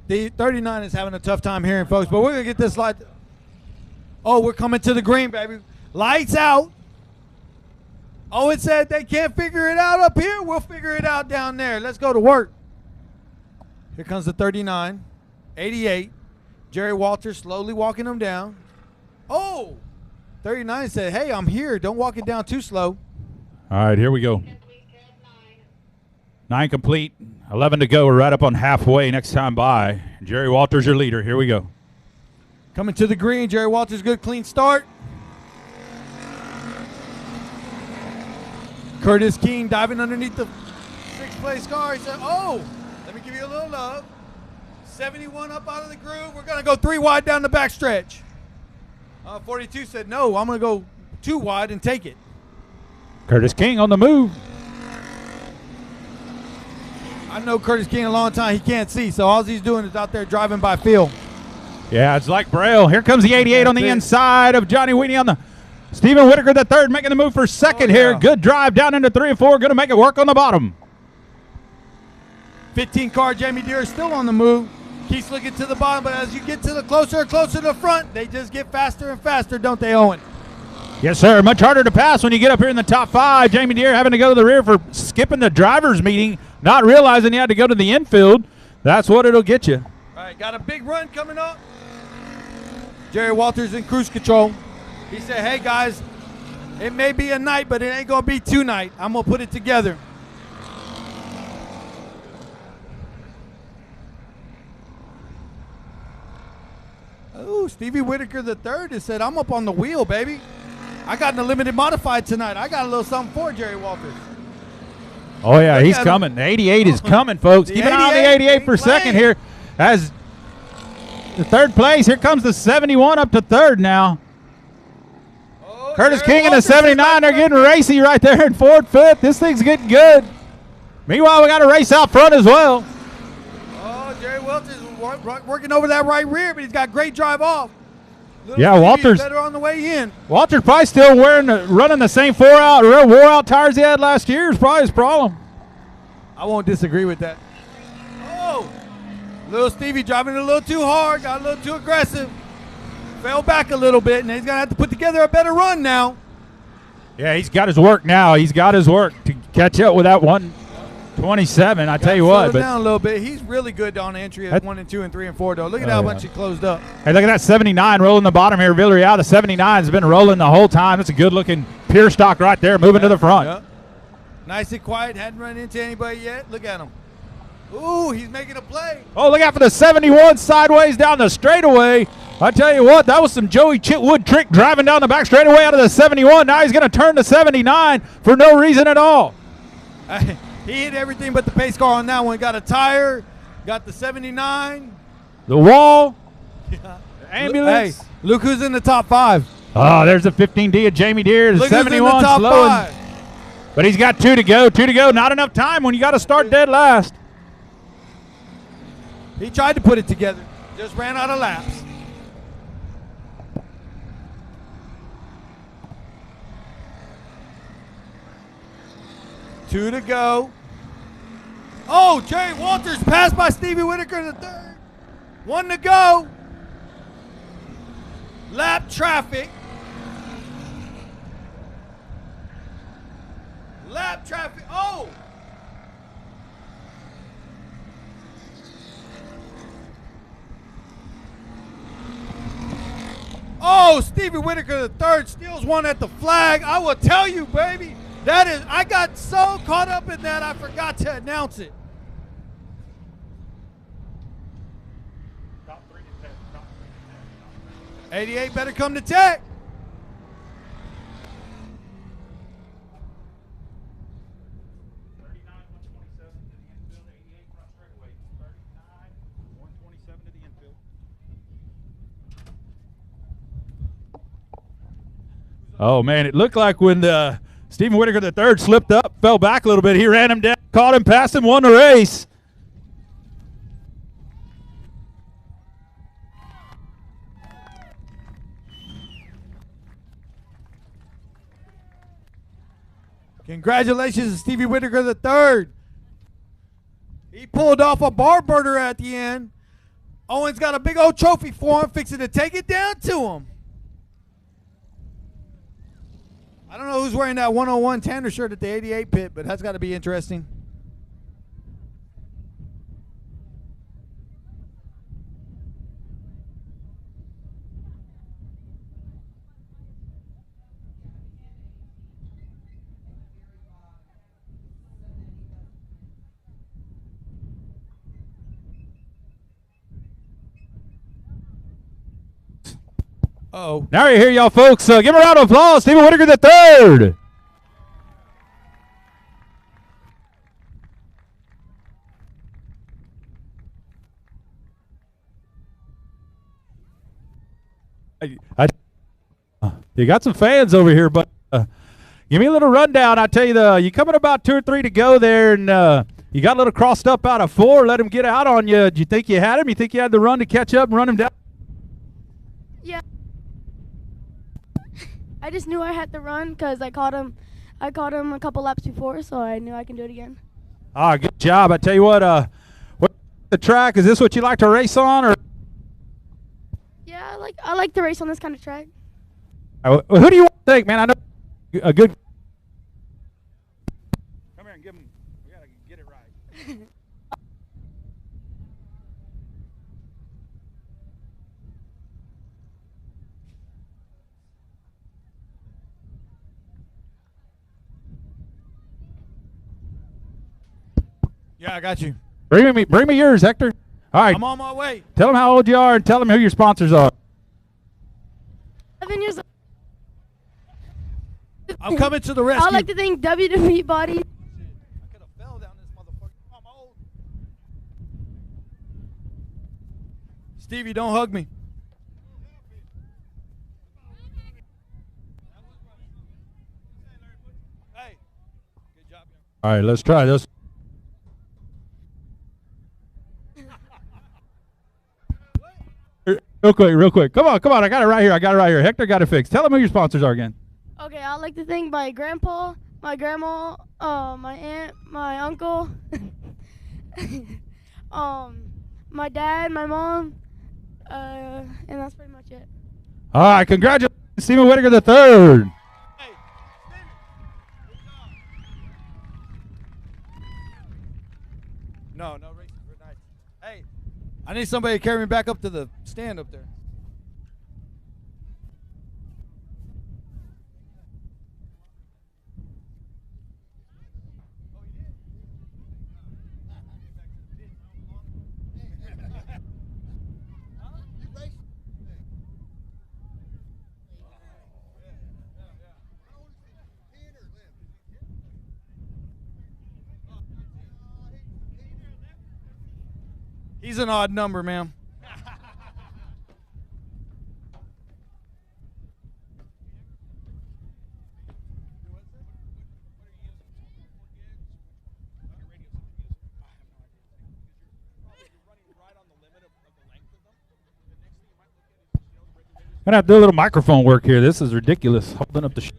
The 39 is having a tough time hearing, folks, but we're going to get this light. Oh, we're coming to the green, baby. Lights out. Oh, it said they can't figure it out up here. We'll figure it out down there. Let's go to work. Here comes the 39. 88. Jerry Walters slowly walking them down. Oh, 39 said, hey, I'm here. Don't walk it down too slow. All right, here we go. 9 complete. 11 to go. We're right up on halfway next time by. Jerry Walters, your leader. Here we go. Coming to the green. Jerry Walters, good clean start. Curtis King diving underneath the 6th place car. He said, oh, let me give you a little love. 71 up out of the groove. We're going to go 3 wide down the backstretch. 42 said, no, I'm going to go 2 wide and take it. Curtis King on the move. I know Curtis King a long time. He can't see, so all he's doing is out there driving by feel. Yeah, it's like Braille. Here comes the 88 on the inside of Johnny Weenie on the Stephen Whitaker, the 3rd, making the move for 2nd here. Good drive down into 3 and 4. Going to make it work on the bottom. 15 car, Jamie Deere is still on the move. Keeps looking to the bottom, but as you get to the closer and closer to the front, they just get faster and faster, don't they, Owen? Yes, sir. Much harder to pass when you get up here in the top 5. Jamie Deere having to go to the rear for skipping the driver's meeting, not realizing he had to go to the infield. That's what it'll get you. All right, got a big run coming up. Jerry Walters in cruise control. He said, hey, guys, it may be a night, but it ain't going to be tonight. I'm going to put it together. Ooh, Stevie Whitaker III has said, I'm up on the wheel, baby. I got in the limited modified tonight. I got a little something for Jerry Walters. Oh, yeah, Look he's at coming. The 88 is coming, folks. The Keep an eye on the 88 88 for a second playing. here. As the third place, here comes the 71 up to third now. Curtis Jerry King and the Walters is 79 are back getting there. racy right there in fourth, fifth. This thing's getting good. Meanwhile, we got a race out front as well. Oh, Jerry Walters is working over that right rear, but he's got great drive off. Little Yeah, Stevie's Walters- better on the way in. Walter's probably still running the same wore out tires he had last year is probably his problem. I won't disagree with that. Oh, little Stevie driving a little too hard, got a little too aggressive. Fell back a little bit, and he's going to have to put together a better run now. Yeah, he's got his work now. He's got his work to catch up with that 127. I tell you what. Slow But down a little bit. He's really good on entry at 1 and 2 and 3 and 4, though. Look at Oh, how yeah. much he closed up. hey, look at that 79 rolling the bottom here. Villarreal, the 79 has been rolling the whole time. It's a good-looking pure stock right there, moving to the front. Yep. Nice and quiet. Hadn't run into anybody yet. Look at him. Ooh, he's making a play. Oh, look out for the 71 sideways down the straightaway. I tell you what, that was some Joey Chitwood trick driving down the back straightaway out of the 71. Now he's going to turn to 79 for no reason at all. He hit everything but the pace car on that one. Got a tire, got the 79. The wall, the ambulance. Hey, look who's in the top 5. Oh, there's the 15D of Jamie Deere. The Look who's in the 71 top slowing. 5. But he's got 2 to go. 2 to go. Not enough time when you got to start dead last. He tried to put it together. Just ran out of laps. Two to go. Oh, Jerry Walters passed by Stevie Whitaker in the third. 1 to go. Lap traffic. Lap traffic. Oh! Oh, Stevie Whitaker the third steals one at the flag. I will tell you, baby, that is, I got so caught up in that I forgot to announce it. 88 better come to tech. Oh, man, it looked like when Stephen Whitaker III slipped up, fell back a little bit, he ran him down, caught him, passed him, won the race. Congratulations to Stevie Whitaker III. He pulled off a bar burner at the end. Owen's got a big old trophy for him, fixing to take it down to him. I don't know who's wearing that 101 Tanner shirt at the 88 pit, but that's got to be interesting. Uh-oh. Now you hear y'all folks. Give him a round of applause, Stephen Whitaker III. You got some fans over here, but give me a little rundown. I tell you, you coming about 2 or 3 to go there, and you got a little crossed up out of 4. Let him get out on you. Do you think you had him? You think you had the run to catch up and run him down? Yeah. I just knew I had to run because I caught him a couple laps before, so I knew I can do it again. Ah, good job. I tell you what the track, is this what you like to race on, or? Yeah, I like to race on this kind of track. Who do you think, man? I know a good. Come here and give him. We got to get it right. Yeah, I got you. Bring me yours, Hector. All right. I'm on my way. Tell them how old you are and tell them who your sponsors are. 7 years old. I'm coming to the rescue. I'd like to thank WWE Body. Stevie, don't hug me. Hey, good job. All right, let's try this. Real quick. Come on. I got it right here. Hector got it fixed. Tell them who your sponsors are again. Okay, I'd like to thank my grandpa, my grandma, my aunt, my uncle, my dad, my mom, and that's pretty much it. All right, congratulations, Stephen Whitaker III. No racing for night. Hey, I need somebody to carry me back up to the stand up there. He's an odd number, man. Gonna have to do a little microphone work here. This is ridiculous. Holding up the.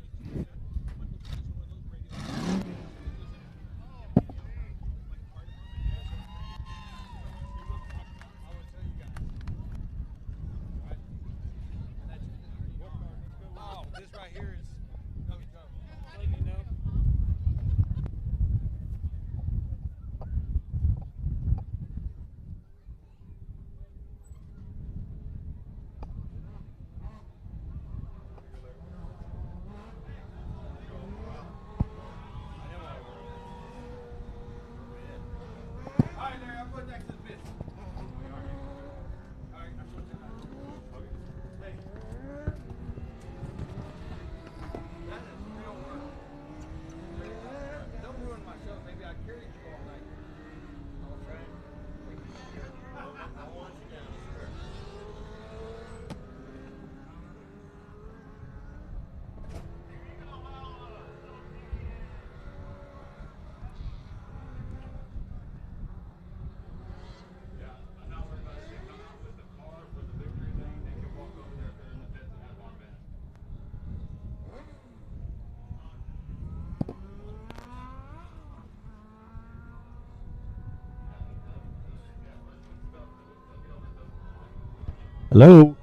Hello,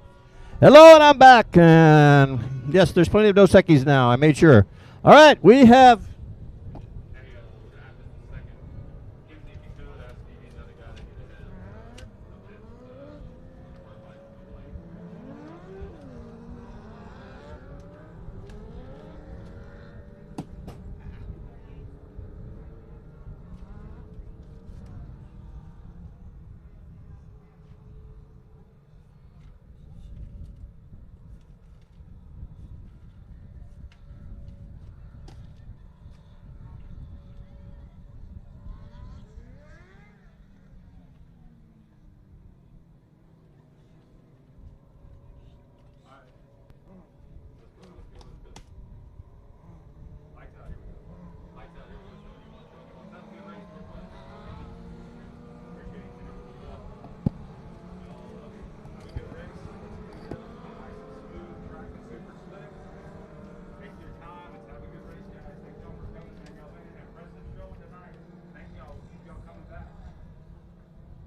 and I'm back. And yes, there's plenty of Dos Equis now. I made sure. All right, we have.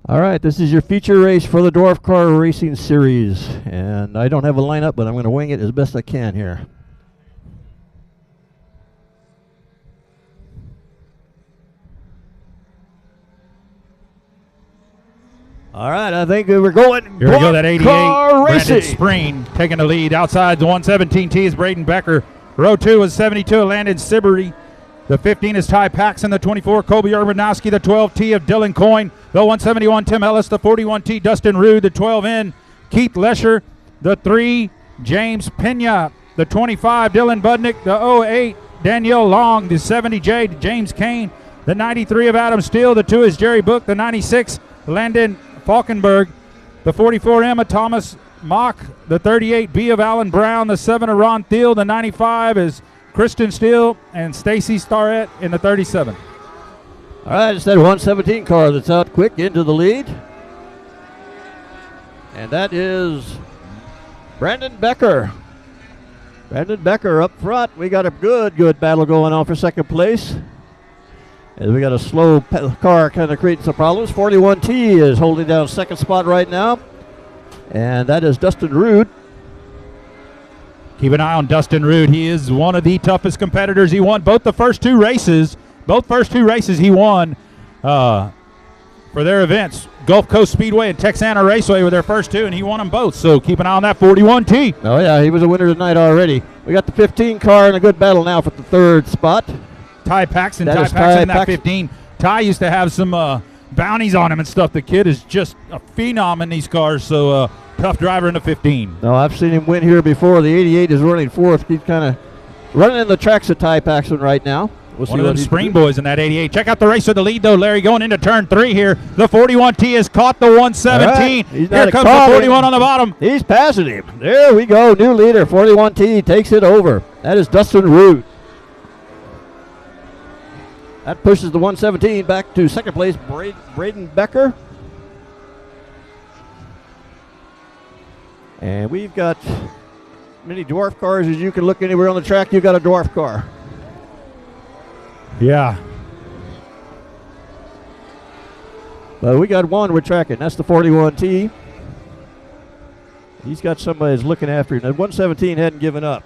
All right, this is your feature race for the Dwarf Car Racing Series, and I don't have a lineup, but I'm going to wing it as best I can here. All right, I think we're going. Here we go, that 88. Car Brandon Racing. Spreen taking the lead. Outside the 117T is Braden Becker. Row 2 is 72, Landon Siberry. The 15 is Ty Paxson. The 24, Kobe Urbanowski. The 12T of Dylan Coyne. The 171, Tim Ellis. The 41T, Dustin Rude. The 12N, Keith Lesher. The 3, James Pena. The 25, Dylan Budnick. The 08, Danielle Long. The 70J, James Kane. The 93 of Adam Steele. The 2 is Jerry Book. The 96, Landon Falkenberg. The 44, Emma Thomas Mock. The 38, B of Alan Brown. The 7 of Ron Thiel. The 95 is Kristen Steele and Stacy Starrett in the 37. All right, it's that 117 car that's out quick into the lead. And that is Brandon Becker. Brandon Becker up front. We got a good battle going on for second place. As we got a slow car kind of creating some problems. 41T is holding down second spot right now. And that is Dustin Rude. Keep an eye on Dustin Rude. He is one of the toughest competitors. He won both the first two races. Both first two races he won for their events. Gulf Coast Speedway and Texana Raceway were their first two, and he won them both. So keep an eye on that 41T. Oh, yeah, he was a winner tonight already. We got the 15 car in a good battle now for the third spot. Ty Paxton. That Ty is Paxton in that Paxton. 15. Ty used to have some bounties on him and stuff. The kid is just a phenom in these cars, so tough driver in the 15. No, I've seen him win here before. The 88 is running fourth. He's kind of running in the tracks of Ty Paxton right now. We'll One see of them spring boys in that 88. Check out the race with the lead, though, Larry, going into turn 3 here. The 41T has caught the 117. Right. He's Here not comes the calling. 41 on the bottom. He's passing him. There we go. New leader. 41T takes it over. That is Dustin Root. That pushes the 117 back to second place, Braden Becker. And we've got many dwarf cars. As you can look anywhere on the track, you've got a dwarf car. Yeah. But we got one we're tracking. That's the 41T. He's got somebody that's looking after him. That 117 hadn't given up.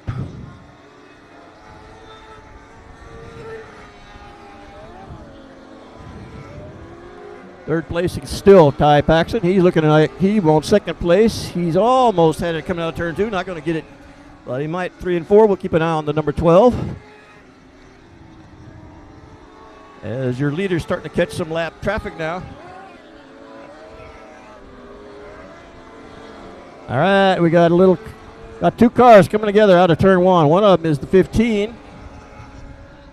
Third place is still Ty Paxton. He's looking like he won second place. He's almost had it coming out of turn 2. Not going to get it, but he might 3 and 4. We'll keep an eye on the number 12. As your leader's starting to catch some lap traffic now. All right, we got two cars coming together out of turn 1. One of them is the 15.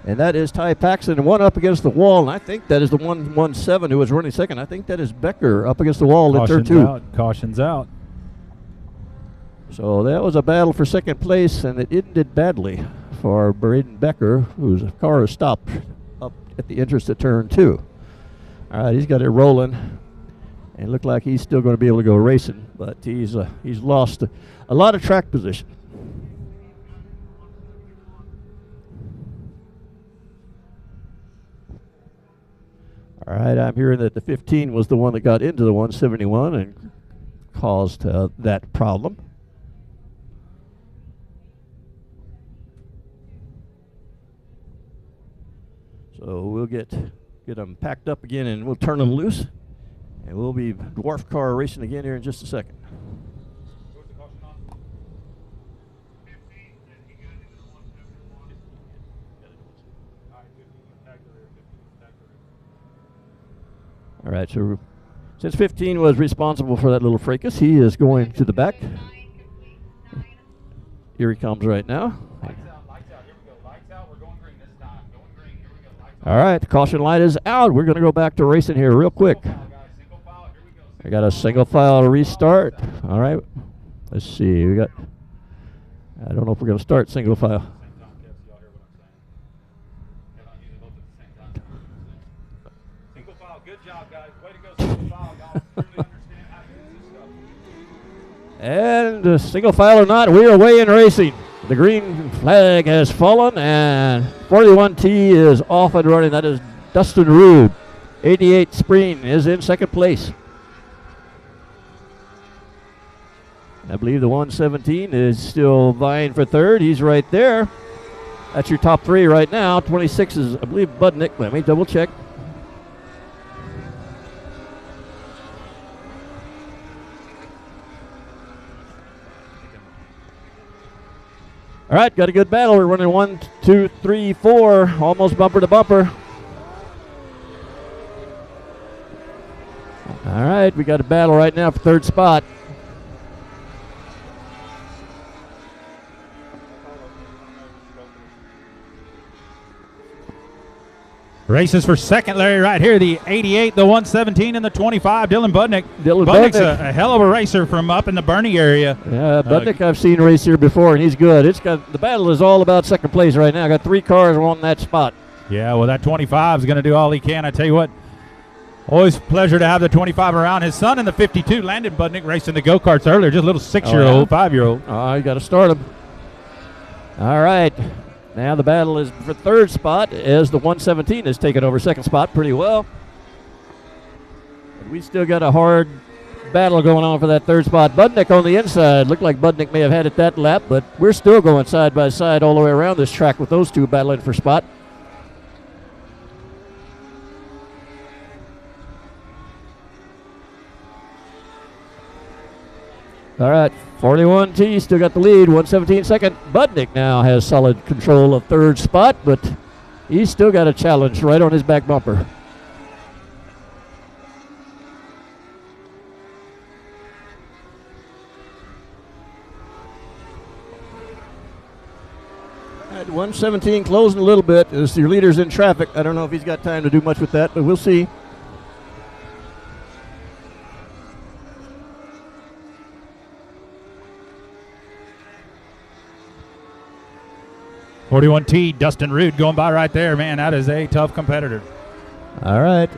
And that is Ty Paxton, and one up against the wall. And I think that is the 117 who was running second. I think that is Becker up against the wall in turn 2. Caution's out. So that was a battle for second place, and it ended badly for Braden Becker, whose car is stopped up at the entrance to turn 2. All right, he's got it rolling, and looked like he's still going to be able to go racing, but he's lost a lot of track position. All right, I'm hearing that the 15 was the one that got into the 171 and caused that problem. So we'll get them packed up again and we'll turn them loose. And we'll be dwarf car racing again here in just a second. All right, so since 15 was responsible for that little fracas, he is going to the back. Here he comes right now. All right, the caution light is out. We're going to go back to racing here real quick. I got a single file restart. All right, let's see. I don't know if we're going to start single file. And single file or not, we are away in racing. The green flag has fallen, and 41T is off and running. That is Dustin Rude. 88 Spreen is in second place. I believe the 117 is still vying for third. He's right there. That's your top 3 right now. 26 is, I believe, Budnick. Let me double check. All right, got a good battle. We're running 1, 2, 3, 4, almost bumper to bumper. All right, we got a battle right now for third spot. Races for second, Larry, right here. The 88, the 117, and the 25. Dylan Budnick. Budnick's a hell of a racer from up in the Bernie area. Yeah, Budnick I've seen race here before, and he's good. The battle is all about second place right now. Got 3 cars on that spot. Yeah, well, that 25 is going to do all he can. I tell you what, always a pleasure to have the 25 around. His son in the 52, Landon Budnick, racing the go-karts earlier. Just a little 6-year-old, 5-year-old. Oh, you got to start him. All right. Now the battle is for third spot as the 117 has taken over second spot pretty well. But we still got a hard battle going on for that third spot. Budnick on the inside. Looked like Budnick may have had it that lap, but we're still going side by side all the way around this track with those two battling for spot. All right, 41T still got the lead, 117 second. Budnick now has solid control of third spot, but he's still got a challenge right on his back bumper. All right, 117 closing a little bit as your leader's in traffic. I don't know if he's got time to do much with that, but we'll see. .41T, Dustin Rude going by right there. Man, that is a tough competitor. All right.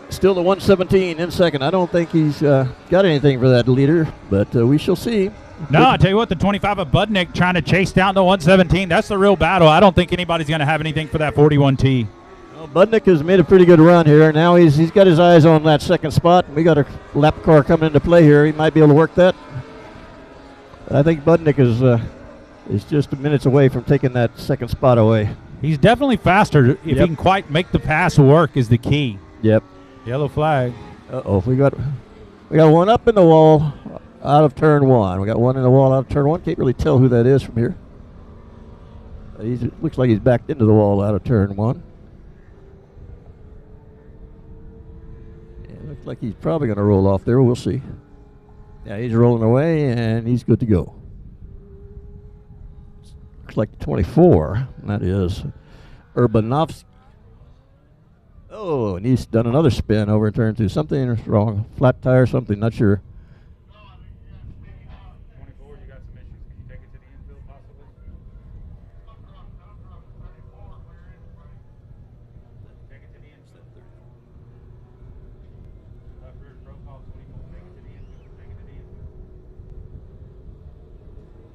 Still the 117 in second. I don't think he's got anything for that leader, but we shall see. No, I tell you what, the 25 of Budnick trying to chase down the 117. That's the real battle. I don't think anybody's going to have anything for that 41T. Well, Budnick has made a pretty good run here. Now he's got his eyes on that second spot. We got a lap car coming into play here. He might be able to work that. I think Budnick is just minutes away from taking that second spot away. He's definitely faster. If he can quite make the pass work is the key. Yep. Yellow flag. Uh-oh, we got one up in the wall out of turn 1. We got one in the wall out of turn 1. Can't really tell who that is from here. Looks like he's backed into the wall out of turn 1. Yeah, looks like he's probably going to roll off there. We'll see. Yeah, he's rolling away, and he's good to go. Looks like 24. That is Urbanovsky. Oh, and he's done another spin over in turn 2. Something wrong. Flat tire, something, not sure.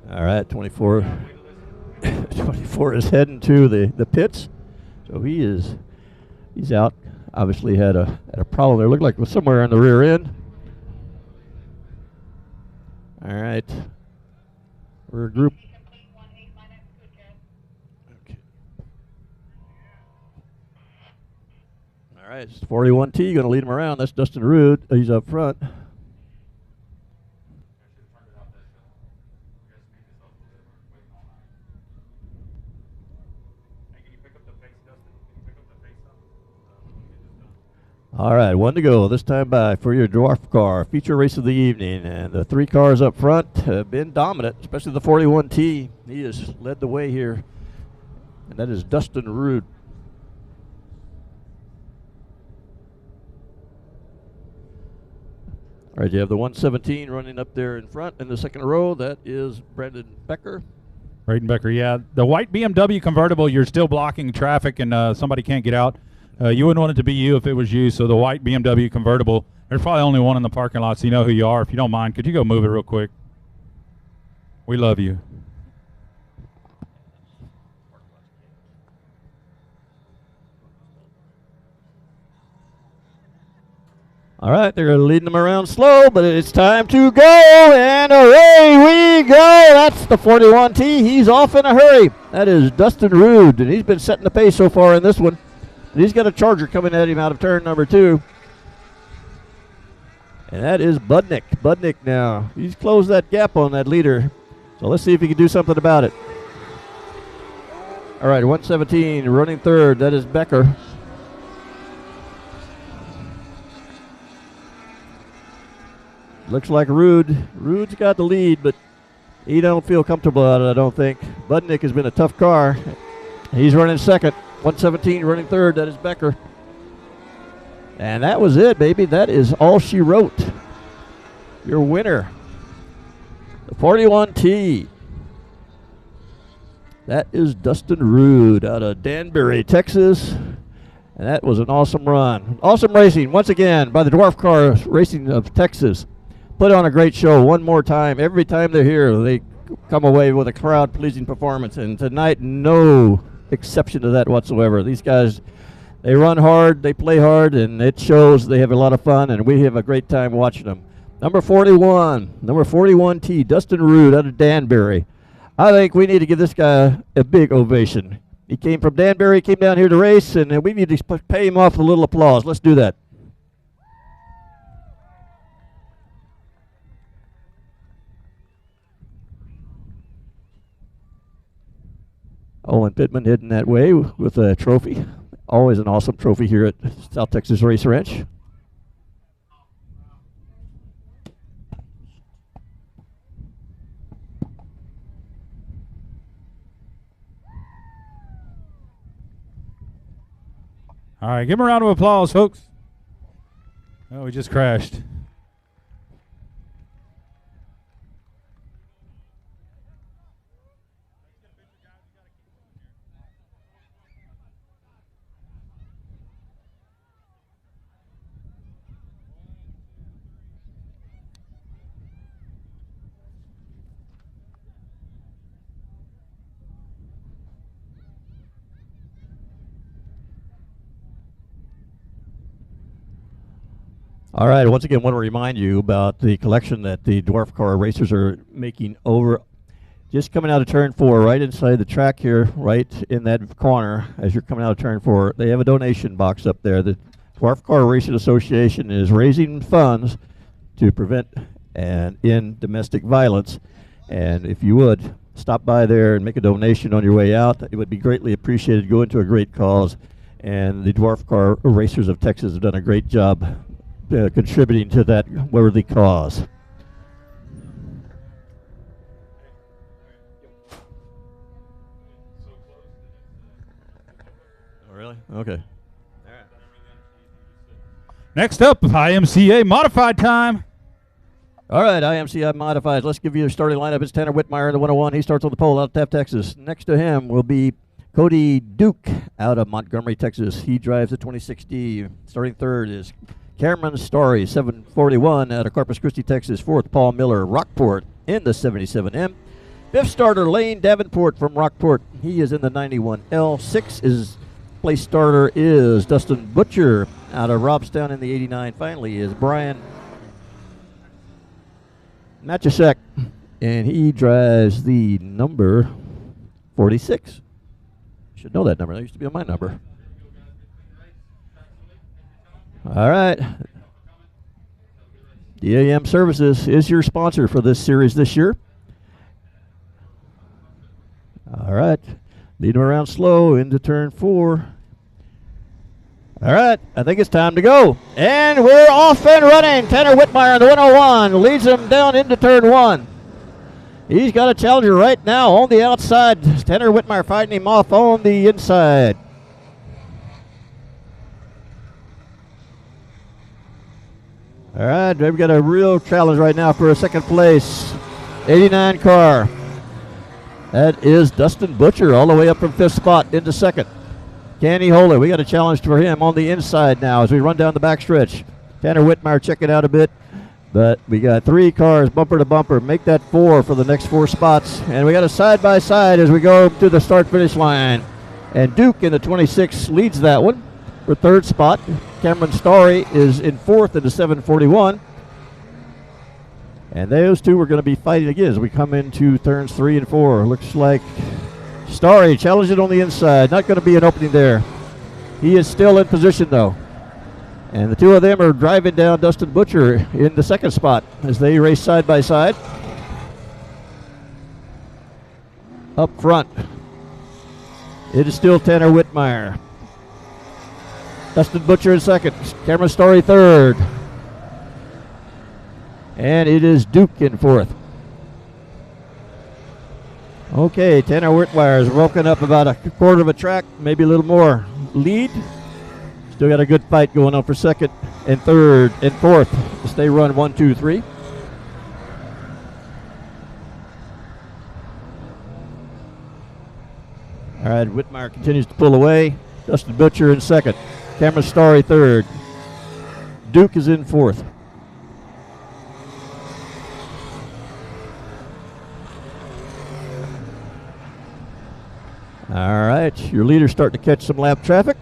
All right, 24. 24 is heading to the pits, so he's out. Obviously had a problem there. Looked like it was somewhere in the rear end. All right, we're group. Okay. All right, it's 41T going to lead him around. That's Dustin Rude. He's up front. All right, one to go. This time by for your dwarf car, feature race of the evening. And the 3 cars up front have been dominant, especially the 41T. He has led the way here, and that is Dustin Rude. All right, you have the 117 running up there in front in the second row. That is Brandon Becker. Braden Becker, yeah. The white BMW convertible, you're still blocking traffic and somebody can't get out. You wouldn't want it to be you if it was you, so the white BMW convertible, there's probably only one in the parking lot, so you know who you are. If you don't mind, could you go move it real quick? We love you. All right, they're leading them around slow, but it's time to go, and away we go. That's the 41T. He's off in a hurry. That is Dustin Rude, and he's been setting the pace so far in this one. And he's got a Charger coming at him out of turn number 2. And that is Budnick. Budnick now. He's closed that gap on that leader. So let's see if he can do something about it. All right, 117 running third. That is Becker. Looks like Rude's got the lead, but he don't feel comfortable at it, I don't think. Budnick has been a tough car. He's running second. 117 running third. That is Becker. And that was it, baby. That is all she wrote. Your winner, the 41T. That is Dustin Rude out of Danbury, Texas. And that was an awesome run. Awesome racing, once again, by the Dwarf Car Racing of Texas. Put on a great show one more time. Every time they're here, they come away with a crowd-pleasing performance. And tonight, no exception to that whatsoever. These guys, they run hard, they play hard, and it shows. They have a lot of fun, and we have a great time watching them. Number 41T, Dustin Rude out of Danbury. I think we need to give this guy a big ovation. He came from Danbury, came down here to race, and we need to pay him off with a little applause. Let's do that. Owen Pittman heading that way with a trophy. Always an awesome trophy here at South Texas Race Ranch. All right, give him a round of applause, folks. Oh, we just crashed. All right, once again, want to remind you about the collection that the Dwarf Car Racers are making over, just coming out of turn 4, right inside the track here, right in that corner as you're coming out of turn 4. They have a donation box up there. The Dwarf Car Racing Association is raising funds to prevent and end domestic violence. And if you would, stop by there and make a donation on your way out. It would be greatly appreciated. Go into a great cause. And the Dwarf Car Racers of Texas have done a great job contributing to that worthy cause. Oh, really? Okay. Next up, IMCA Modified time. All right, IMCA Modified. Let's give you the starting lineup. It's Tanner Whitmire in the 101. He starts on the pole out of Taft, Texas. Next to him will be Cody Duke out of Montgomery, Texas. He drives the 2060. Starting third is Cameron Story, 741 out of Corpus Christi, Texas. Fourth, Paul Miller, Rockport in the 77M. Fifth starter, Lane Davenport from Rockport. He is in the 91L. Sixth is place starter is Dustin Butcher out of Robstown in the 89. Finally is Brian Machasek, and he drives the number 46. Should know that number. That used to be on my number. All right. DAM Services is your sponsor for this series this year. All right. Lead them around slow into turn 4. All right. I think it's time to go. And we're off and running. Tanner Whitmire in the 101 leads him down into turn 1. He's got a challenger right now on the outside. Tanner Whitmire fighting him off on the inside. All right, we've got a real challenge right now for a second place. 89 car. That is Dustin Butcher all the way up from 5th spot into 2nd. Can he hold it? We got a challenge for him on the inside now as we run down the backstretch. Tanner Whitmire checking out a bit, but we got 3 cars bumper to bumper. Make that 4 for the next 4 spots. And we got a side-by-side as we go to the start-finish line. And Duke in the 26 leads that one for 3rd spot. Cameron Story is in 4th in the 741. And those two are going to be fighting again as we come into turns 3 and 4. Looks like Story challenging on the inside. Not going to be an opening there. He is still in position though. And the two of them are driving down Dustin Butcher in the 2nd spot as they race side by side. Up front, it is still Tanner Whitmire. Dustin Butcher in 2nd. Cameron Story 3rd. And it is Duke in 4th. Okay, Tanner Whitmire has broken up about a quarter of a track, maybe a little more lead. Still got a good fight going on for second and third and fourth as they run 1, 2, 3. All right, Whitmire continues to pull away. Dustin Butcher in second. Cameron Starry third. Duke is in fourth. All right, your leader's starting to catch some lap traffic.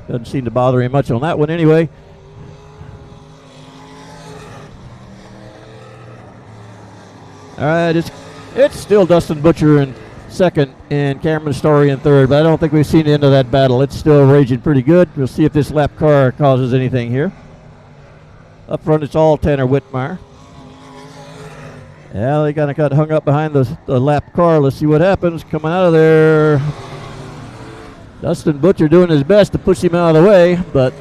Doesn't seem to bother him much on that one anyway. All right, it's still Dustin Butcher in second and Cameron Story in third, but I don't think we've seen the end of that battle. It's still raging pretty good. We'll see if this lap car causes anything here. Up front, it's all Tanner Whitmire. Yeah, they kind of got hung up behind the lap car. Let's see what happens. Coming out of there, Dustin Butcher doing his best to push him out of the way, but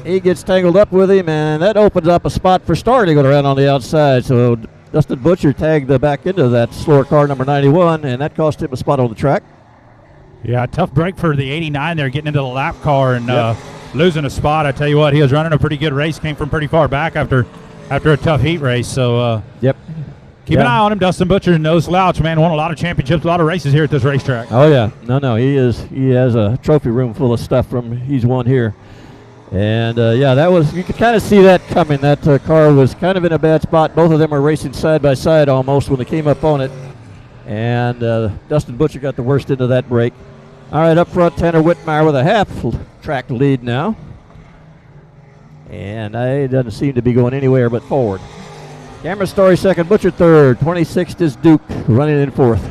he gets tangled up with him, and that opens up a spot for Starr to go around on the outside. So Dustin Butcher tagged the back end of that slower car, number 91, and that cost him a spot on the track. Yeah, tough break for the 89 there, getting into the lap car and losing a spot. I tell you what, he was running a pretty good race, came from pretty far back after a tough heat race. So keep an eye on him. Dustin Butcher, no slouch, man. Won a lot of championships, a lot of races here at this racetrack. Oh yeah, no, he has a trophy room full of stuff he's won here. And you could kind of see that coming. That car was kind of in a bad spot. Both of them were racing side by side almost when they came up on it. And Dustin Butcher got the worst end of that break. All right, up front, Tanner Whitmire with a half track lead now. And it doesn't seem to be going anywhere but forward. Cameron Story second, Butcher third. 26th is Duke running in fourth.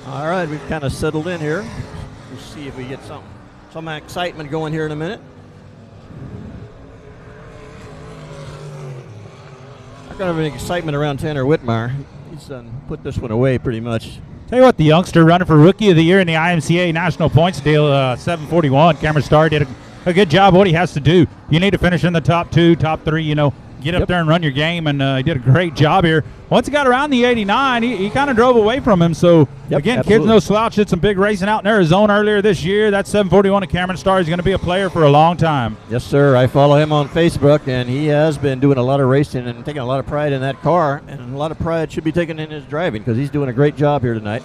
All right, we've kind of settled in here. We'll see if we get some excitement going here in a minute. Not kind of an excitement around Tanner Whitmire. He's put this one away pretty much. Tell you what, the youngster running for Rookie of the Year in the IMCA National Points Deal, 741. Cameron Starr did a good job. What he has to do, you need to finish in the top 2, top 3, get up there and run your game, and he did a great job here. Once he got around the 89, he kind of drove away from him. So, again, absolutely. Kids no slouch, did some big racing out in Arizona earlier this year. That 741 of Cameron Starr is going to be a player for a long time. Yes, sir. I follow him on Facebook, and he has been doing a lot of racing and taking a lot of pride in that car, and a lot of pride should be taken in his driving because he's doing a great job here tonight.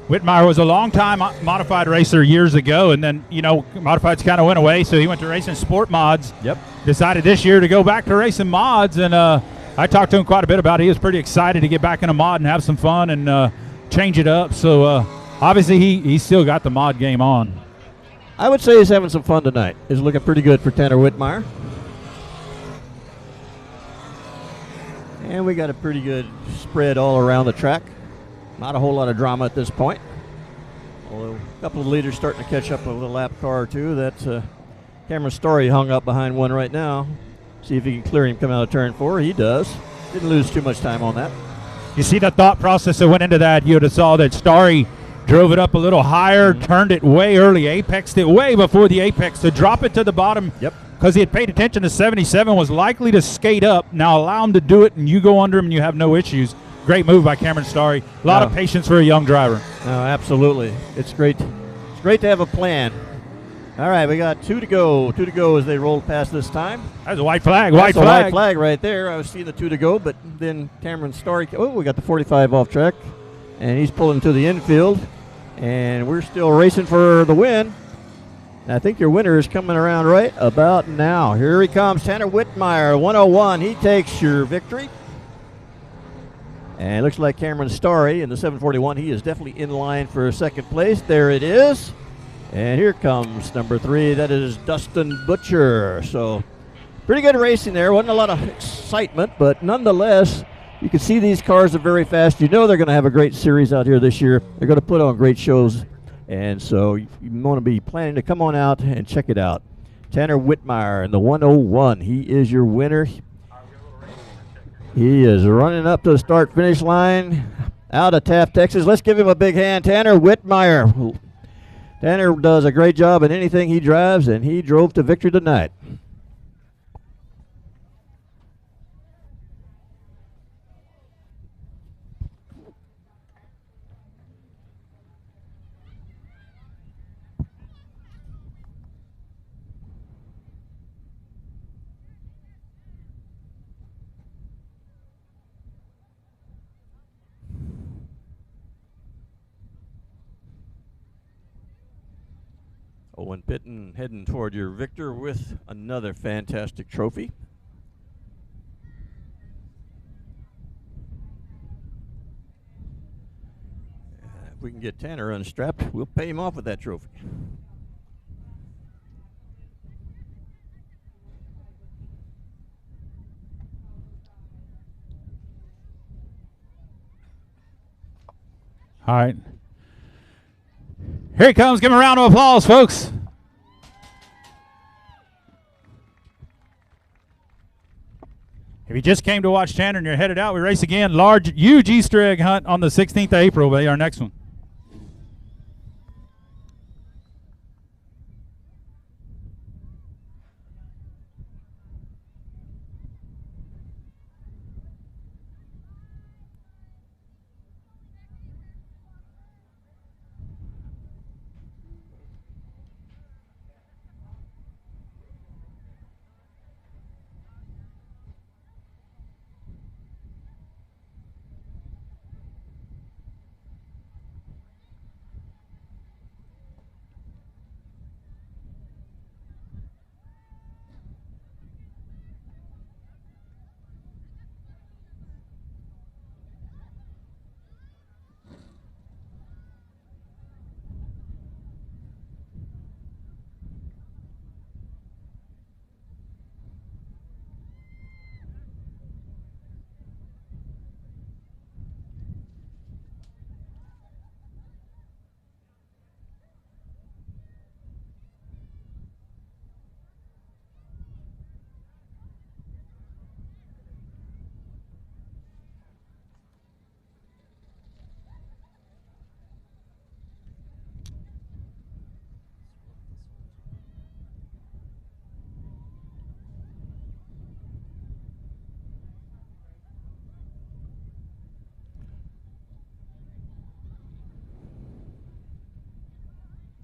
Whitmire was a long-time modified racer years ago, and then, modifieds kind of went away, so he went to racing sport mods. Yep. Decided this year to go back to racing mods, and I talked to him quite a bit about it. He was pretty excited to get back in a mod and have some fun and change it up. So, obviously, he's still got the mod game on. I would say he's having some fun tonight. It's looking pretty good for Tanner Whitmire. And we got a pretty good spread all around the track. Not a whole lot of drama at this point. Although a couple of leaders starting to catch up with a lap car or two. That's Cameron Story hung up behind one right now. See if he can clear him coming out of turn 4. He does. Didn't lose too much time on that. You see the thought process that went into that. You would have saw that Starry drove it up a little higher, turned it way early, apexed it way before the apex to drop it to the bottom. Yep. Because he had paid attention to 77, was likely to skate up. Now allow him to do it, and you go under him, and you have no issues. Great move by Cameron Starry. A lot of patience for a young driver. No, absolutely. It's great. It's great to have a plan. All right, we got 2 to go. 2 to go as they rolled past this time. That's a white flag. That's a white flag right there. I was seeing the 2 to go, but then Cameron Starry. Oh, we got the 45 off track, and he's pulling to the infield, and we're still racing for the win. And I think your winner is coming around right about now. Here he comes, Tanner Whitmire, 101. He takes your victory. And it looks like Cameron Starry in the 741. He is definitely in line for second place. There it is. And here comes number 3. That is Dustin Butcher. So pretty good racing there. Wasn't a lot of excitement, but nonetheless, you can see these cars are very fast. You know they're going to have a great series out here this year. They're going to put on great shows. And so you want to be planning to come on out and check it out. Tanner Whitmire in the 101. He is your winner. He is running up to the start-finish line. out of Taft, Texas. Let's give him a big hand. Tanner Whitmire. Tanner does a great job in anything he drives, and he drove to victory tonight. Owen Pitton heading toward your victor with another fantastic trophy. If we can get Tanner unstrapped, we'll pay him off with that trophy. All right. Here he comes. Give him a round of applause, folks. If you just came to watch Tanner and you're headed out, we race again. Huge Easter egg hunt on the 16th of April will be our next one.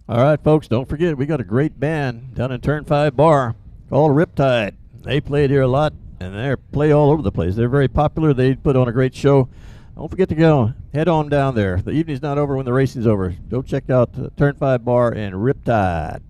All right, folks, don't forget, we got a great band down in Turn 5 Bar called Riptide. They played here a lot, and they play all over the place. They're very popular. They put on a great show. Don't forget to go. Head on down there. The evening's not over when the racing's over. Go check out Turn 5 Bar and Riptide.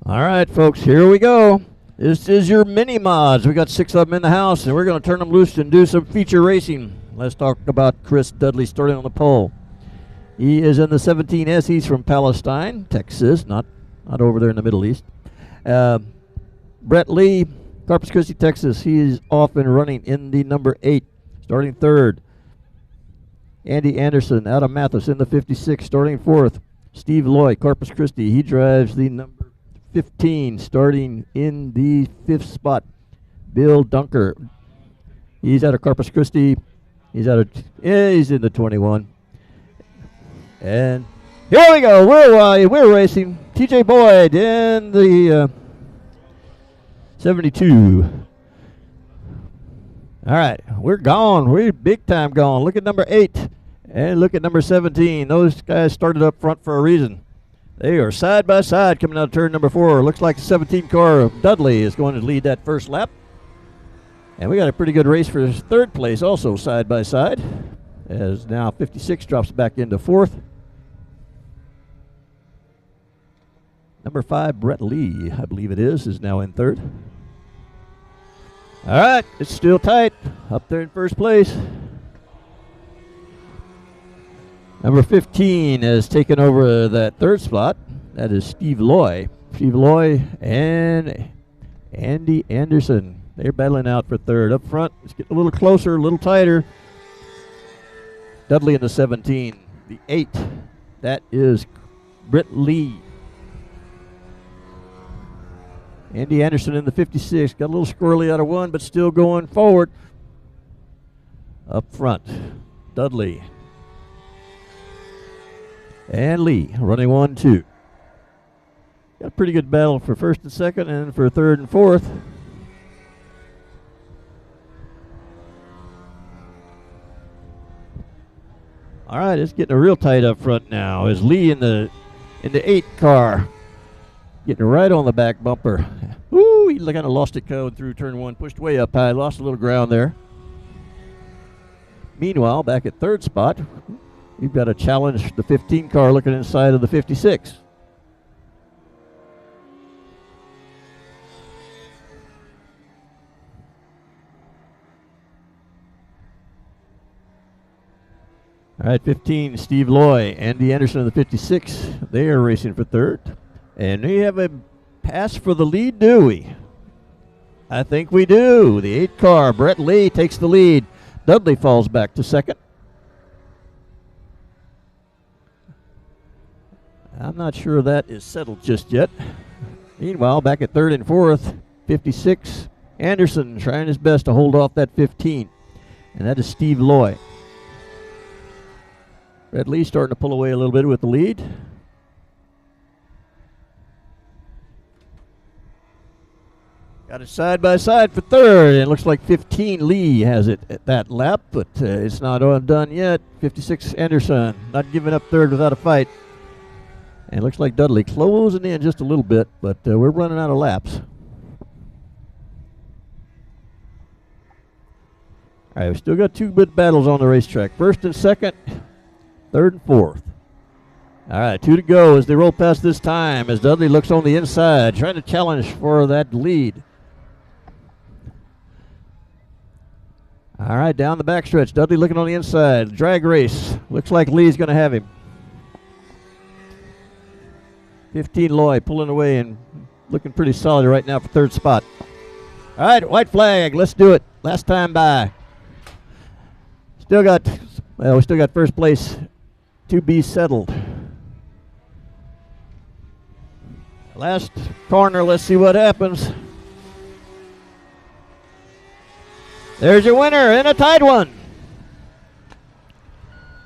All right, folks, here we go. This is your mini mods. We got 6 of them in the house, and we're going to turn them loose and do some feature racing. Let's talk about Chris Dudley starting on the pole. He is in the 17S. He's from Palestine, Texas, not over there in the Middle East. Brett Lee, Corpus Christi, Texas. He is off and running in the number 8, starting 3rd. Andy Anderson out of Mathis in the 56, starting 4th. Steve Loy, Corpus Christi. He drives the number 15, starting in the 5th spot. Bill Dunker, he's out of Corpus Christi. He's in the 21. And here we go. We're racing. TJ Boyd in the 72. All right, we're gone. We're big time gone. Look at number 8 and look at number 17. Those guys started up front for a reason. They are side by side coming out of turn number 4. Looks like the 17 car of Dudley is going to lead that first lap. And we got a pretty good race for 3rd place also side by side. As now 56 drops back into 4th. Number 5, Brett Lee, I believe it is now in 3rd. All right, it's still tight up there in 1st place. Number 15 has taken over that 3rd spot. That is Steve Loy. Steve Loy and Andy Anderson. They're battling out for third. Up front, it's getting a little closer, a little tighter. Dudley in the 17. The 8, that is Brett Lee. Andy Anderson in the 56. Got a little squirrely out of 1, but still going forward. Up front, Dudley. And Lee running 1-2. Got a pretty good battle for first and second and for third and fourth. All right, it's getting real tight up front now as Lee in the 8 car. Getting right on the back bumper. Ooh, he kind of lost it going through turn 1, pushed way up high, lost a little ground there. Meanwhile, back at third spot, we've got a challenge, the 15 car looking inside of the 56. All right, 15, Steve Loy, Andy Anderson of the 56. They are racing for third. And we have a pass for the lead, do we? I think we do. The 8 car, Brett Lee takes the lead. Dudley falls back to second. I'm not sure that is settled just yet. Meanwhile, back at third and fourth, 56, Anderson trying his best to hold off that 15. And that is Steve Loy. Brett Lee starting to pull away a little bit with the lead. Got it side by side for third, and it looks like 15 Lee has it at that lap, but it's not done yet. 56 Anderson not giving up third without a fight. And it looks like Dudley closing in just a little bit, but we're running out of laps. All right, we still got 2 good battles on the racetrack. First and second, third and fourth. All right, 2 to go as they roll past this time as Dudley looks on the inside, trying to challenge for that lead. All right, down the backstretch, Dudley looking on the inside. Drag race. Looks like Lee's going to have him. 15 Loy pulling away and looking pretty solid right now for third spot. All right, white flag. Let's do it. Last time by. We still got first place to be settled. Last corner, let's see what happens. There's your winner and a tied one.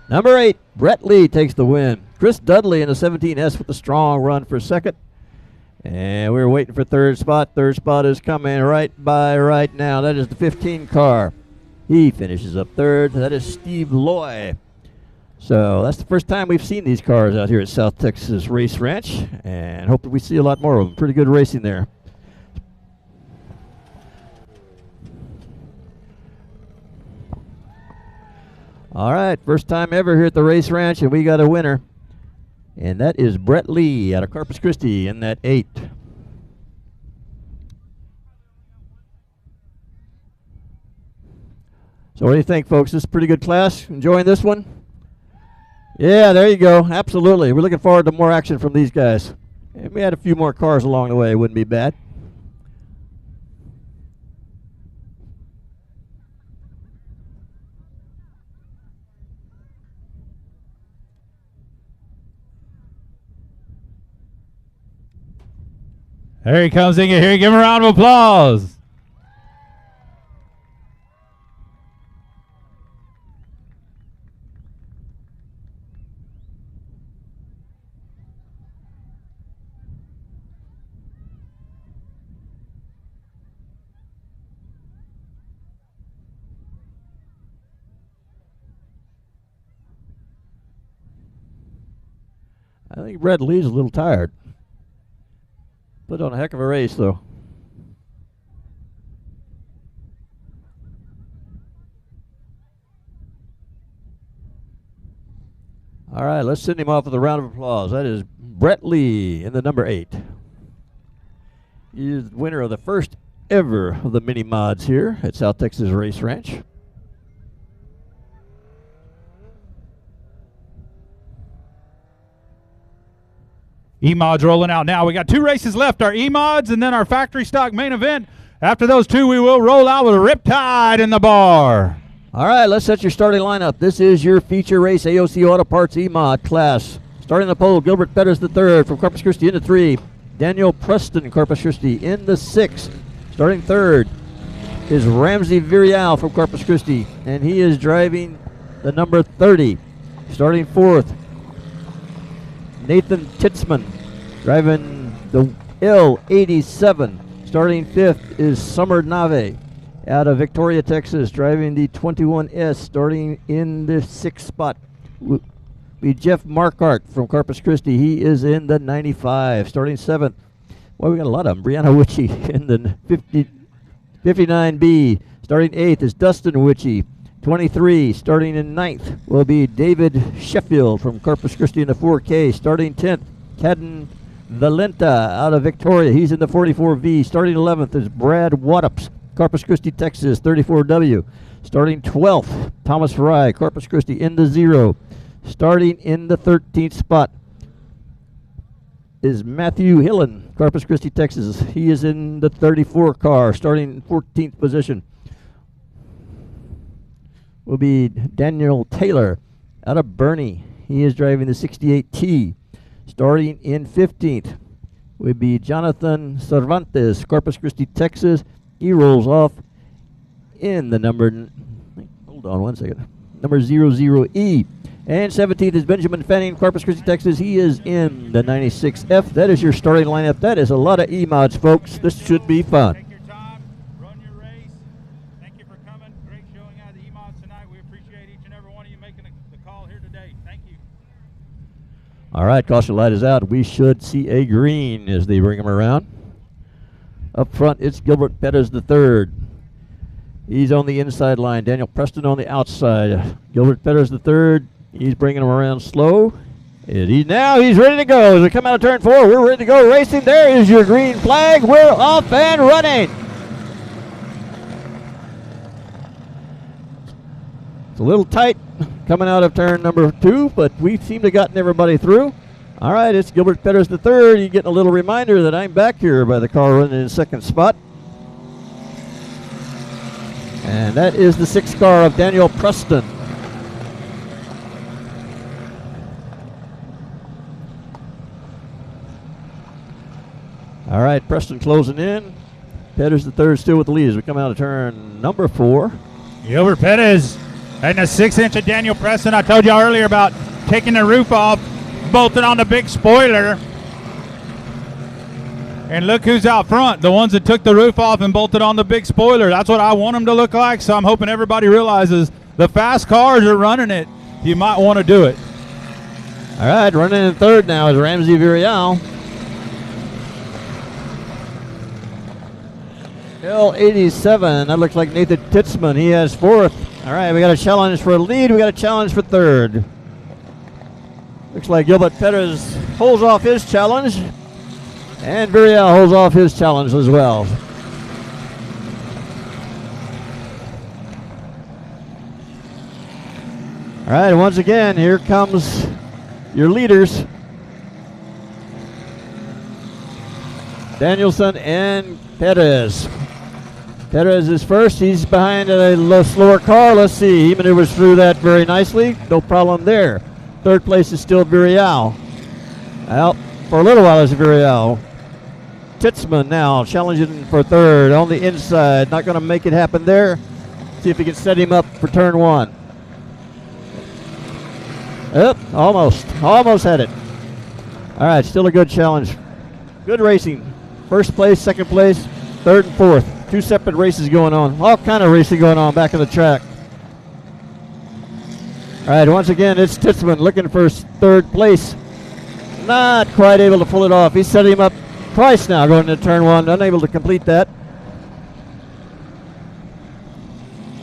Number 8, Brett Lee takes the win. Chris Dudley in the 17S with a strong run for second. And we're waiting for third spot. Third spot is coming right now. That is the 15 car. He finishes up third. That is Steve Loy. So that's the first time we've seen these cars out here at South Texas Race Ranch, and hope that we see a lot more of them. Pretty good racing there. All right, first time ever here at the Race Ranch, and we got a winner. And that is Brett Lee out of Corpus Christi in that 8. So what do you think, folks? This is a pretty good class. Enjoying this one? Yeah, there you go. Absolutely. We're looking forward to more action from these guys. And we had a few more cars along the way. It wouldn't be bad. Here he comes in here. Give him a round of applause. I think Brett Lee's a little tired. Put on a heck of a race, though. All right, let's send him off with a round of applause. That is Brett Lee in the number 8. He is the winner of the first ever of the mini mods here at South Texas Race Ranch. E-Mods rolling out now. We got 2 races left, our E-Mods and then our factory stock main event. After those 2, we will roll out with Riptide in the bar. All right, let's set your starting lineup. This is your feature race, AOC Auto Parts E-Mod class. Starting the pole, Gilbert Petters III from Corpus Christi in the 3. Daniel Preston, Corpus Christi in the 6. Starting third is Ramsey Virial from Corpus Christi, and he is driving the number 30. Starting fourth, Nathan Titzman, driving the L87. Starting fifth is Summer Nave out of Victoria, Texas, driving the 21S, starting in the 6th spot. Be Jeff Markart from Corpus Christi. He is in the 95. Starting 7th. Well, we got a lot of them. Brianna Witchy in the 59B. Starting 8th is Dustin Witchy. 23. Starting in 9th will be David Sheffield from Corpus Christi in the 4K. Starting 10th, Cadden Valenta out of Victoria. He's in the 44V. Starting 11th is Brad Wattups, Corpus Christi, Texas, 34W. Starting 12th, Thomas Fry, Corpus Christi in the 0. Starting in the 13th spot is Matthew Hillen, Corpus Christi, Texas. He is in the 34 car, starting in 14th position. Will be Daniel Taylor out of Bernie. He is driving the 68T. Starting in 15th will be Jonathan Cervantes, Corpus Christi, Texas. He rolls off in the number, hold on one second, number 00E. And 17th is Benjamin Fanning, Corpus Christi, Texas. He is in the 96F. That is your starting lineup. That is a lot of E-Mods, folks. This should be fun. Take your time, run your race. Thank you for coming. Great showing out of the E-Mods tonight. We appreciate each and every one of you making the call here today. Thank you. All right, caution light is out. We should see a green as they bring him around. Up front, it's Gilbert Petters III. He's on the inside line. Daniel Preston on the outside. Gilbert Petters III. He's bringing him around slow. And he's ready to go. As we come out of turn 4, we're ready to go racing. There is your green flag. We're off and running. It's a little tight coming out of turn number 2, but we seem to have gotten everybody through. All right, it's Gilbert Petters III. You're getting a little reminder that I'm back here by the car running in 2nd spot. And that is the 6th car of Daniel Preston. All right, Preston closing in. Petters III still with the lead as we come out of turn number 4. Gilbert Petters and the 6-inch of Daniel Preston. I told you earlier about taking the roof off, bolted on the big spoiler. And look who's out front, the ones that took the roof off and bolted on the big spoiler. That's what I want them to look like, so I'm hoping everybody realizes the fast cars are running it. You might want to do it. All right, running in 3rd now is Ramsey Virial. L87, that looks like Nathan Titzman. He has 4th. All right, we got a challenge for a lead. We got a challenge for 3rd. Looks like Gilbert Petters holds off his challenge. And Virial holds off his challenge as well. All right, once again, here comes your leaders. Danielson and Petters. Petters is first. He's behind a little slower car. Let's see. He maneuvers through that very nicely. No problem there. 3rd place is still Virial. Out for a little while is Virial. Titzman now challenging for 3rd on the inside. Not going to make it happen there. See if he can set him up for turn 1. Yep, almost had it. All right, still a good challenge. Good racing. 1st place, 2nd place, 3rd and 4th. 2 separate races going on. All kind of racing going on back on the track. All right, once again, it's Titzman looking for 3rd place. Not quite able to pull it off. He set him up twice now going into turn 1, unable to complete that.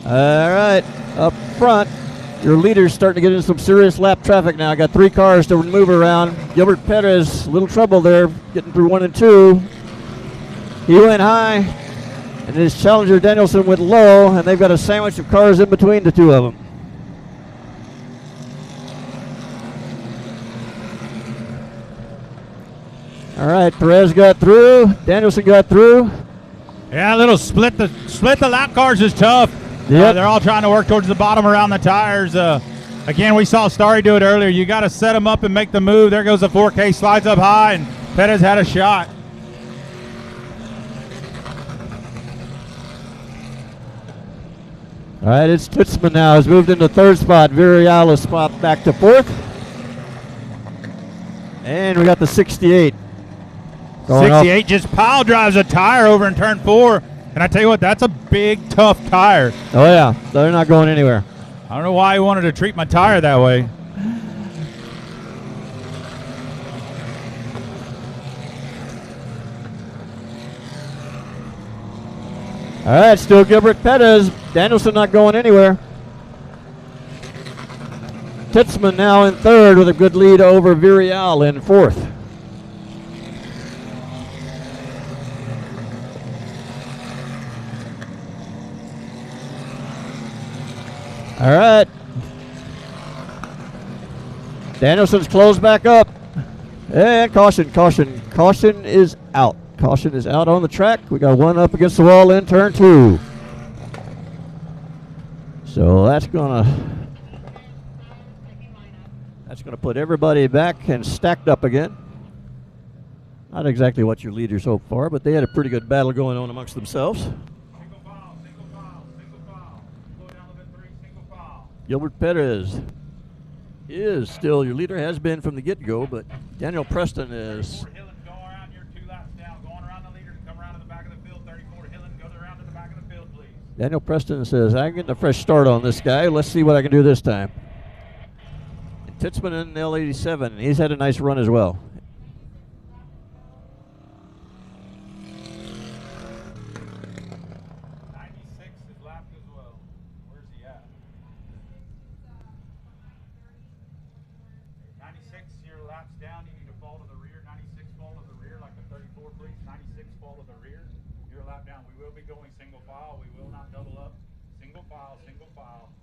All right, up front, your leader's starting to get into some serious lap traffic now. Got 3 cars to move around. Gilbert Petters, a little trouble there, getting through 1 and 2. He went high, and his challenger Danielson went low, and they've got a sandwich of cars in between the 2 of them. All right, Perez got through. Danielson got through. Yeah, a little split the lap cars is tough. Yep. They're all trying to work towards the bottom around the tires. Again, we saw Starry do it earlier. You got to set them up and make the move. There goes the 4K, slides up high, and Perez had a shot. All right, it's Tutzman now. He's moved into third spot. Virial has swapped back to fourth. And we got the 68. 68 just pile drives a tire over in turn 4. And I tell you what, that's a big, tough tire. Oh, yeah. They're not going anywhere. I don't know why he wanted to treat my tire that way. All right, still Gilbert Perez. Danielson not going anywhere. Tutzman now in third with a good lead over Virial in fourth. All right. Danielson's closed back up. And caution, caution. Caution is out. Caution is out on the track. We got one up against the wall in turn 2. So that's gonna put everybody back and stacked up again. Not exactly what your leaders hoped for, but they had a pretty good battle going on amongst themselves. Gilbert Perez is still your leader, has been from the get-go, but Daniel Preston is. Daniel Preston says, I'm getting a fresh start on this guy. Let's see what I can do this time. And Tutzman in L87, he's had a nice run as well.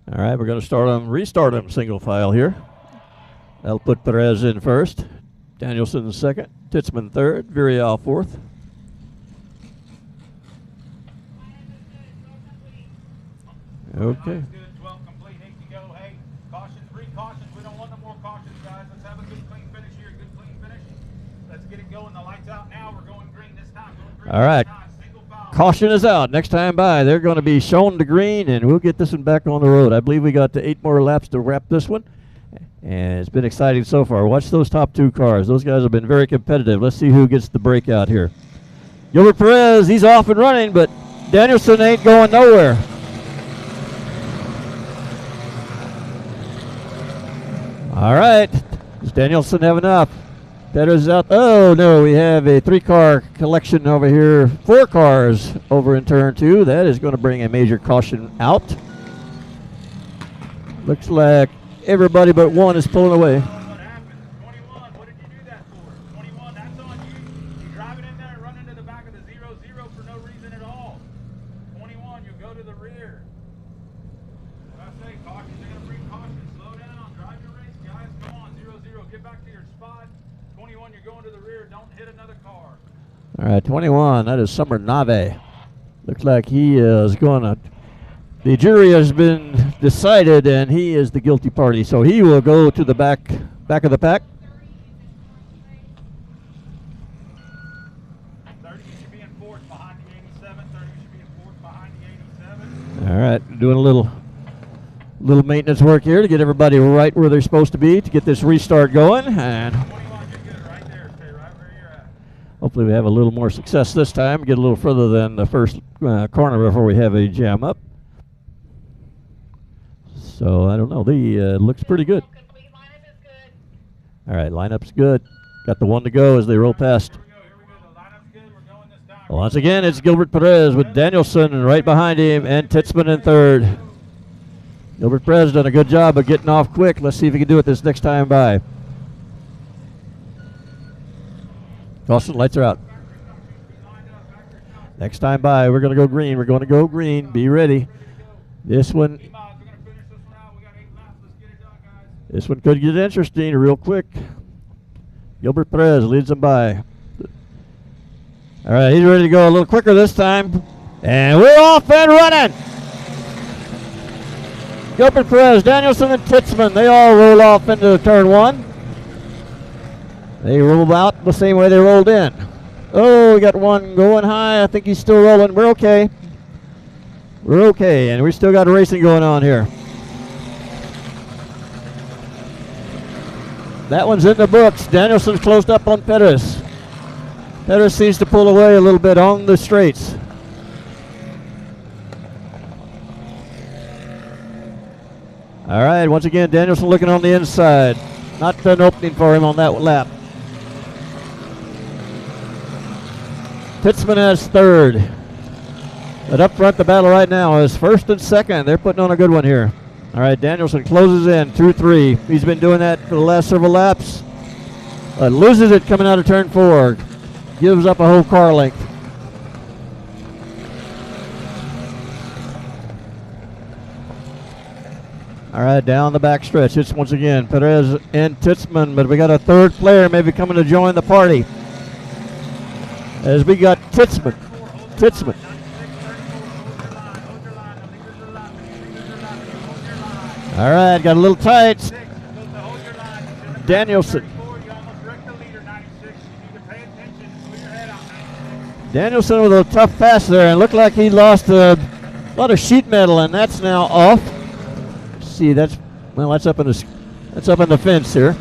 All right, we're going to restart them single file here. That'll put Perez in first, Danielson second, Tutzman third, Virial fourth. Okay. All right. Caution is out. Next time by, they're going to be shown to green, and we'll get this one back on the road. I believe we got 8 more laps to wrap this one, and it's been exciting so far. Watch those top 2 cars. Those guys have been very competitive. Let's see who gets the breakout here. Gilbert Perez, he's off and running, but Danielson ain't going nowhere. All right. Does Danielson have enough? Perez out. Oh, no, we have a 3-car collection over here. 4 cars over in turn 2. That is going to bring a major caution out. Looks like everybody but one is pulling away. What happened? 21, what did you do that for? 21, that's on you. You drive it in there and run into the back of the 0-0 for no reason at all. 21, you go to the rear. What I say, caution, they're going to bring caution. Slow down, drive your race, guys. Come on, 0-0, get back to your spot. 21, you're going to the rear. Don't hit another car. All right, 21, that is Summer Nave. Looks like he is going to, the jury has been decided, and he is the guilty party. So he will go to the back of the pack. 30, you should be in fourth behind the 87. 30, you should be in fourth behind the 87. All right, doing a little maintenance work here to get everybody right where they're supposed to be to get this restart going. And hopefully we have a little more success this time, get a little further than the first corner before we have a jam up. So I don't know, looks pretty good. All right, lineup's good. Got the one to go as they roll past. Once again, it's Gilbert Perez with Danielson right behind him and Tutzman in third. Gilbert Perez done a good job of getting off quick. Let's see if he can do it this next time by. Caution, lights are out. Next time by, we're going to go green. We're going to go green. Be ready. This one could get interesting real quick. Gilbert Perez leads them by. All right, he's ready to go a little quicker this time. And we're off and running. Gilbert Perez, Danielson, and Titzman, they all roll off into turn 1. They roll out the same way they rolled in. Oh, we got one going high. I think he's still rolling. We're okay. We're okay, and we still got racing going on here. That one's in the books. Danielson's closed up on Perez. Perez seems to pull away a little bit on the straights. All right, once again, Danielson looking on the inside. Not an opening for him on that lap. Titzman has third. But up front, the battle right now is first and second. They're putting on a good one here. All right, Danielson closes in 2-3. He's been doing that for the last several laps. Loses it coming out of turn 4. Gives up a whole car length. All right, down the back stretch. It's once again Perez and Titzman, but we got a third player maybe coming to join the party. As we got Titzman. All right, got a little tight. Danielson. Danielson with a tough pass there, and looked like he lost a lot of sheet metal, and that's now off. Let's see, that's up in the fence here.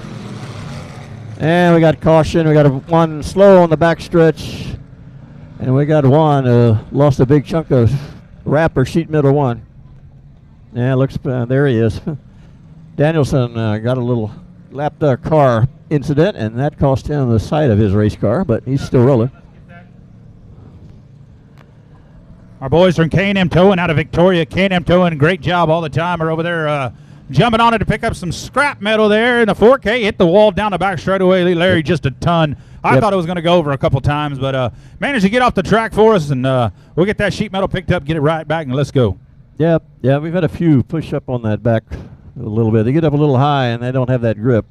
And we got caution. We got one slow on the back stretch, and we got one lost a big chunk of wrap or sheet metal one. Yeah, looks there he is. Danielson got a little lapped car incident, and that cost him the side of his race car, but he's still rolling. Our boys from K&M Towing out of Victoria. K&M Towing, great job all the time. Are over there jumping on it to pick up some scrap metal there in the 4K. Hit the wall down the back straightaway. Larry, just a ton. I thought it was going to go over a couple times, but managed to get off the track for us, and we'll get that sheet metal picked up, get it right back, and let's go. Yep, yeah, we've had a few push up on that back a little bit. They get up a little high, and they don't have that grip,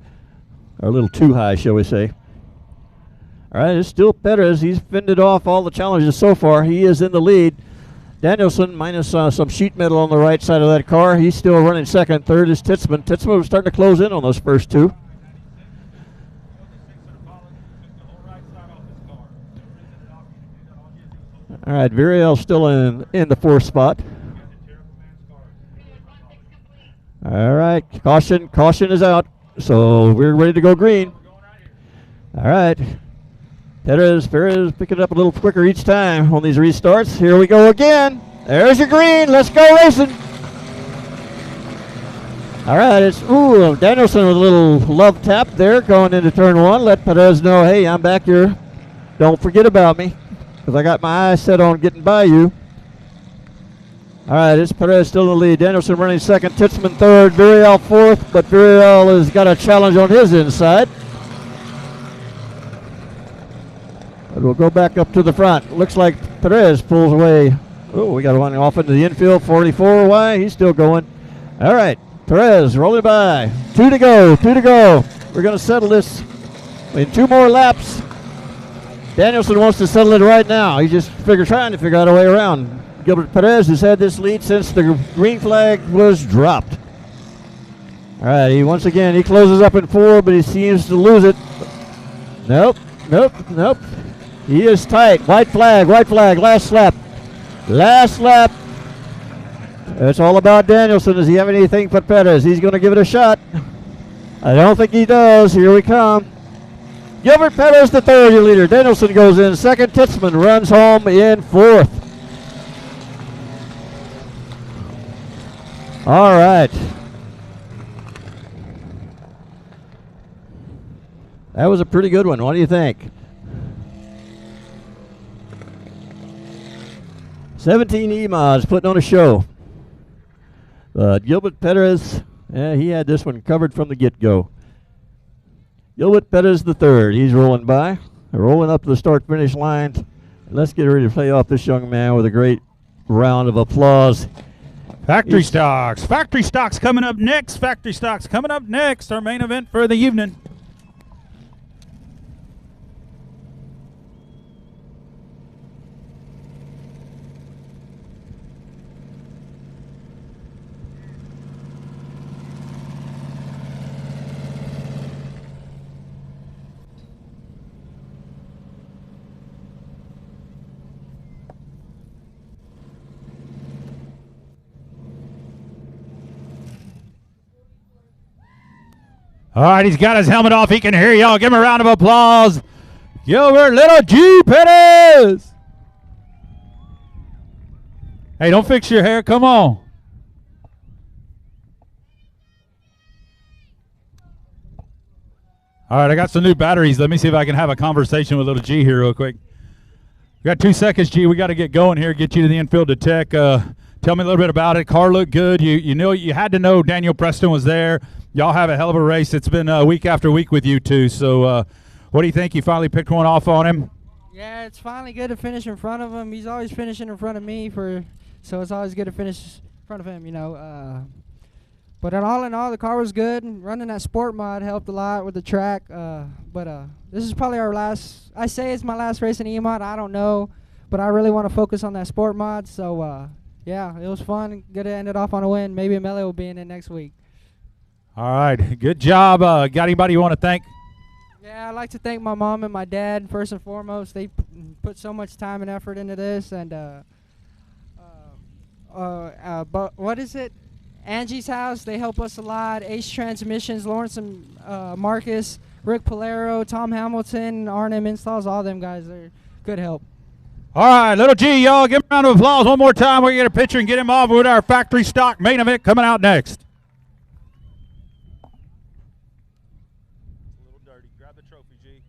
or a little too high, shall we say. All right, it's still Perez. He's fended off all the challenges so far. He is in the lead. Danielson minus some sheet metal on the right side of that car. He's still running second. Third is Titzman. Titzman was starting to close in on those first two. All right, Viriel still in the fourth spot. All right, caution is out. So we're ready to go green. All right. Perez picking it up a little quicker each time on these restarts. Here we go again. There's your green. Let's go racing. All right, it's Danielson with a little love tap there going into turn 1. Let Perez know, hey, I'm back here. Don't forget about me, because I got my eyes set on getting by you. All right, it's Perez still in the lead. Danielson running second. Titzman third. Viriel fourth, but Viriel has got a challenge on his inside. But we'll go back up to the front. Looks like Perez pulls away. Oh, we got one off into the infield. 44 away. He's still going. All right, Perez rolling by. 2 to go. We're going to settle this in 2 more laps. Danielson wants to settle it right now. He's just trying to figure out a way around. Gilbert Perez has had this lead since the green flag was dropped. All right, he closes up in 4, but he seems to lose it. Nope. He is tight. White flag, last lap. It's all about Danielson. Does he have anything for Perez? He's going to give it a shot. I don't think he does. Here we come. Gilbert Perez, the third, your leader. Danielson goes in second. Titzman runs home in 4th. All right. That was a pretty good one. What do you think? 17 E-Mods putting on a show. Gilbert Perez, he had this one covered from the get-go. Gilbert Perez the third. He's rolling by. Rolling up to the start-finish line. Let's get ready to play off this young man with a great round of applause. Factory Stocks coming up next. Our main event for the evening. All right, he's got his helmet off. He can hear y'all. Give him a round of applause. Gilbert Little G. Pettis. Hey, don't fix your hair. Come on. All right, I got some new batteries. Let me see if I can have a conversation with Little G here real quick. We got 2 seconds, G. We got to get going here, get you to the infield to Tech. Tell me a little bit about it. Car looked good. You know, you had to know Daniel Preston was there. Y'all have a hell of a race. It's been week after week with you two. So what do you think? You finally picked one off on him? Yeah, it's finally good to finish in front of him. He's always finishing in front of me, so it's always good to finish in front of him, you know. But all in all, the car was good. And running that sport mod helped a lot with the track. But this is probably our last. I say it's my last race in E-mod. I don't know, but I really want to focus on that sport mod. So yeah, it was fun. Good to end it off on a win. Maybe Amelia will be in it next week. All right, good job. Got anybody you want to thank? Yeah, I'd like to thank my mom and my dad first and foremost. They put so much time and effort into this, and but what is it? Angie's House, they help us a lot. Ace Transmissions, Lawrence and Marcus, Rick Polero, Tom Hamilton, R&M Installs, all them guys are good help. All right, Little G, y'all, give him a round of applause one more time. We're going to get a picture and get him off with our factory stock main event coming out next. A little dirty. Grab the trophy, G.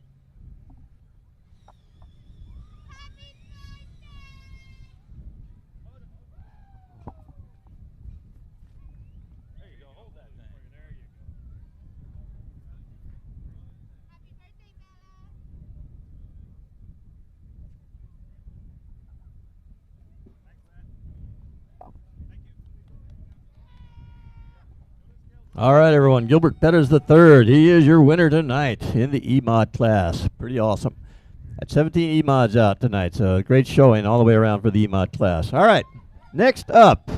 There you go. Hold that thing. There you go. All right, everyone. Gilbert Pettis III. He is your winner tonight in the E-Mod class. Pretty awesome. Had 17 E-Mods out tonight, so great showing all the way around for the E-Mod class. All right, next up,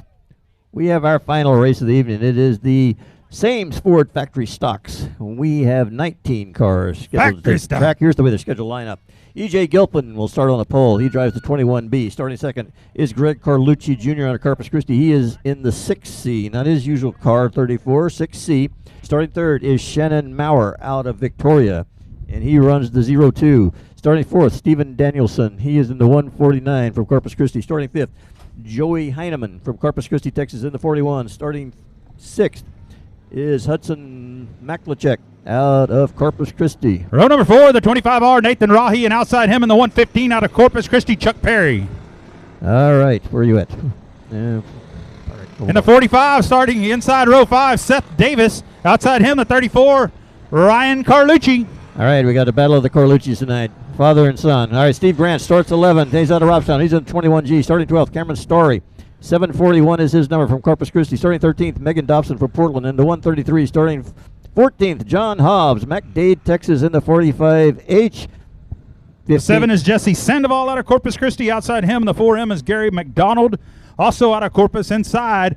we have our final race of the evening. It is the Sames Ford Factory Stocks. We have 19 cars scheduled to take the track. Here's the way they're scheduled to line up. E.J. Gilpin will start on the pole. He drives the 21B. Starting second is Greg Carlucci Jr. out of Corpus Christi. He is in the 6C, not his usual car, 34, 6C. Starting third is Shannon Maurer out of Victoria, and he runs the 02. Starting fourth, Stephen Danielson. He is in the 149 from Corpus Christi. Starting fifth, Joey Heineman from Corpus Christi, Texas, in the 41. Starting sixth is Hudson Maklachek out of Corpus Christi. Row number 4, the 25R, Nathan Rahi, and outside him in the 115 out of Corpus Christi, Chuck Perry. All right, where are you at? In the 45, starting inside row 5, Seth Davis. Outside him, the 34, Ryan Carlucci. All right, we got a battle of the Carlucci's tonight, father and son. All right, Steve Grant starts 11th. He's out of Robstown. He's in 21G. Starting 12th, Cameron Story. 741 is his number from Corpus Christi. Starting 13th, Megan Dobson from Portland in the 133. Starting 14th, John Hobbs, McDade, Texas in the 45H. The 7 is Jesse Sandoval out of Corpus Christi. Outside him, the 4M is Gary McDonald, also out of Corpus. Inside,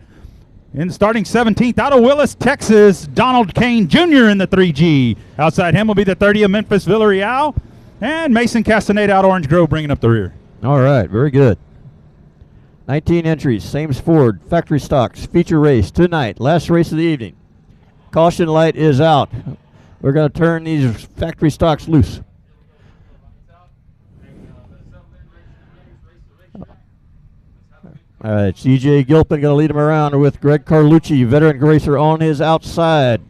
in starting 17th, out of Willis, Texas, Donald Kane Jr. in the 3G. Outside him will be the 30 of Memphis Villarreal, and Mason Castaneda out of Orange Grove bringing up the rear. All right, very good. 19 entries, Sames Ford, Factory Stocks, feature race tonight, last race of the evening. Caution light is out. We're going to turn these factory stocks loose. All right, C.J. Gilpin going to lead him around with Greg Carlucci, veteran racer, on his outside.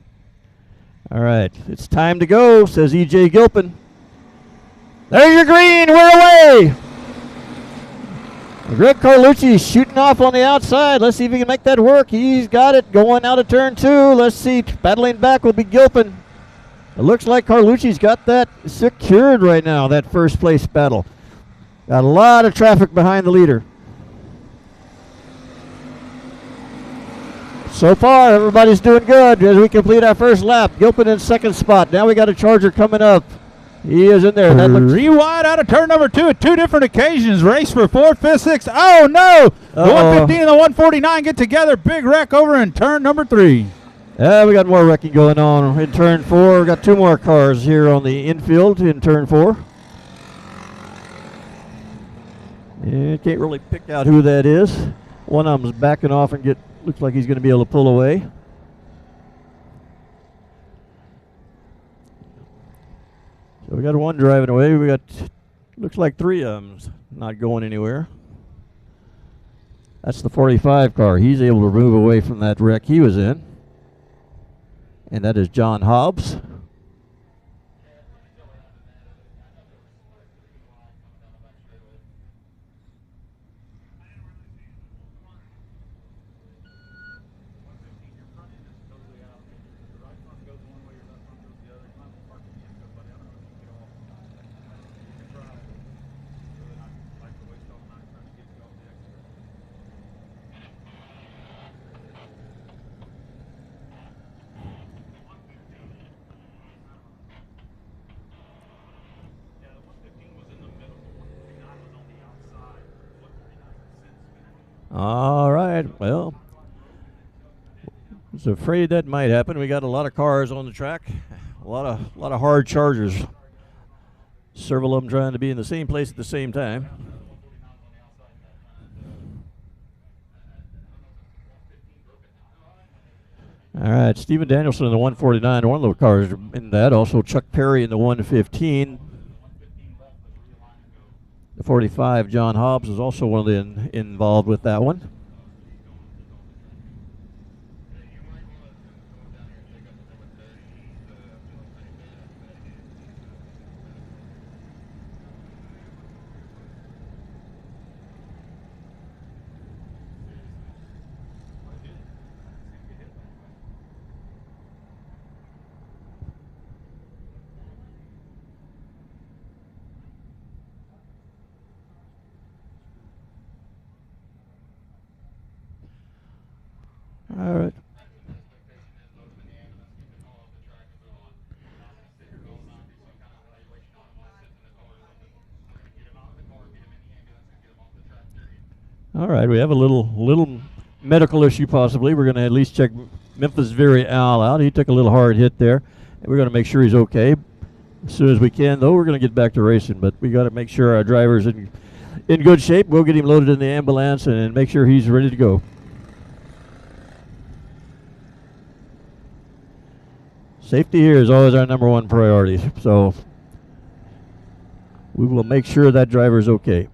All right, it's time to go, says E.J. Gilpin. There's your green, we're away. Greg Carlucci shooting off on the outside. Let's see if he can make that work. He's got it going out of turn 2. Let's see. Battling back will be Gilpin. It looks like Carlucci's got that secured right now, that first place battle. Got a lot of traffic behind the leader. So far, everybody's doing good as we complete our first lap. Gilpin in second spot. Now we got a Charger coming up. He is in there. That looks 3 wide out of turn number 2 at 2 different occasions. Race for 4th, 5th, 6th. Oh, no. The 115 and the 149 get together. Big wreck over in turn number 3. Yeah, we got more wrecking going on in turn 4. We got 2 more cars here on the infield in turn 4. Yeah, can't really pick out who that is. One of them's backing off and looks like he's going to be able to pull away. So we got one driving away. We got, looks like 3 of them not going anywhere. That's the 45 car. He's able to move away from that wreck he was in. And that is John Hobbs. All right, well, I was afraid that might happen. We got a lot of cars on the track, a lot of hard chargers. Several of them trying to be in the same place at the same time. All right, Stephen Danielson in the 149, one of the cars in that. Also Chuck Perry in the 115. The 45, John Hobbs, is also one of the involved with that one. All right. All right, we have a little medical issue possibly. We're going to at least check Memphis Very Al out. He took a little hard hit there, and we're going to make sure he's okay. As soon as we can, though, we're going to get back to racing, but we got to make sure our driver's in good shape. We'll get him loaded in the ambulance and make sure he's ready to go. Safety here is always our #1 priority, so we will make sure that driver's okay.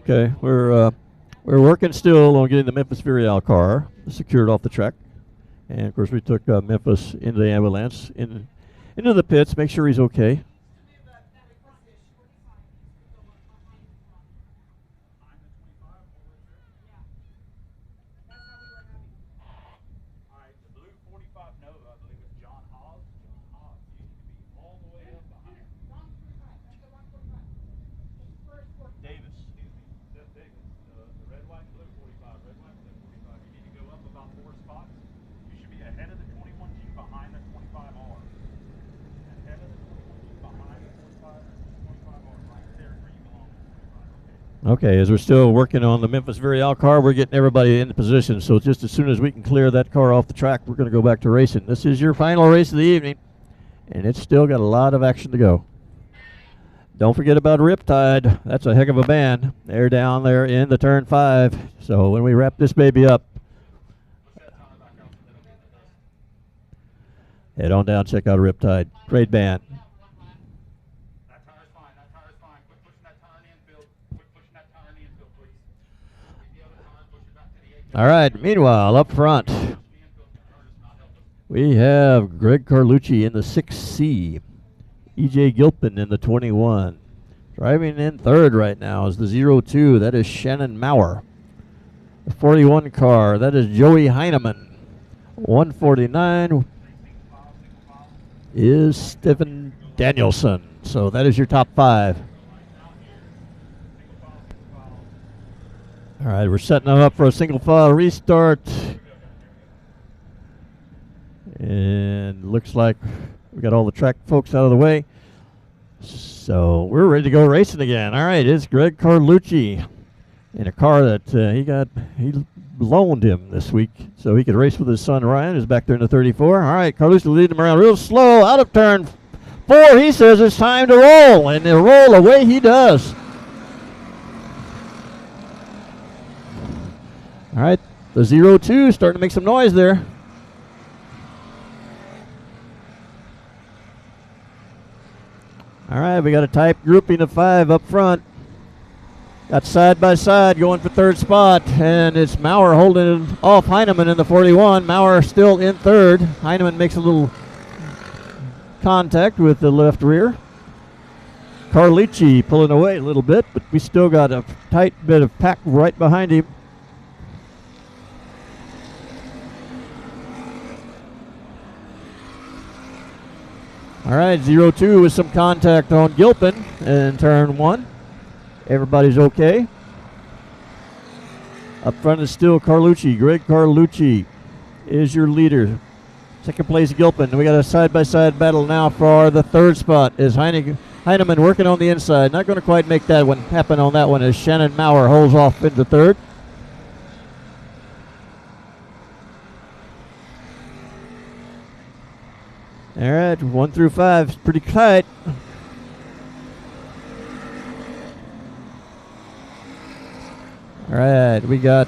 Okay, we're working still on getting the Memphis Very Al car secured off the track, and of course we took Memphis into the ambulance into the pits, make sure he's okay. Okay, as we're still working on the Memphis Varial car, we're getting everybody into position. So just as soon as we can clear that car off the track, we're going to go back to racing. This is your final race of the evening, and it's still got a lot of action to go. Don't forget about Riptide. That's a heck of a band. They're down there in the turn 5. So when we wrap this baby up, head on down, check out Riptide. Great band. All right, meanwhile, up front, we have Greg Carlucci in the 6C. E.J. Gilpin in the 21. Driving in third right now is the 02. That is Shannon Maurer. The 41 car, that is Joey Heineman. 149 is Stephen Danielson. So that is your top 5. All right, we're setting them up for a single file restart. And looks like we got all the track folks out of the way. So we're ready to go racing again. All right, it's Greg Carlucci in a car that he loaned him this week so he could race with his son Ryan, who's back there in the 34. All right, Carlucci leading him around real slow out of turn 4. He says it's time to roll, and they'll roll away he does. All right, the 02 starting to make some noise there. All right, we got a tight grouping of 5 up front. Got side by side going for third spot, and it's Maurer holding off Heineman in the 41. Maurer still in third. Heineman makes a little contact with the left rear. Carlucci pulling away a little bit, but we still got a tight bit of pack right behind him. All right, 02 with some contact on Gilpin in turn 1. Everybody's okay. Up front is still Carlucci. Greg Carlucci is your leader. Second place, Gilpin. We got a side-by-side battle now for the third spot. Is Heineman working on the inside. Not going to quite make that one happen on that one as Shannon Maurer holds off into third. All right, 1 through 5 is pretty tight. All right, we got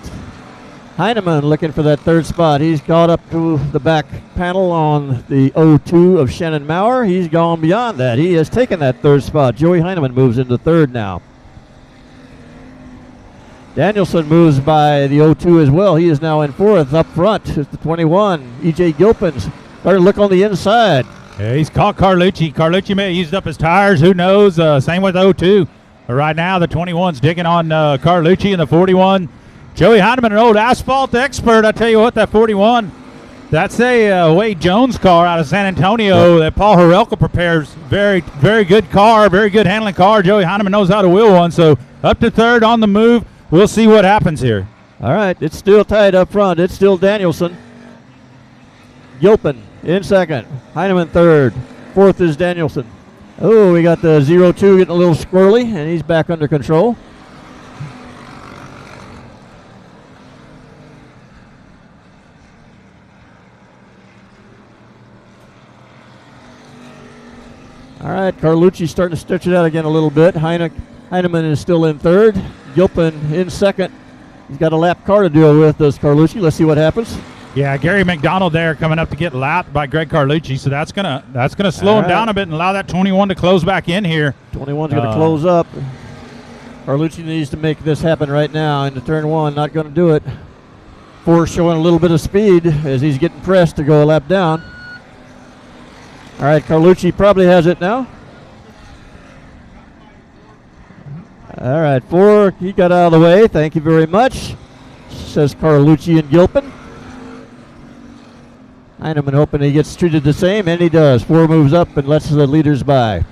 Heineman looking for that third spot. He's caught up to the back panel on the 02 of Shannon Maurer. He's gone beyond that. He has taken that third spot. Joey Heineman moves into third now. Danielson moves by the 02 as well. He is now in fourth. Up front is the 21, E.J. Gilpin's. Starting to look on the inside. Yeah, he's caught Carlucci. Carlucci may have used up his tires. Who knows? Same with 02. But right now, the 21's digging on Carlucci and the 41. Joey Heineman, an old asphalt expert. I tell you what, that 41, that's a Wade Jones car out of San Antonio that Paul Horelka prepares. Very, very good car, very good handling car. Joey Heineman knows how to wheel one. So up to third on the move. We'll see what happens here. All right, it's still tight up front. It's still Danielson. Gilpin in second. Heineman third. Fourth is Danielson. Oh, we got the 02 getting a little squirrely, and he's back under control. All right, Carlucci starting to stretch it out again a little bit. Heineman is still in third. Gilpin in second. He's got a lap car to deal with, does Carlucci. Let's see what happens. Yeah, Gary McDonald there coming up to get lapped by Greg Carlucci, so that's gonna slow him down a bit and allow that 21 to close back in here. 21's going to close up. Carlucci needs to make this happen right now into turn 1. Not going to do it. 4 showing a little bit of speed as he's getting pressed to go a lap down. All right, Carlucci probably has it now. All right, 4, he got out of the way. Thank you very much, says Carlucci and Gilpin. Heineman hoping he gets treated the same, and he does. 4 moves up and lets the leaders by.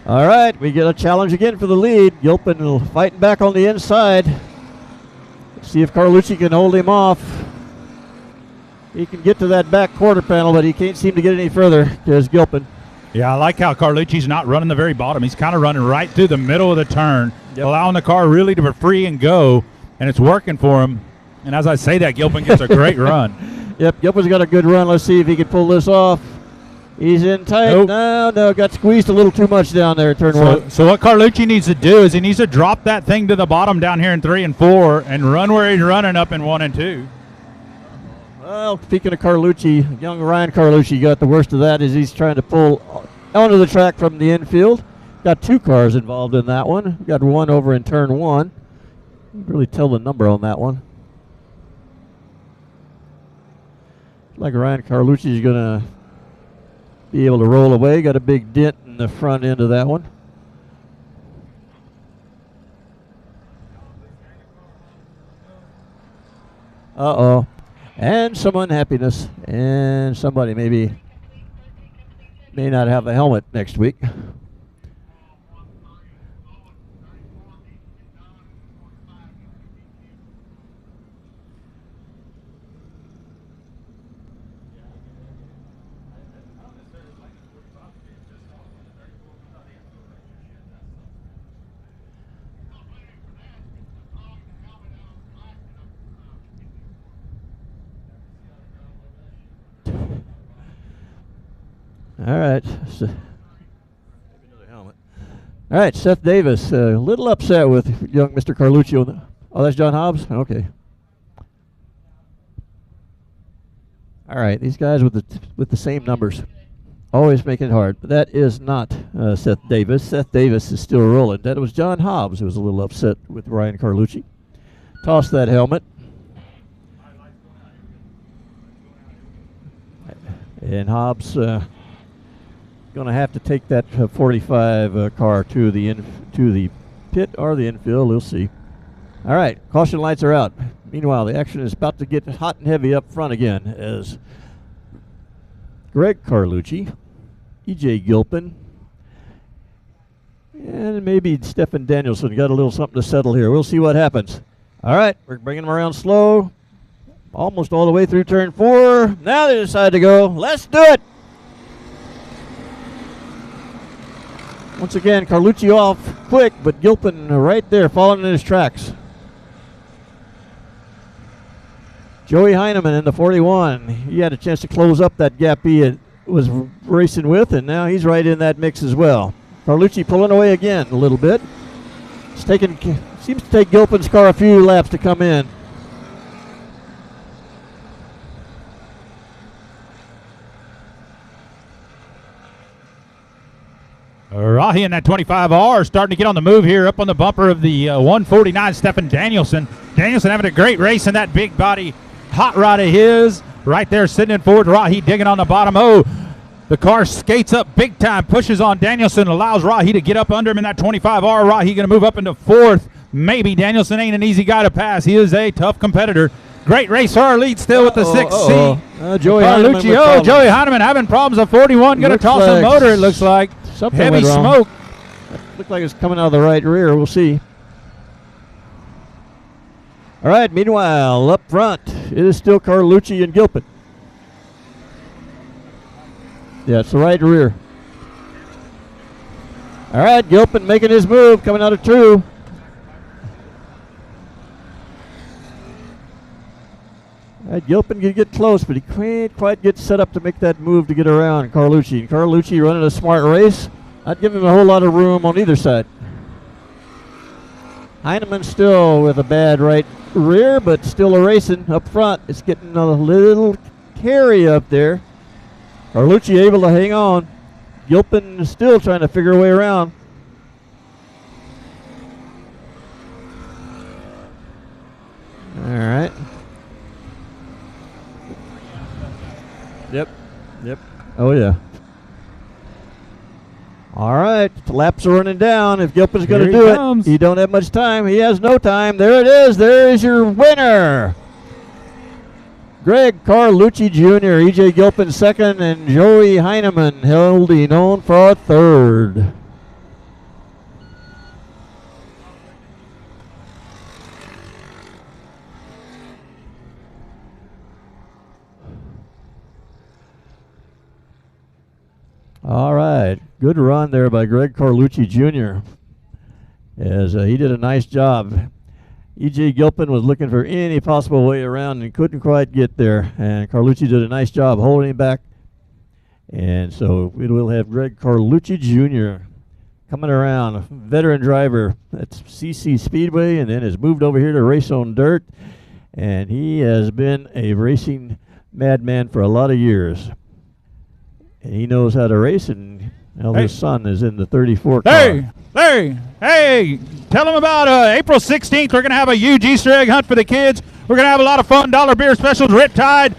All right, we get a challenge again for the lead. Gilpin fighting back on the inside. Let's see if Carlucci can hold him off. He can get to that back quarter panel, but he can't seem to get any further. There's Gilpin. Yeah, I like how Carlucci's not running the very bottom. He's kind of running right through the middle of the turn, allowing the car really to be free and go, and it's working for him. And as I say that, Gilpin gets a great run. Yep, Gilpin's got a good run. Let's see if he can pull this off. He's in tight. Nope. No, got squeezed a little too much down there, turn one. So what Carlucci needs to do is he needs to drop that thing to the bottom down here in 3 and 4 and run where he's running up in 1 and 2. Well, speaking of Carlucci, young Ryan Carlucci got the worst of that as he's trying to pull onto the track from the infield. Got 2 cars involved in that one. Got one over in turn 1. Can't really tell the number on that one. Like Ryan Carlucci is going to be able to roll away. Got a big dent in the front end of that one. Uh-oh. And some unhappiness. And somebody may not have a helmet next week. All right. All right, Seth Davis, a little upset with young Mr. Carlucci. Oh, that's John Hobbs? Okay. All right, these guys with the same numbers. Always making it hard. But that is not Seth Davis. Seth Davis is still rolling. That was John Hobbs who was a little upset with Ryan Carlucci. Toss that helmet. And Hobbs going to have to take that 45 car to the pit or the infield. We'll see. All right, caution lights are out. Meanwhile, the action is about to get hot and heavy up front again as Greg Carlucci, E.J. Gilpin, and maybe Stefan Danielson got a little something to settle here. We'll see what happens. All right, we're bringing them around slow, almost all the way through turn 4. Now they decide to go. Let's do it. Once again, Carlucci off quick, but Gilpin right there following in his tracks. Joey Heineman in the 41. He had a chance to close up that gap he was racing with, and now he's right in that mix as well. Carlucci pulling away again a little bit. Seems to take Gilpin's car a few laps to come in. Rahi in that 25R starting to get on the move here up on the bumper of the 149, Stefan Danielson. Danielson having a great race in that big body hot rod of his. Right there sitting in forward. Rahi digging on the bottom. Oh, the car skates up big time, pushes on Danielson, allows Rahi to get up under him in that 25R. Rahi going to move up into 4th. Maybe Danielson ain't an easy guy to pass. He is a tough competitor. Great race. Our lead still with the 6C. Joey Heineman. Joey Heineman having problems. A 41 going to toss the motor, it looks like. Something heavy smoke. Looked like it's coming out of the right rear. We'll see. All right, meanwhile, up front, it is still Carlucci and Gilpin. Yeah, it's the right rear. All right, Gilpin making his move, coming out of 2. All right, Gilpin can get close, but he can't quite get set up to make that move to get around Carlucci. And Carlucci running a smart race. I'd give him a whole lot of room on either side. Heineman still with a bad right rear, but still a racing up front. It's getting a little carry up there. Carlucci able to hang on. Gilpin still trying to figure a way around. All right. Yep. Oh, yeah. All right. The laps are running down. If Gilpin's going to do it, he don't have much time. He has no time. There it is. There is your winner. Greg Carlucci Jr., E.J. Gilpin 2nd, and Joey Heineman holding on for 3rd. All right. Good run there by Greg Carlucci Jr. as he did a nice job. E.J. Gilpin was looking for any possible way around and couldn't quite get there. And Carlucci did a nice job holding him back. And so we will have Greg Carlucci Jr. coming around, a veteran driver at CC Speedway and then has moved over here to Race on Dirt. And he has been a racing madman for a lot of years. And he knows how to race, and now his son is in the 34 car. Hey, Larry, hey, tell them about April 16th. We're going to have a huge Easter egg hunt for the kids. We're going to have a lot of fun. Dollar beer specials. Riptide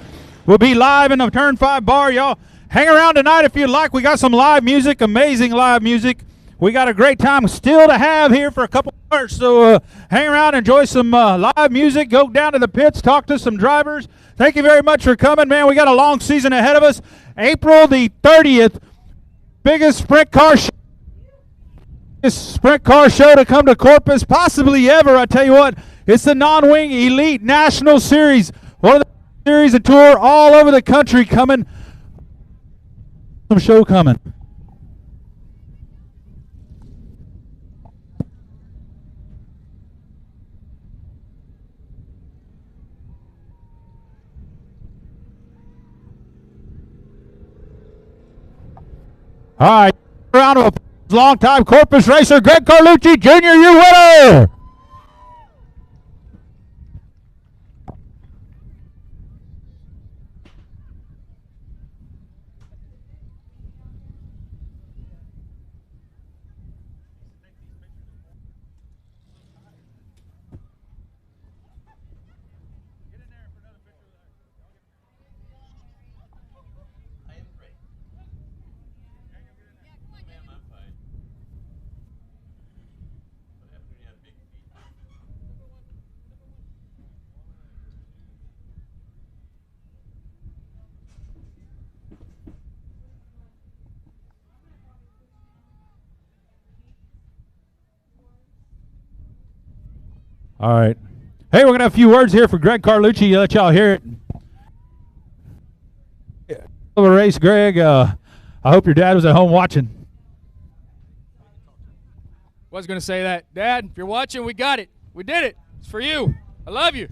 will be live in the Turn 5 bar. Y'all hang around tonight if you'd like. We got some live music, amazing live music. We got a great time still to have here for a couple hours. So hang around, enjoy some live music. Go down to the pits, talk to some drivers. Thank you very much for coming, man. We got a long season ahead of us. April the 30th, biggest sprint car show to come to Corpus possibly ever. I tell you what, it's the Non-Wing Elite National Series. One of the series, a tour all over the country coming. Some show coming. All right, round of applause. Long-time Corpus racer Greg Carlucci Jr., your winner. All right. Hey, we're going to have a few words here for Greg Carlucci. Let y'all hear it. Of a race, Greg. I hope your dad was at home watching. Was going to say that. Dad, if you're watching, we got it. We did it. It's for you. I love you.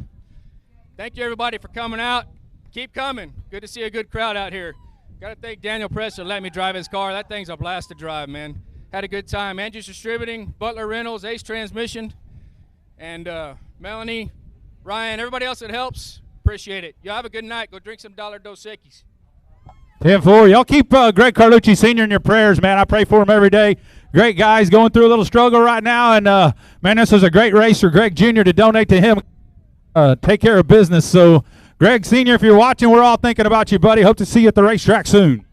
Thank you, everybody, for coming out. Keep coming. Good to see a good crowd out here. Got to thank Daniel Press for letting me drive his car. That thing's a blast to drive, man. Had a good time. Andrews Distributing, Butler Reynolds, Ace Transmission, and Melanie, Ryan, everybody else that helps, appreciate it. Y'all have a good night. Go drink some Dollar Dos Equis. 10-4. Y'all keep Greg Carlucci Sr. in your prayers, man. I pray for him every day. Great guy. He's going through a little struggle right now, and, man, this was a great race for Greg Jr. to donate to him, take care of business. So, Greg Sr., if you're watching, we're all thinking about you, buddy. Hope to see you at the racetrack soon.